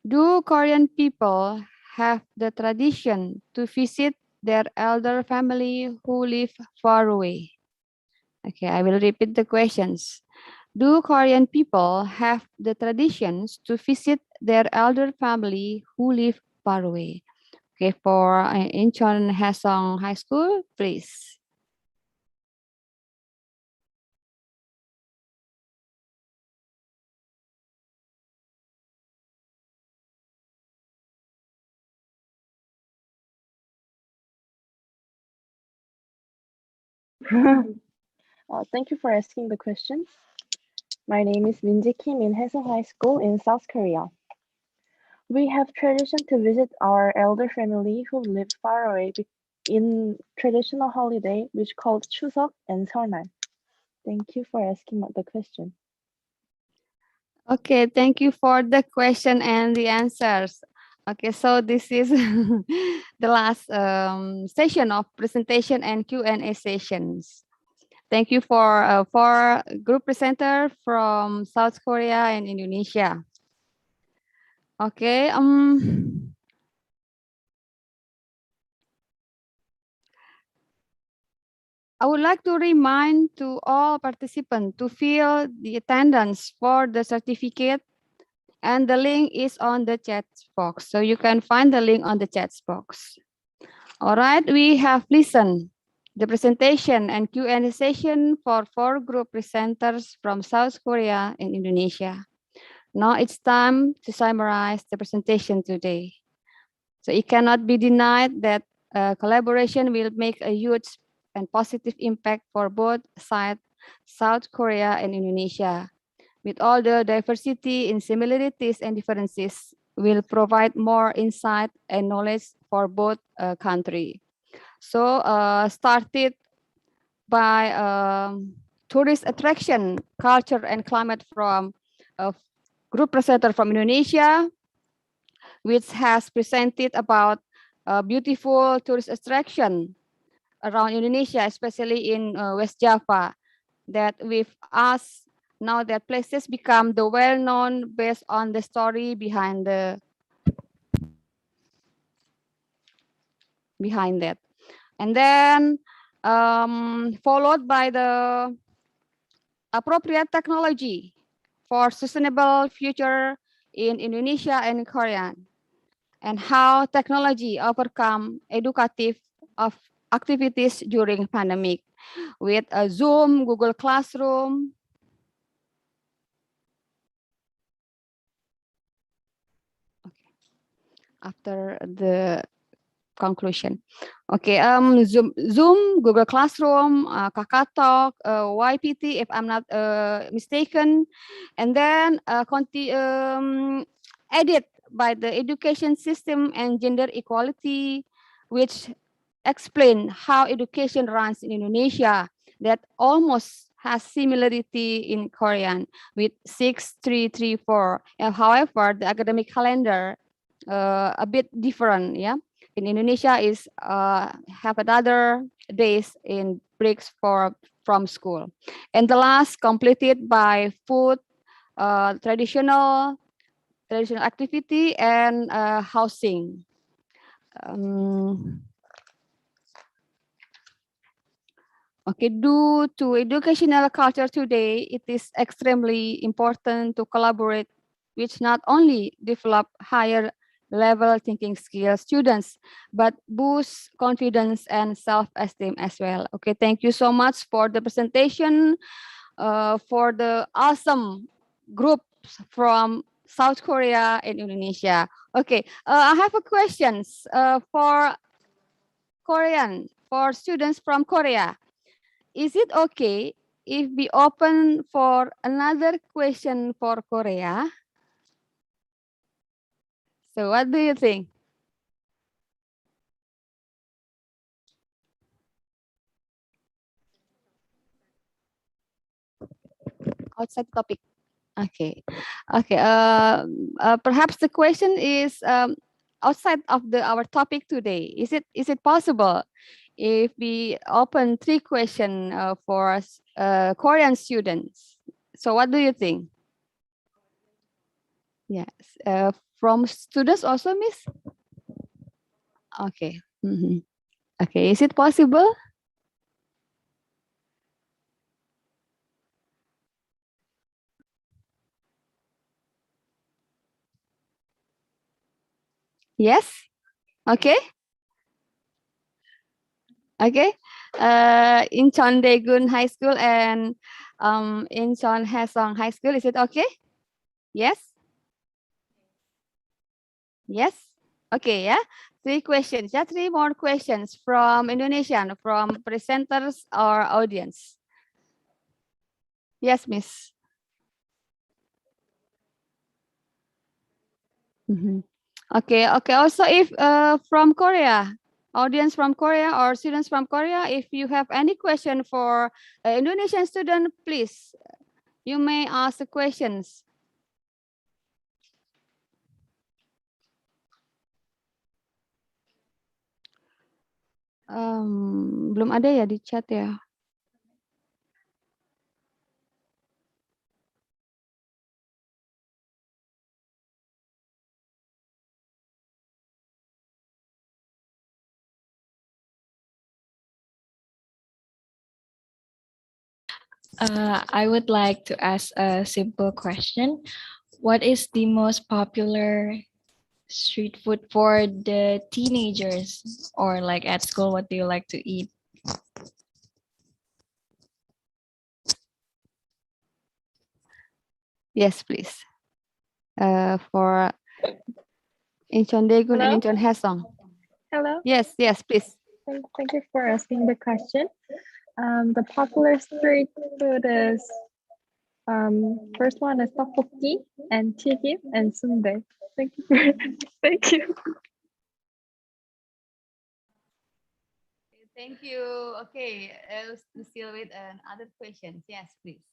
Do Korean people have the tradition to visit their elder family who live far away? Okay, I will repeat the questions. Do Korean people have the traditions to visit their elder family who live far away? Okay, for Incheon Haesong High School, please. Thank you for asking the question. My name is Minji Kim in Haesong High School in South Korea. We have tradition to visit our elder family who live far away in traditional holiday which called Chuseok and Seonal. Thank you for asking the question. Okay, thank you for the question and the answers. Okay, so this is the last session of presentation and Q&A sessions. Thank you for group presenter from South Korea and Indonesia. Okay, I would like to remind to all participants to fill the attendance for the certificate, and the link is on the chat box. So you can find the link on the chat box. All right, we have listened the presentation and Q&A session for 4 group presenters from South Korea and Indonesia. Now it's time to summarize the presentation today. So it cannot be denied that collaboration will make a huge and positive impact for both sides, South Korea and Indonesia. With all the diversity in similarities and differences, will provide more insight and knowledge for both country. So started by tourist attraction, culture and climate from a group presenter from Indonesia, which has presented about beautiful tourist attraction around Indonesia, especially in West Java, that with us now that places become the well-known based on the story behind that. And then followed by the appropriate technology for sustainable future in Indonesia and Korea, and how technology overcome educative of activities during pandemic with Zoom, Google Classroom. Okay. After the conclusion. Okay, Zoom, Google Classroom, KakaoTalk, YPT, if I'm not mistaken, and then edit by the education system and gender equality, which explain how education runs in Indonesia that almost has similarity in Korean with 6334. However, the academic calendar a bit different, yeah. In Indonesia is have another days in breaks from school. And the last completed by food, traditional activity and housing. Okay, due to educational culture today, it is extremely important to collaborate, which not only develop higher level thinking skills students, but boost confidence and self-esteem as well. Okay, thank you so much for the presentation, for the awesome groups from South Korea and Indonesia. Okay, I have a questions for Korean, for students from Korea. Is it okay if we open for another question for Korea? So what do you think? Outside topic. Okay. Okay. Perhaps the question is outside of our topic today. Is it possible if we open 3 questions for Korean students? So what do you think? Yes. From students also, Miss? Okay. Okay. Is it possible? Yes. Okay. Okay. Incheon Daegun High School and Incheon Haesong High School. Is it okay? Yes. Yes. Okay. Yeah. 3 questions. Yeah. 3 more questions from Indonesian, from presenters or audience. Yes, Miss. Okay. Okay. Also, if from Korea, audience from Korea or students from Korea, if you have any question for Indonesian student, please, you may ask the questions. Belum ada ya di chat ya. I would like to ask a simple question. What is the most popular street food for the teenagers, or like at school, what do you like to eat? Yes, please. For Incheon Daegun and Incheon Haesong. Hello. Yes, yes, please. Thank you for asking the question. The popular street food is first one is tteokbokki and 튀김 and sundae. Thank you. Thank you. Thank you. Okay, let's deal with other questions. Yes, please.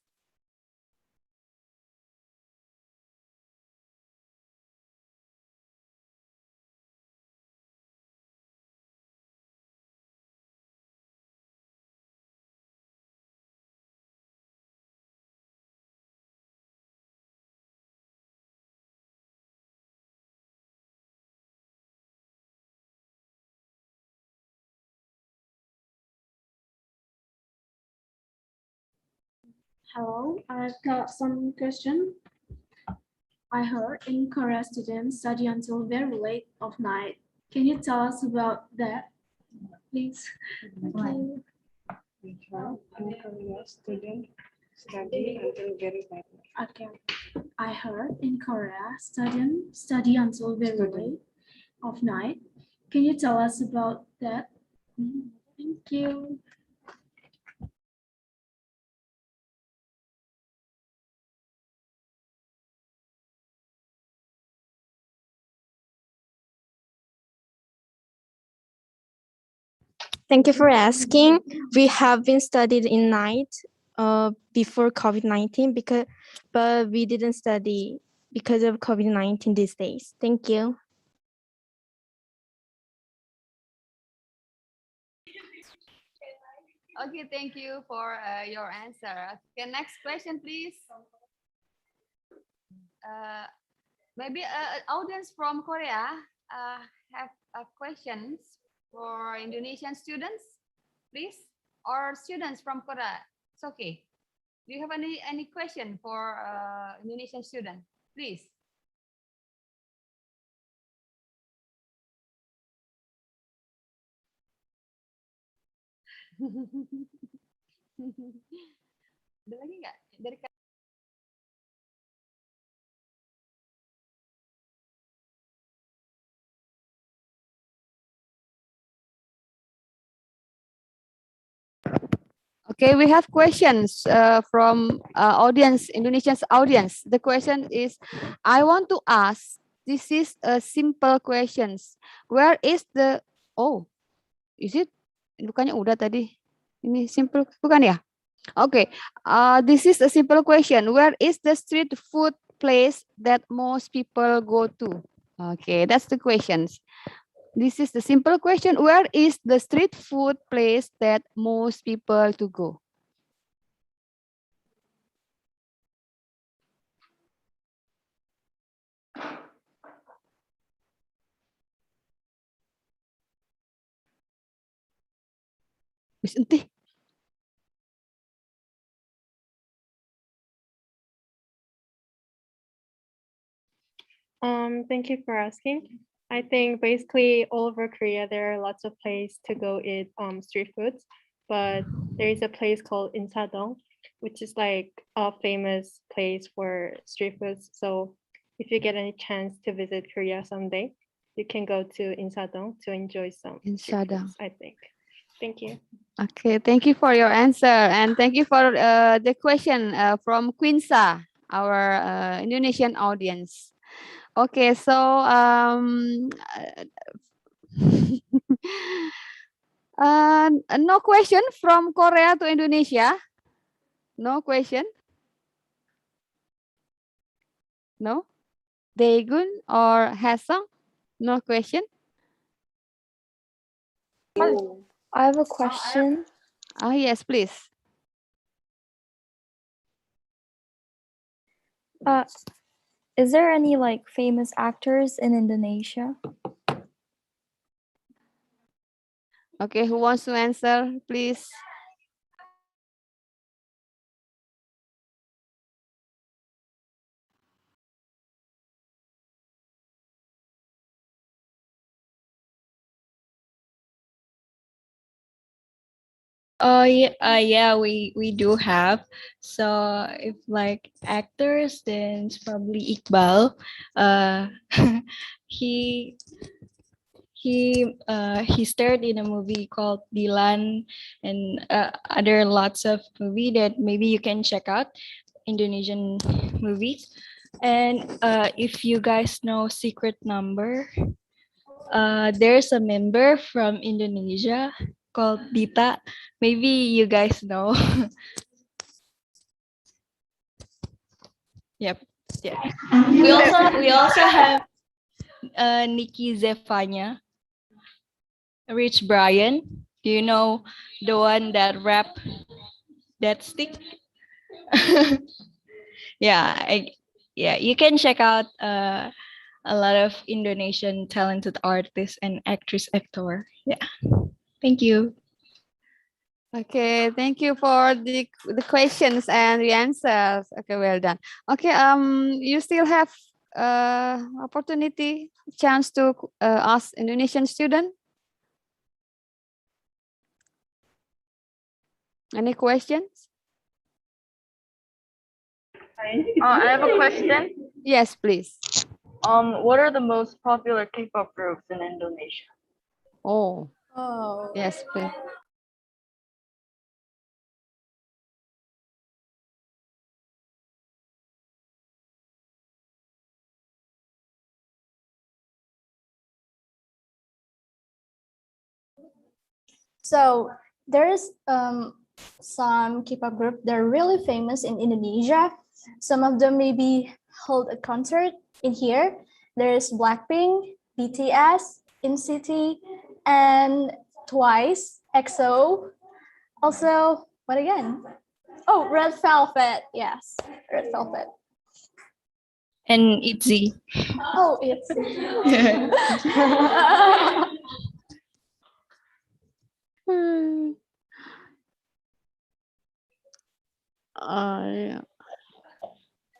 Hello, I've got some question. I heard in Korea students study until very late of night. Can you tell us about that, please? In Korea, students study until very late. Okay. I heard in Korea students study until very late of night. Can you tell us about that? Thank you. Thank you for asking. We have been studied in night before COVID-19 but we didn't study because of COVID-19 these days. Thank you. Okay, thank you for your answer. Okay, next question, please. Maybe audience from Korea have questions for Indonesian students, please, or students from Korea. It's okay. Do you have any question for Indonesian student, please? Ada lagi nggak dari Okay, we have questions from audience, Indonesian audience. The question is, I want to ask, this is a simple questions. Where is the, oh, is it? Bukannya udah tadi. Ini simple, bukan ya? Okay, this is a simple question. Where is the street food place that most people go to? Okay, that's the questions. This is the simple question. Where is the street food place that most people to go? Thank you for asking. I think basically all over Korea there are lots of places to go eat street foods, but there is a place called Insadong, which is like a famous place for street foods. So if you get any chance to visit Korea someday, you can go to Insadong to enjoy some street foods, I think. Thank you. Okay, thank you for your answer, and thank you for the question from Quinsa, our Indonesian audience. Okay, so no question from Korea to Indonesia. No question. No. Daegun or Hassan? No question. I have a question. Yes, please. Is there any like famous actors in Indonesia? Okay, who wants to answer, please? Yeah, we do have. So if like actors, then it's probably Iqbal. He he starred in a movie called Dilan, and other lots of movie that maybe you can check out, Indonesian movies. And if you guys know secret number, there's a member from Indonesia called Dita. Maybe you guys know. Yep. Yeah. We also have Nikki Zefania, Rich Brian. Do you know the one that rap that stick? Yeah, yeah. You can check out a lot of Indonesian talented artists and actor. Yeah. Thank you. Okay, thank you for the questions and the answers. Okay, well done. Okay, you still have opportunity, chance to ask Indonesian student. Any questions? I have a question. Yes, please. What are the most popular K-pop groups in Indonesia? Oh, Oh. yes, please. So there's some K-pop group. They're really famous in Indonesia. Some of them maybe hold a concert in here. There's Blackpink, BTS, NCT, and Twice, EXO. Also, what again? Oh, Red Velvet. Yes, Red Velvet. And ITZY. Oh, it's.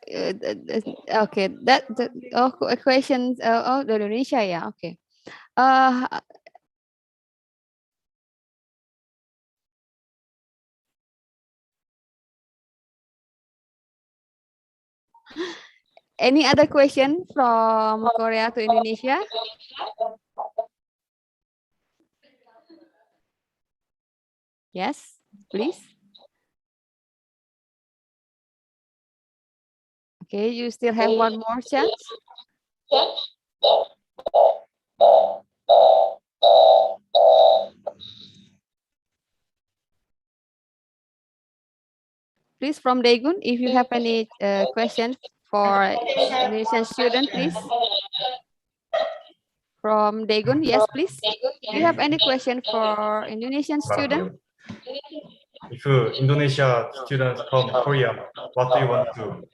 Yeah. Okay, that questions. Oh, the Indonesia. Yeah. Okay. Uh, any other question from Korea to Indonesia? Yes, please. Okay, you still have one more chance. Please, from Daegun, if you have any questions for Indonesian student, please. From Daegun, yes, please. Do you have any question for Indonesian student? If Indonesia students come Korea, what do you want to do?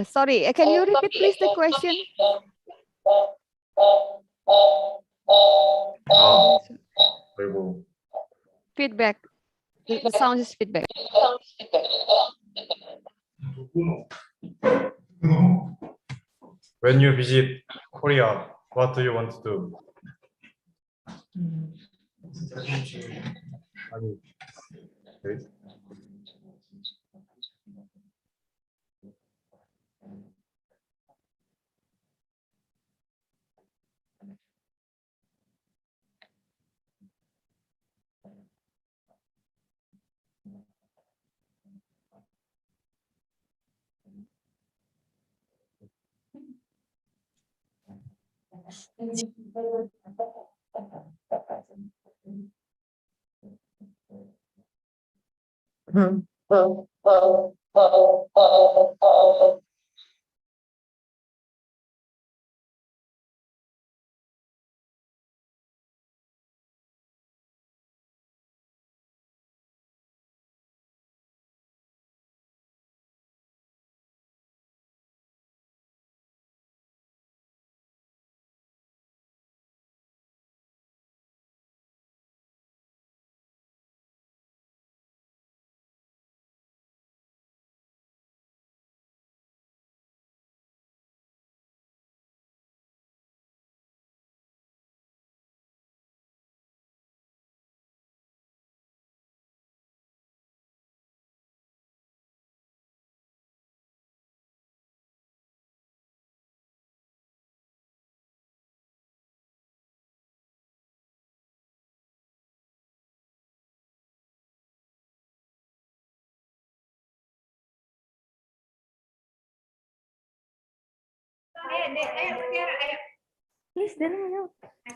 Sorry, can you repeat please the question? 그리고 Feedback. The sound is feedback. When you visit Korea, what do you want to do? 아니, 네?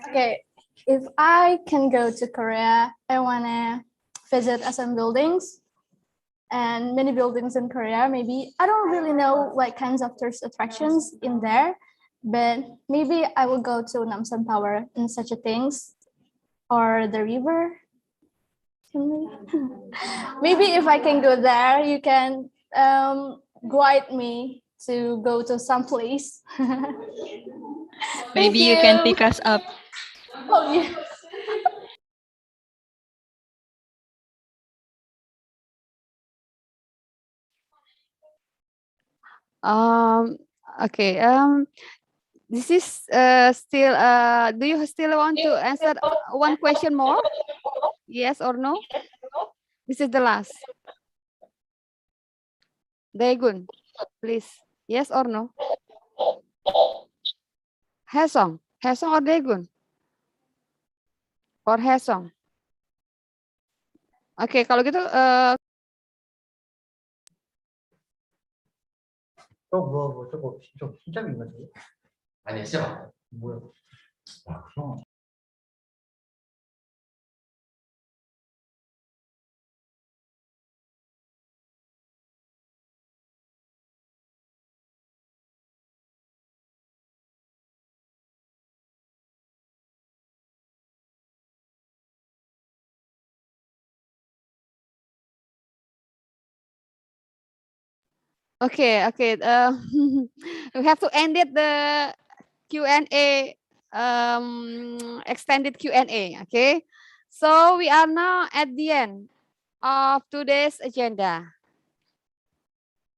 Okay, if I can go to Korea, I wanna visit some buildings and many buildings in Korea. Maybe I don't really know what kinds of tourist attractions in there, but maybe I will go to Namsan Tower and such a things, or the river. Maybe if I can go there, you can guide me to go to some place. Maybe you can pick us up. Oh yeah. Um, okay. This is still. Do you still want to answer one question more? Yes or no? This is the last. Daegun, please. Yes or no? Hesong or Daegun? Or Hesong? Oke, kalau gitu 저거 진짜 민감해. 아니야, 시작. 뭐야? 야, 그럼. okay. We have to end it the Q&A, extended Q&A. Okay, so we are now at the end of today's agenda.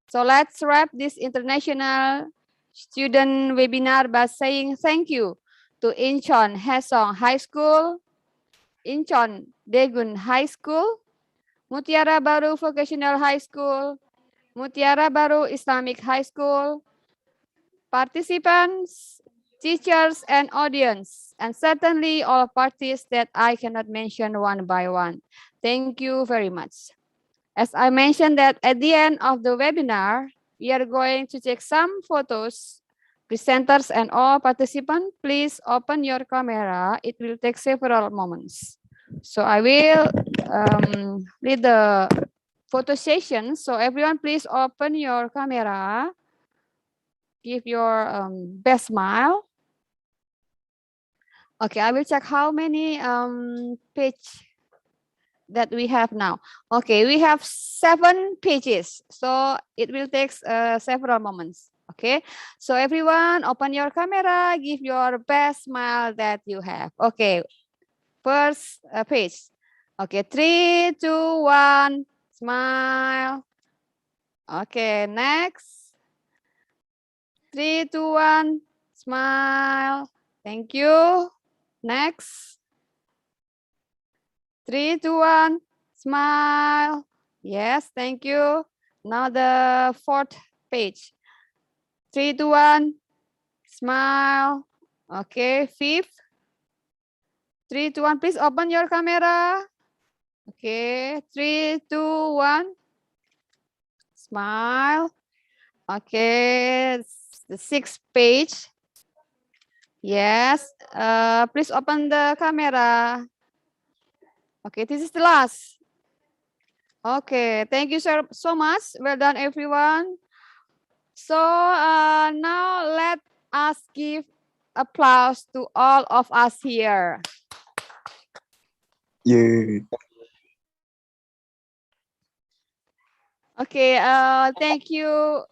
So let's wrap this international student webinar by saying thank you to Incheon Haesong High School, Incheon Daegun High School, Mutiara Baru Vocational High School, Mutiara Baru Islamic High School, participants, teachers, and audience, and certainly all parties that I cannot mention one by one. Thank you very much. As I mentioned that at the end of the webinar, we are going to take some photos. Presenters and all participants, please open your camera. It will take several moments. So I will lead the photo session. So everyone, please open your camera. Give your best smile. Okay, I will check how many page that we have now. Okay, we have 7 pages, so it will take several moments. Okay, so everyone open your camera, give your best smile that you have. Okay, first page. Okay, 3, 2, 1, smile. Okay, next. 3, 2, 1, smile. Thank you. Next. 3, 2, 1, smile. Yes, thank you. Now the 4th page. 3, 2, 1, smile. Okay, 5th. 3, 2, 1, please open your camera. Okay, 3, 2, 1, smile. Okay, the 6th page. Yes, please open the camera. Okay, this is the last. Okay, thank you so much. Well done, everyone. So now let us give applause to all of us here. Yeah. Okay, thank you.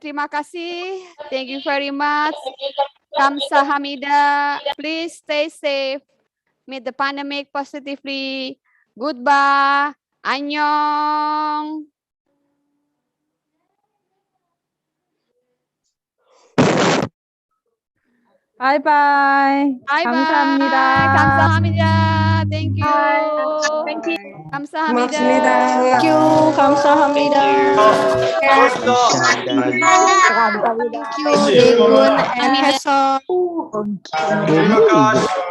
Terima kasih. Thank you very much. Kamsahamnida. Please stay safe. Meet the pandemic positively. Goodbye. Annyeong. Bye-bye. Bye-bye. 감사합니다. 감사합니다. Thank you. Thank you. 감사합니다. Thank you. 감사합니다. Thank you, Daegun and Haesong. Terima kasih.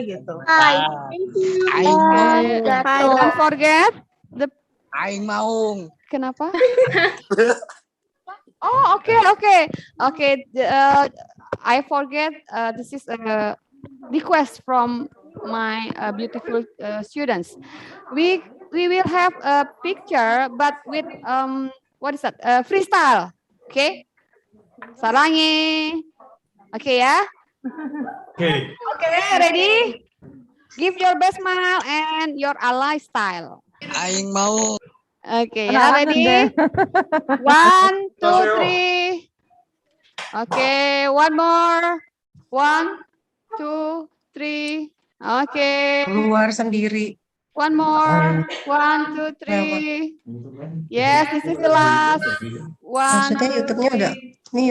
gitu. Thank you. Don't forget the Aing maung. kenapa? Oh, okay. I forget. This is a request from my beautiful students. We will have a picture, but with what is that? Freestyle. Okay. Sarangi. Okay, ya. Okay. Okay, ready? Give your best smile and your ally style. Aing mau. Okay, ya, ready? 1, 2, 3. Okay, one more. 1, 2, 3. Okay. Keluar sendiri. One more. 1, 2, 3. Yes, this is the last. 1, Maksudnya 2, YouTube-nya udah 3. ini